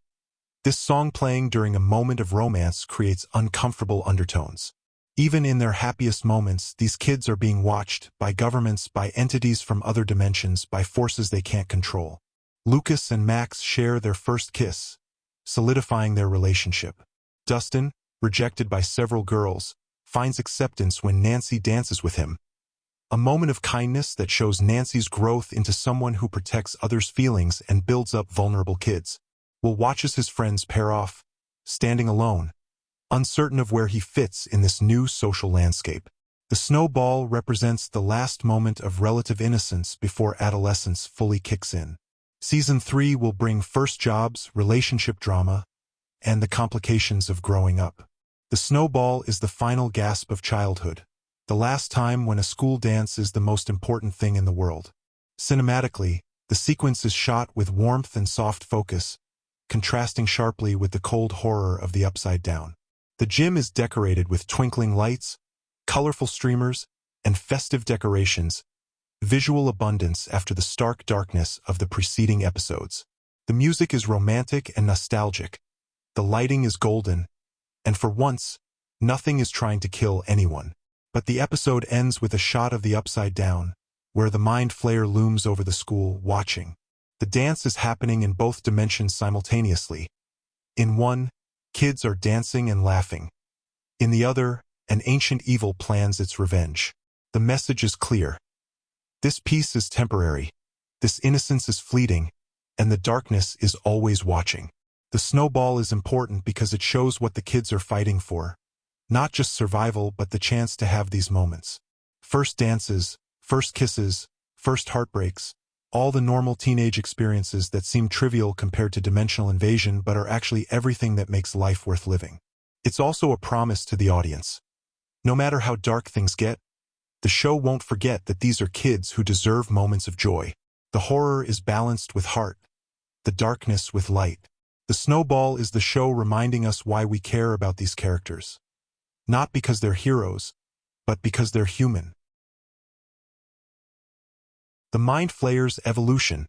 Speaker 1: this song playing during a moment of romance creates uncomfortable undertones. Even in their happiest moments, these kids are being watched by governments, by entities from other dimensions, by forces they can't control. Lucas and Max share their first kiss, solidifying their relationship. Dustin, rejected by several girls, finds acceptance when Nancy dances with him. A moment of kindness that shows Nancy's growth into someone who protects others' feelings and builds up vulnerable kids. Will watches his friends pair off, standing alone, uncertain of where he fits in this new social landscape. The snowball represents the last moment of relative innocence before adolescence fully kicks in. Season 3 will bring first jobs, relationship drama, and the complications of growing up. The snowball is the final gasp of childhood, the last time when a school dance is the most important thing in the world. Cinematically, the sequence is shot with warmth and soft focus, contrasting sharply with the cold horror of the Upside Down. The gym is decorated with twinkling lights, colorful streamers, and festive decorations, visual abundance after the stark darkness of the preceding episodes. The music is romantic and nostalgic, the lighting is golden, and for once, nothing is trying to kill anyone. But the episode ends with a shot of the Upside Down, where the Mind Flayer looms over the school, watching. The dance is happening in both dimensions simultaneously. In one, kids are dancing and laughing. In the other, an ancient evil plans its revenge. The message is clear. This peace is temporary, this innocence is fleeting, and the darkness is always watching. The snowball is important because it shows what the kids are fighting for. Not just survival, but the chance to have these moments. First dances, first kisses, first heartbreaks, all the normal teenage experiences that seem trivial compared to dimensional invasion but are actually everything that makes life worth living. It's also a promise to the audience. No matter how dark things get, the show won't forget that these are kids who deserve moments of joy. The horror is balanced with heart, the darkness with light. The snowball is the show reminding us why we care about these characters. Not because they're heroes, but because they're human. The Mind Flayer's evolution,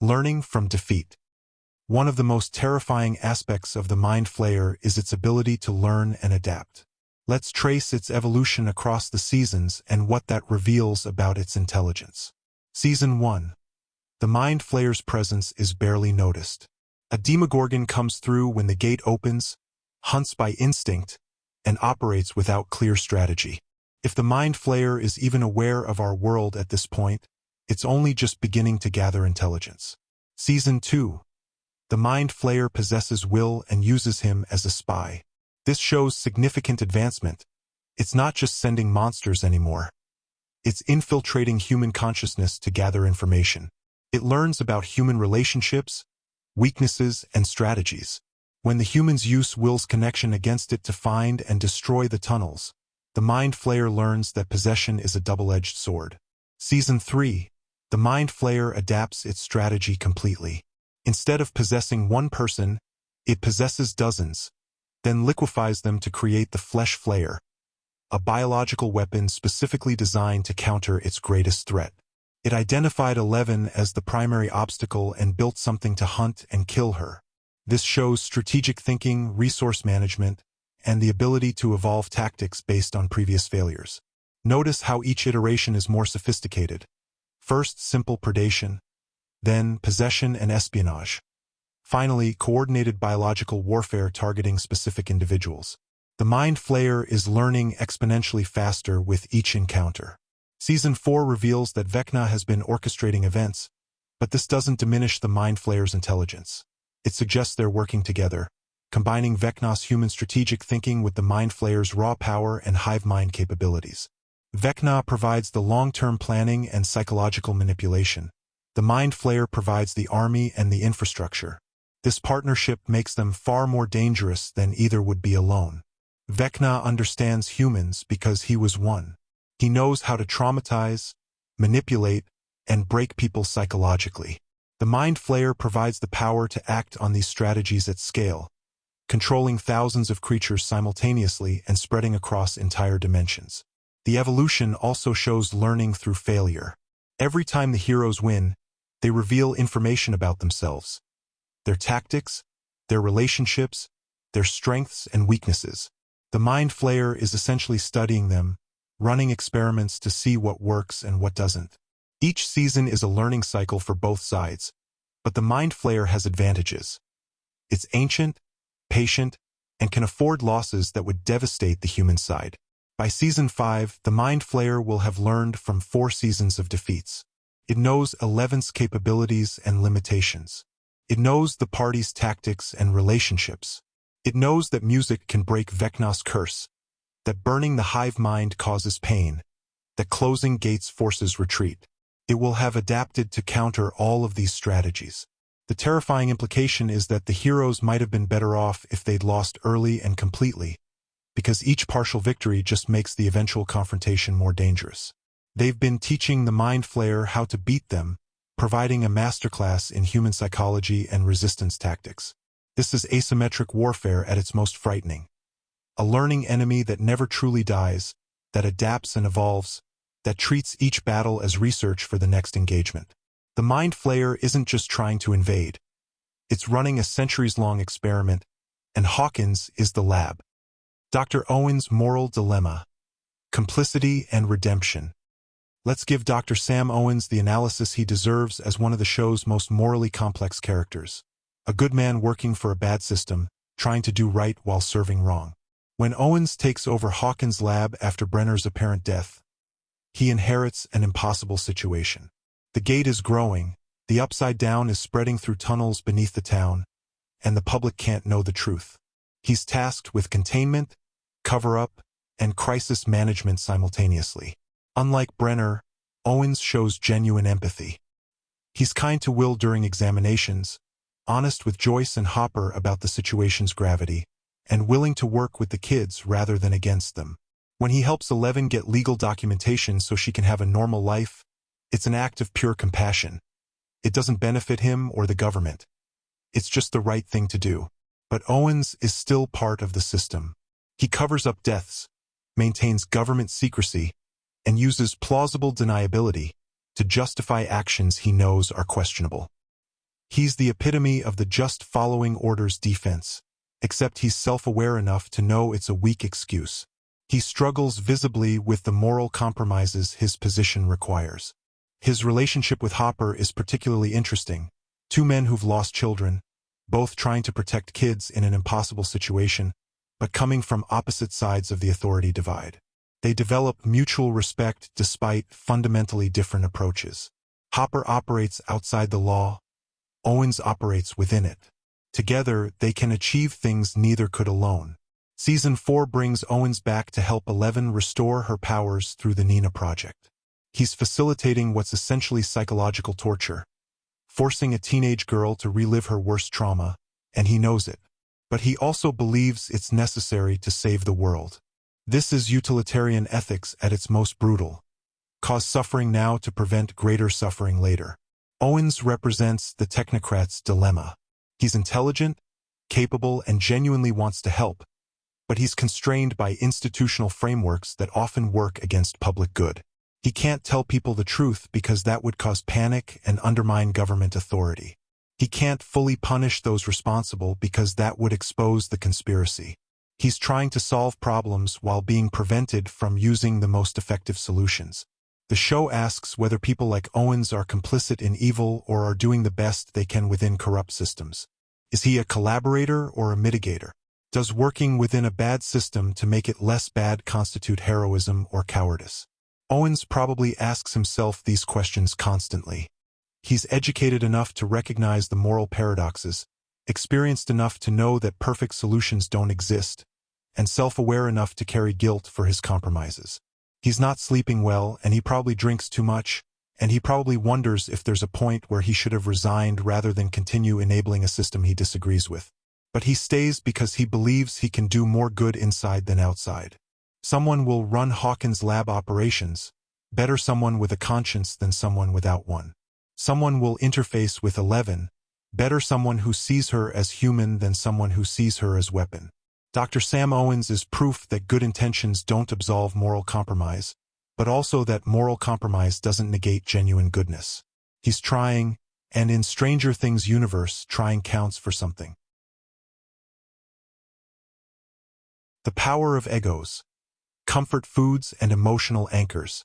Speaker 1: learning from defeat. One of the most terrifying aspects of the Mind Flayer is its ability to learn and adapt. Let's trace its evolution across the seasons and what that reveals about its intelligence. Season 1. The Mind Flayer's presence is barely noticed. A Demogorgon comes through when the gate opens, hunts by instinct, and operates without clear strategy. If the Mind Flayer is even aware of our world at this point, it's only just beginning to gather intelligence. Season 2. The Mind Flayer possesses Will and uses him as a spy. This shows significant advancement. It's not just sending monsters anymore. It's infiltrating human consciousness to gather information. It learns about human relationships, weaknesses, and strategies. When the humans use Will's connection against it to find and destroy the tunnels, the Mind Flayer learns that possession is a double-edged sword. Season 3. The Mind Flayer adapts its strategy completely. Instead of possessing one person, it possesses dozens, then liquefies them to create the Flesh Flayer, a biological weapon specifically designed to counter its greatest threat. It identified 11 as the primary obstacle and built something to hunt and kill her. This shows strategic thinking, resource management, and the ability to evolve tactics based on previous failures. Notice how each iteration is more sophisticated. First, simple predation, then possession and espionage. Finally, coordinated biological warfare targeting specific individuals. The Mind Flayer is learning exponentially faster with each encounter. Season 4 reveals that Vecna has been orchestrating events, but this doesn't diminish the Mind Flayer's intelligence. It suggests they're working together, combining Vecna's human strategic thinking with the Mind Flayer's raw power and hive mind capabilities. Vecna provides the long-term planning and psychological manipulation. The Mind Flayer provides the army and the infrastructure. This partnership makes them far more dangerous than either would be alone. Vecna understands humans because he was one. He knows how to traumatize, manipulate, and break people psychologically. The Mind Flayer provides the power to act on these strategies at scale, controlling thousands of creatures simultaneously and spreading across entire dimensions. The evolution also shows learning through failure. Every time the heroes win, they reveal information about themselves, their tactics, their relationships, their strengths and weaknesses. The Mind Flayer is essentially studying them, running experiments to see what works and what doesn't. Each season is a learning cycle for both sides, but the Mind Flayer has advantages. It's ancient, patient, and can afford losses that would devastate the human side. By Season 5, the Mind Flayer will have learned from 4 seasons of defeats. It knows 11's capabilities and limitations. It knows the party's tactics and relationships. It knows that music can break Vecna's curse, that burning the hive mind causes pain, that closing gates forces retreat. It will have adapted to counter all of these strategies. The terrifying implication is that the heroes might have been better off if they'd lost early and completely, because each partial victory just makes the eventual confrontation more dangerous. They've been teaching the Mind Flayer how to beat them, providing a masterclass in human psychology and resistance tactics. This is asymmetric warfare at its most frightening. A learning enemy that never truly dies, that adapts and evolves, that treats each battle as research for the next engagement. The Mind Flayer isn't just trying to invade. It's running a centuries-long experiment, and Hawkins is the lab. Dr. Owen's moral dilemma: complicity and redemption. Let's give Dr. Sam Owens the analysis he deserves as one of the show's most morally complex characters. A good man working for a bad system, trying to do right while serving wrong. When Owens takes over Hawkins' lab after Brenner's apparent death, he inherits an impossible situation. The gate is growing, the Upside Down is spreading through tunnels beneath the town, and the public can't know the truth. He's tasked with containment, cover-up, and crisis management simultaneously. Unlike Brenner, Owens shows genuine empathy. He's kind to Will during examinations, honest with Joyce and Hopper about the situation's gravity, and willing to work with the kids rather than against them. When he helps 11 get legal documentation so she can have a normal life, it's an act of pure compassion. It doesn't benefit him or the government. It's just the right thing to do. But Owens is still part of the system. He covers up deaths, maintains government secrecy, and uses plausible deniability to justify actions he knows are questionable. He's the epitome of the just following orders defense, except he's self-aware enough to know it's a weak excuse. He struggles visibly with the moral compromises his position requires. His relationship with Hopper is particularly interesting. 2 men who've lost children, both trying to protect kids in an impossible situation, but coming from opposite sides of the authority divide. They develop mutual respect despite fundamentally different approaches. Hopper operates outside the law, Owens operates within it. Together, they can achieve things neither could alone. Season 4 brings Owens back to help 11 restore her powers through the Nina Project. He's facilitating what's essentially psychological torture, forcing a teenage girl to relive her worst trauma, and he knows it. But he also believes it's necessary to save the world. This is utilitarian ethics at its most brutal. Cause suffering now to prevent greater suffering later. Owens represents the technocrat's dilemma. He's intelligent, capable, and genuinely wants to help, but he's constrained by institutional frameworks that often work against public good. He can't tell people the truth because that would cause panic and undermine government authority. He can't fully punish those responsible because that would expose the conspiracy. He's trying to solve problems while being prevented from using the most effective solutions. The show asks whether people like Owens are complicit in evil or are doing the best they can within corrupt systems. Is he a collaborator or a mitigator? Does working within a bad system to make it less bad constitute heroism or cowardice? Owens probably asks himself these questions constantly. He's educated enough to recognize the moral paradoxes, experienced enough to know that perfect solutions don't exist, and self-aware enough to carry guilt for his compromises. He's not sleeping well, and he probably drinks too much, and he probably wonders if there's a point where he should have resigned rather than continue enabling a system he disagrees with. But he stays because he believes he can do more good inside than outside. Someone will run Hawkins' lab operations, better someone with a conscience than someone without one. Someone will interface with 11, better someone who sees her as human than someone who sees her as weapon. Dr. Sam Owens is proof that good intentions don't absolve moral compromise, but also that moral compromise doesn't negate genuine goodness. He's trying, and in Stranger Things universe, trying counts for something. The power of egos, comfort foods and emotional anchors.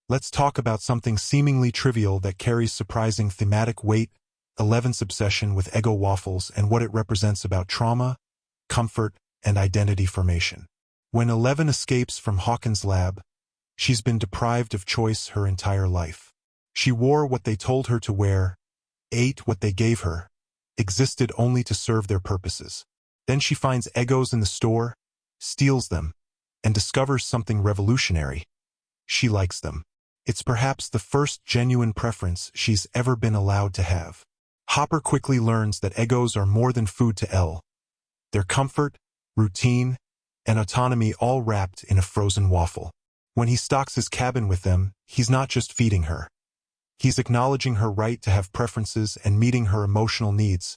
Speaker 1: Let's talk about something seemingly trivial that carries surprising thematic weight, 11's obsession with Eggo waffles and what it represents about trauma, comfort, and identity formation. When 11 escapes from Hawkins' lab, she's been deprived of choice her entire life. She wore what they told her to wear, ate what they gave her, existed only to serve their purposes. Then she finds Eggos in the store, steals them, and discovers something revolutionary. She likes them. It's perhaps the first genuine preference she's ever been allowed to have. Hopper quickly learns that Eggos are more than food to Elle. They're comfort, routine, and autonomy all wrapped in a frozen waffle. When he stocks his cabin with them, he's not just feeding her. He's acknowledging her right to have preferences and meeting her emotional needs,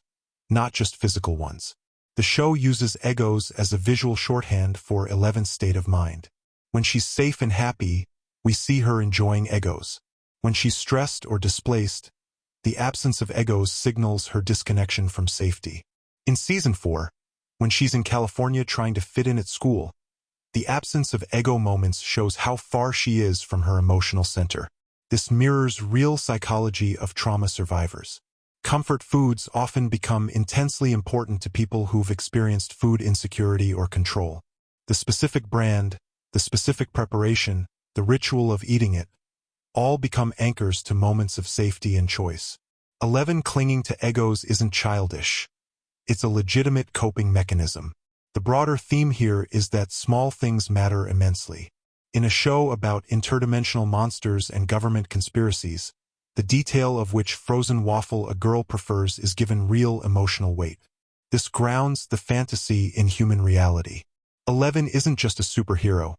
Speaker 1: not just physical ones. The show uses Eggos as a visual shorthand for 11's state of mind. When she's safe and happy, we see her enjoying Eggos. When she's stressed or displaced, the absence of Eggos signals her disconnection from safety. In Season 4, when she's in California trying to fit in at school, the absence of Eggo moments shows how far she is from her emotional center. This mirrors real psychology of trauma survivors. Comfort foods often become intensely important to people who've experienced food insecurity or control. The specific brand, the specific preparation, the ritual of eating it, all become anchors to moments of safety and choice. 11 clinging to Eggos isn't childish. It's a legitimate coping mechanism. The broader theme here is that small things matter immensely. In a show about interdimensional monsters and government conspiracies, the detail of which frozen waffle a girl prefers is given real emotional weight. This grounds the fantasy in human reality. 11 isn't just a superhero.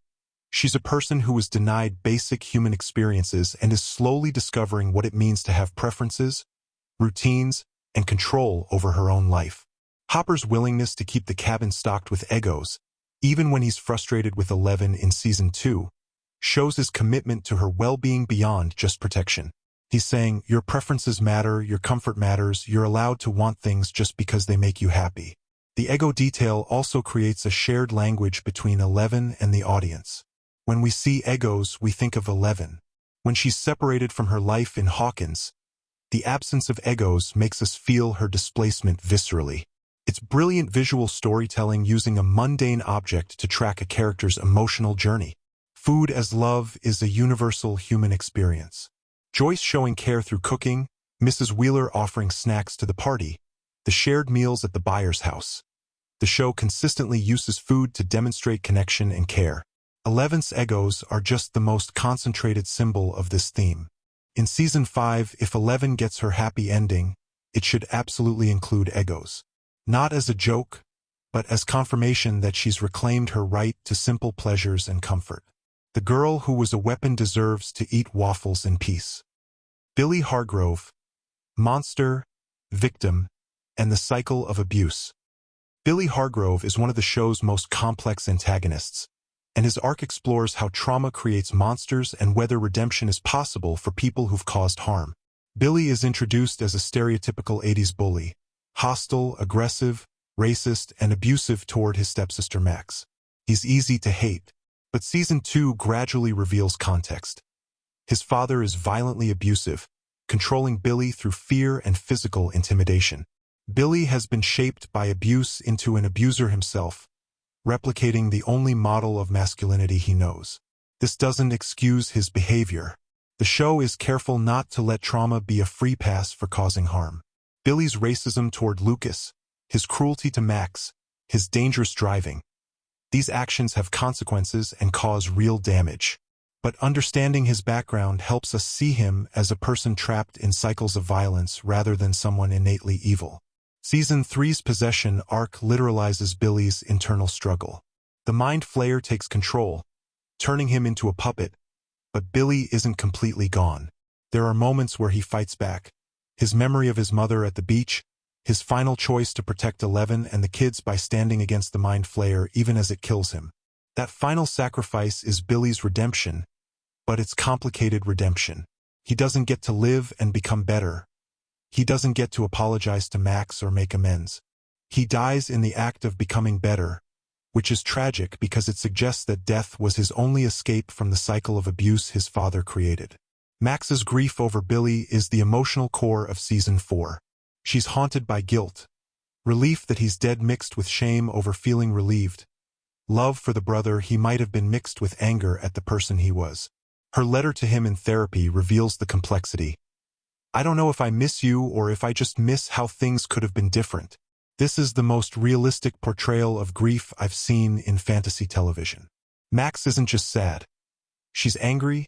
Speaker 1: She's a person who was denied basic human experiences and is slowly discovering what it means to have preferences, routines, and control over her own life. Hopper's willingness to keep the cabin stocked with Eggos, even when he's frustrated with 11 in Season 2, shows his commitment to her well-being beyond just protection. He's saying, your preferences matter, your comfort matters, you're allowed to want things just because they make you happy. The Eggo detail also creates a shared language between 11 and the audience. When we see Eggos, we think of 11. When she's separated from her life in Hawkins, the absence of Eggos makes us feel her displacement viscerally. It's brilliant visual storytelling using a mundane object to track a character's emotional journey. Food as love is a universal human experience. Joyce showing care through cooking, Mrs. Wheeler offering snacks to the party, the shared meals at the buyer's house. The show consistently uses food to demonstrate connection and care. 11's Eggos are just the most concentrated symbol of this theme. In Season 5, if 11 gets her happy ending, it should absolutely include Eggos. Not as a joke, but as confirmation that she's reclaimed her right to simple pleasures and comfort. The girl who was a weapon deserves to eat waffles in peace. Billy Hargrove, monster, victim, and the cycle of abuse. Billy Hargrove is one of the show's most complex antagonists, and his arc explores how trauma creates monsters and whether redemption is possible for people who've caused harm. Billy is introduced as a stereotypical 80s bully, hostile, aggressive, racist, and abusive toward his stepsister Max. He's easy to hate, but Season 2 gradually reveals context. His father is violently abusive, controlling Billy through fear and physical intimidation. Billy has been shaped by abuse into an abuser himself, replicating the only model of masculinity he knows. This doesn't excuse his behavior. The show is careful not to let trauma be a free pass for causing harm. Billy's racism toward Lucas, his cruelty to Max, his dangerous driving. These actions have consequences and cause real damage. But understanding his background helps us see him as a person trapped in cycles of violence rather than someone innately evil. Season 3's possession arc literalizes Billy's internal struggle. The Mind Flayer takes control, turning him into a puppet, but Billy isn't completely gone. There are moments where he fights back. His memory of his mother at the beach, his final choice to protect Eleven and the kids by standing against the Mind Flayer even as it kills him. That final sacrifice is Billy's redemption, but it's complicated redemption. He doesn't get to live and become better. He doesn't get to apologize to Max or make amends. He dies in the act of becoming better, which is tragic because it suggests that death was his only escape from the cycle of abuse his father created. Max's grief over Billy is the emotional core of Season 4. She's haunted by guilt, relief that he's dead mixed with shame over feeling relieved, love for the brother he might have been mixed with anger at the person he was. Her letter to him in therapy reveals the complexity. I don't know if I miss you or if I just miss how things could have been different. This is the most realistic portrayal of grief I've seen in fantasy television. Max isn't just sad. She's angry,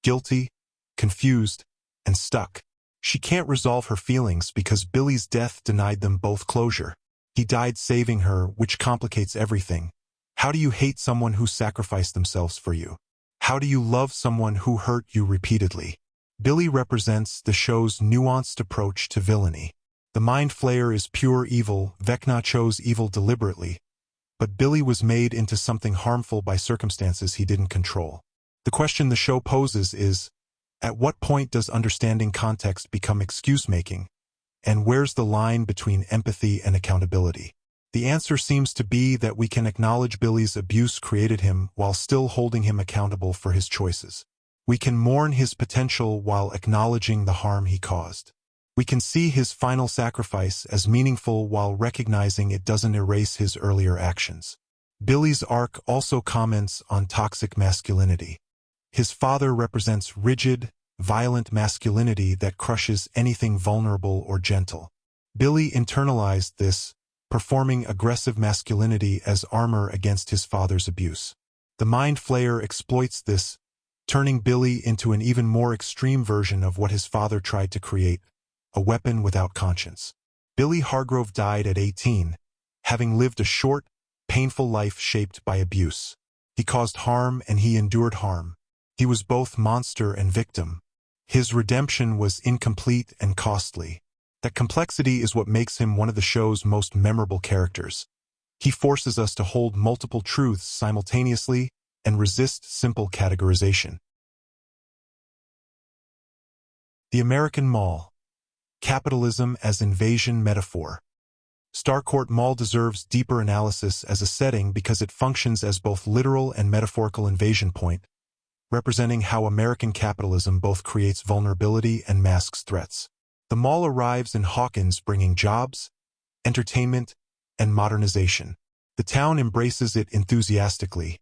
Speaker 1: guilty, confused, and stuck. She can't resolve her feelings because Billy's death denied them both closure. He died saving her, which complicates everything. How do you hate someone who sacrificed themselves for you? How do you love someone who hurt you repeatedly? Billy represents the show's nuanced approach to villainy. The Mind Flayer is pure evil. Vecna chose evil deliberately, but Billy was made into something harmful by circumstances he didn't control. The question the show poses is, at what point does understanding context become excuse-making, and where's the line between empathy and accountability? The answer seems to be that we can acknowledge Billy's abuse created him while still holding him accountable for his choices. We can mourn his potential while acknowledging the harm he caused. We can see his final sacrifice as meaningful while recognizing it doesn't erase his earlier actions. Billy's arc also comments on toxic masculinity. His father represents rigid, violent masculinity that crushes anything vulnerable or gentle. Billy internalized this, performing aggressive masculinity as armor against his father's abuse. The Mind Flayer exploits this, turning Billy into an even more extreme version of what his father tried to create, a weapon without conscience. Billy Hargrove died at 18, having lived a short, painful life shaped by abuse. He caused harm and he endured harm. He was both monster and victim. His redemption was incomplete and costly. That complexity is what makes him one of the show's most memorable characters. He forces us to hold multiple truths simultaneously and resist simple categorization. The American Mall. Capitalism as invasion metaphor. Starcourt Mall deserves deeper analysis as a setting because it functions as both literal and metaphorical invasion point, representing how American capitalism both creates vulnerability and masks threats. The mall arrives in Hawkins bringing jobs, entertainment, and modernization. The town embraces it enthusiastically.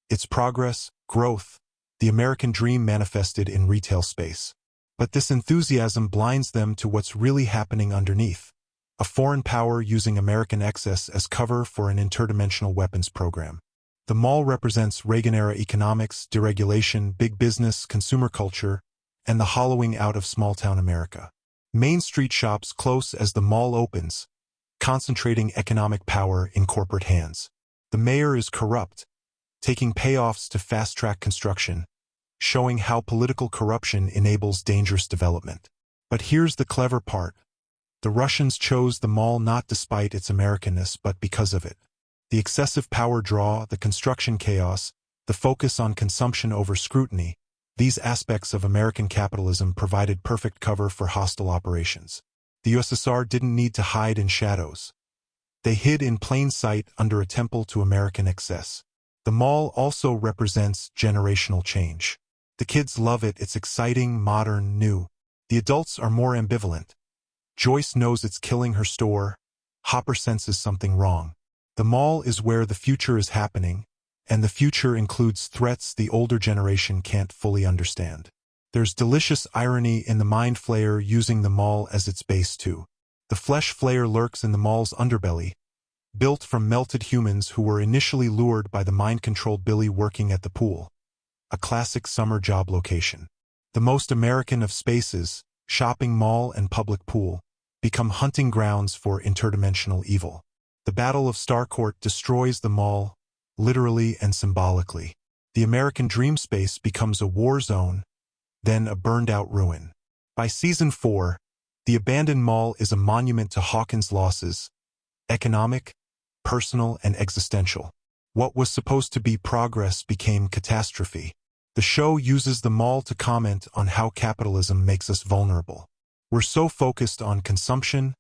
Speaker 1: Its progress, growth, the American dream manifested in retail space. But this enthusiasm blinds them to what's really happening underneath. A foreign power using American excess as cover for an interdimensional weapons program. The mall represents Reagan-era economics, deregulation, big business, consumer culture, and the hollowing out of small-town America. Main Street shops close as the mall opens, concentrating economic power in corporate hands. The mayor is corrupt, taking payoffs to fast-track construction, showing how political corruption enables dangerous development. But here's the clever part. The Russians chose the mall not despite its Americanness but because of it. The excessive power draw, the construction chaos, the focus on consumption over scrutiny, these aspects of American capitalism provided perfect cover for hostile operations. The USSR didn't need to hide in shadows. They hid in plain sight under a temple to American excess. The mall also represents generational change. The kids love it, it's exciting, modern, new. The adults are more ambivalent. Joyce knows it's killing her store. Hopper senses something wrong. The mall is where the future is happening, and the future includes threats the older generation can't fully understand. There's delicious irony in the Mind Flayer using the mall as its base too. The Flesh Flayer lurks in the mall's underbelly, built from melted humans who were initially lured by the mind-controlled Billy working at the pool. a classic summer job location. The most American of spaces, shopping mall and public pool, become hunting grounds for interdimensional evil. The Battle of Starcourt destroys the mall, literally and symbolically. The American dream space becomes a war zone, then a burned-out ruin. By Season 4, the abandoned mall is a monument to Hawkins' losses, economic, personal, and existential. What was supposed to be progress became catastrophe. The show uses the mall to comment on how capitalism makes us vulnerable. We're so focused on consumption,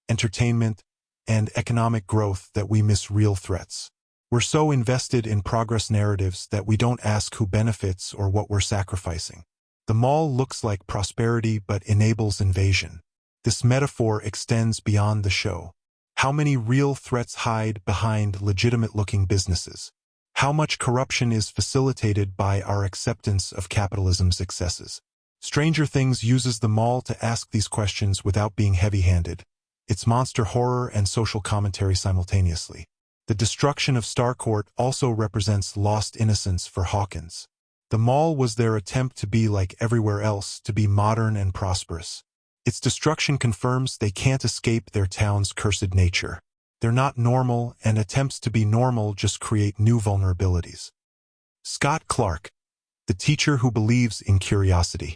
Speaker 1: entertainment, and economic growth that we miss real threats. We're so invested in progress narratives that we don't ask who benefits or what we're sacrificing. The mall looks like prosperity but enables invasion. This metaphor extends beyond the show. How many real threats hide behind legitimate-looking businesses? How much corruption is facilitated by our acceptance of capitalism's excesses? Stranger Things uses the mall to ask these questions without being heavy-handed. It's monster horror and social commentary simultaneously. The destruction of Starcourt also represents lost innocence for Hawkins. The mall was their attempt to be like everywhere else, to be modern and prosperous. Its destruction confirms they can't escape their town's cursed nature. They're not normal, and attempts to be normal just create new vulnerabilities. Scott Clark, the teacher who believes in curiosity.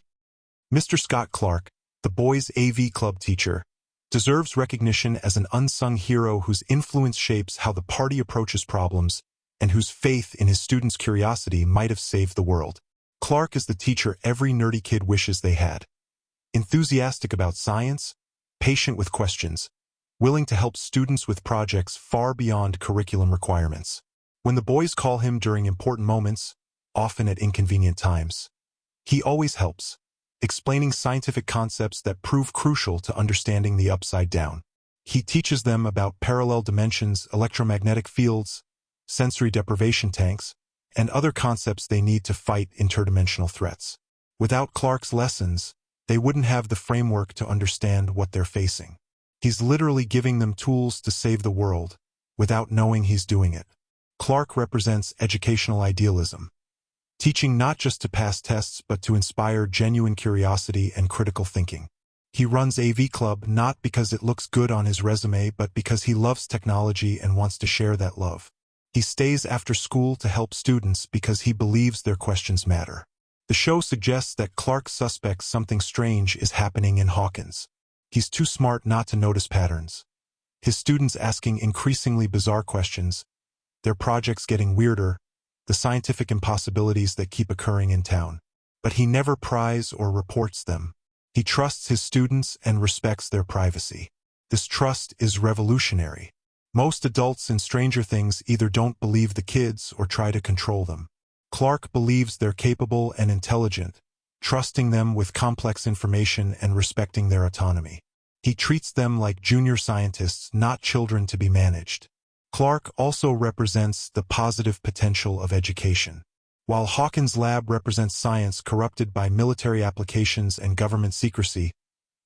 Speaker 1: Mr. Scott Clark, the boys' AV club teacher, deserves recognition as an unsung hero whose influence shapes how the party approaches problems and whose faith in his students' curiosity might have saved the world. Clark is the teacher every nerdy kid wishes they had. Enthusiastic about science, patient with questions, willing to help students with projects far beyond curriculum requirements. When the boys call him during important moments, often at inconvenient times, he always helps, explaining scientific concepts that prove crucial to understanding the upside down. He teaches them about parallel dimensions, electromagnetic fields, sensory deprivation tanks, and other concepts they need to fight interdimensional threats. Without Clark's lessons, they wouldn't have the framework to understand what they're facing. He's literally giving them tools to save the world, without knowing he's doing it. Clark represents educational idealism, teaching not just to pass tests but to inspire genuine curiosity and critical thinking. He runs AV Club not because it looks good on his resume but because he loves technology and wants to share that love. He stays after school to help students because he believes their questions matter. The show suggests that Clark suspects something strange is happening in Hawkins. He's too smart not to notice patterns. His students asking increasingly bizarre questions, their projects getting weirder, the scientific impossibilities that keep occurring in town. But he never pries or reports them. He trusts his students and respects their privacy. This trust is revolutionary. Most adults in Stranger Things either don't believe the kids or try to control them. Clark believes they're capable and intelligent, trusting them with complex information and respecting their autonomy. He treats them like junior scientists, not children to be managed. Clark also represents the positive potential of education. While Hawkins' lab represents science corrupted by military applications and government secrecy,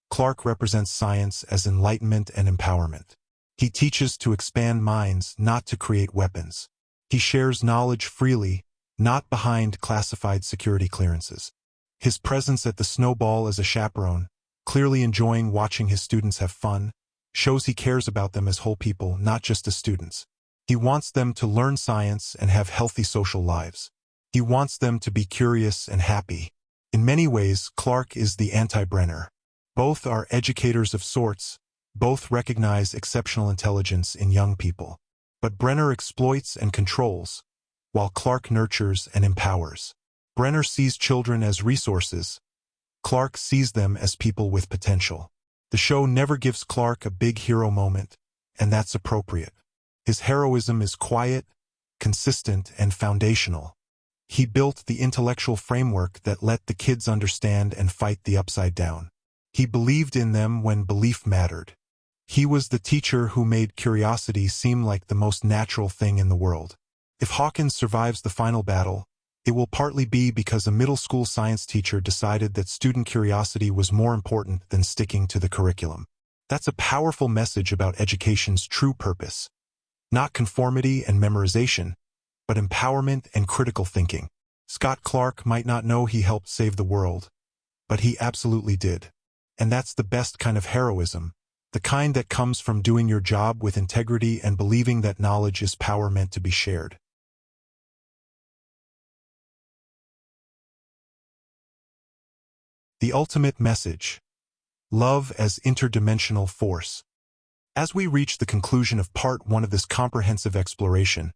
Speaker 1: Clark represents science as enlightenment and empowerment. He teaches to expand minds, not to create weapons. He shares knowledge freely, not behind classified security clearances. His presence at the Snowball as a chaperone, clearly enjoying watching his students have fun, shows he cares about them as whole people, not just as students. He wants them to learn science and have healthy social lives. He wants them to be curious and happy. In many ways, Clark is the anti-Brenner. Both are educators of sorts, both recognize exceptional intelligence in young people. But Brenner exploits and controls, while Clark nurtures and empowers. Brenner sees children as resources. Clark sees them as people with potential. The show never gives Clark a big hero moment, and that's appropriate. His heroism is quiet, consistent, and foundational. He built the intellectual framework that let the kids understand and fight the upside down. He believed in them when belief mattered. He was the teacher who made curiosity seem like the most natural thing in the world. If Hawkins survives the final battle, it will partly be because a middle school science teacher decided that student curiosity was more important than sticking to the curriculum. That's a powerful message about education's true purpose. Not conformity and memorization, but empowerment and critical thinking. Scott Clark might not know he helped save the world, but he absolutely did. And that's the best kind of heroism, the kind that comes from doing your job with integrity and believing that knowledge is power meant to be shared. The ultimate message: love as interdimensional force. As we reach the conclusion of part 1 of this comprehensive exploration,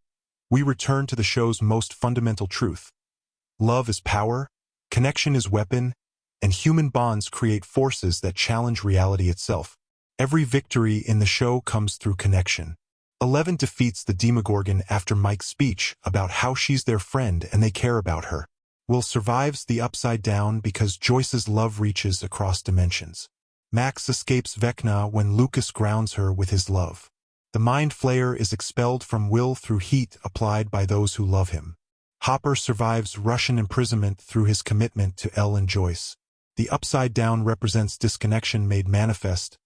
Speaker 1: we return to the show's most fundamental truth. Love is power, connection is weapon, and human bonds create forces that challenge reality itself. Every victory in the show comes through connection. 11 defeats the Demogorgon after Mike's speech about how she's their friend and they care about her. Will survives the Upside Down because Joyce's love reaches across dimensions. Max escapes Vecna when Lucas grounds her with his love. The Mind Flayer is expelled from Will through heat applied by those who love him. Hopper survives Russian imprisonment through his commitment to Elle and Joyce. The Upside Down represents disconnection made manifest,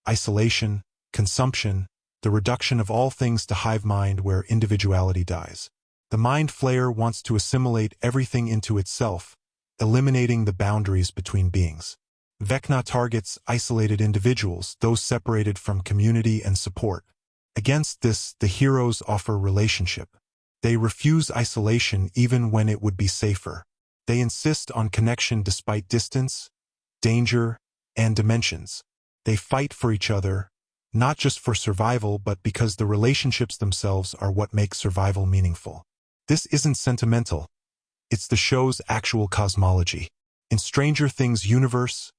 Speaker 1: isolation, consumption, the reduction of all things to hive mind where individuality dies. The Mind Flayer wants to assimilate everything into itself, eliminating the boundaries between beings. Vecna targets isolated individuals, those separated from community and support. Against this, the heroes offer relationship. They refuse isolation even when it would be safer. They insist on connection despite distance, danger, and dimensions. They fight for each other, not just for survival but because the relationships themselves are what make survival meaningful. This isn't sentimental. It's the show's actual cosmology. In Stranger Things' universe,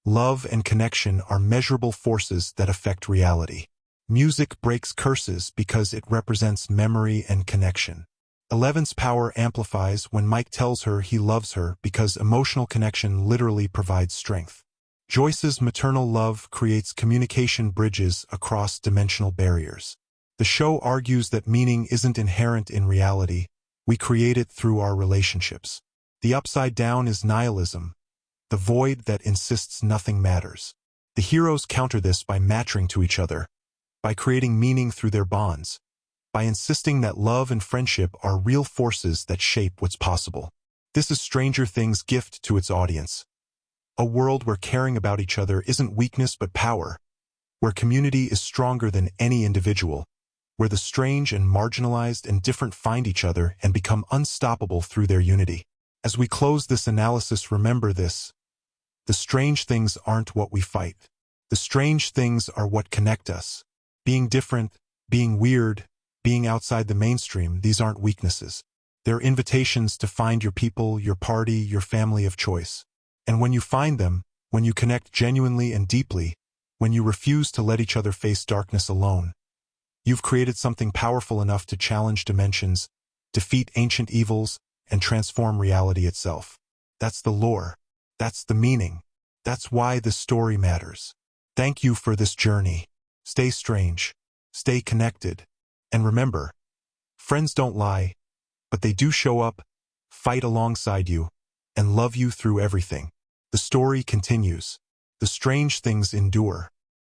Speaker 1: love and connection are measurable forces that affect reality. Music breaks curses because it represents memory and connection. Eleven's power amplifies when Mike tells her he loves her because emotional connection literally provides strength. Joyce's maternal love creates communication bridges across dimensional barriers. The show argues that meaning isn't inherent in reality, we create it through our relationships. The Upside Down is nihilism, the void that insists nothing matters. The heroes counter this by matching to each other, by creating meaning through their bonds, by insisting that love and friendship are real forces that shape what's possible. This is Stranger Things' gift to its audience. A world where caring about each other isn't weakness but power, where community is stronger than any individual, where the strange and marginalized and different find each other and become unstoppable through their unity. As we close this analysis, remember this: the strange things aren't what we fight. The strange things are what connect us. Being different, being weird, being outside the mainstream, these aren't weaknesses. They're invitations to find your people, your party, your family of choice. And when you find them, when you connect genuinely and deeply, when you refuse to let each other face darkness alone, you've created something powerful enough to challenge dimensions, defeat ancient evils, and transform reality itself. That's the lore. That's the meaning. That's why this story matters. Thank you for this journey. Stay strange. Stay connected. And remember, friends don't lie, but they do show up, fight alongside you, and love you through everything. The story continues. The strange things endure.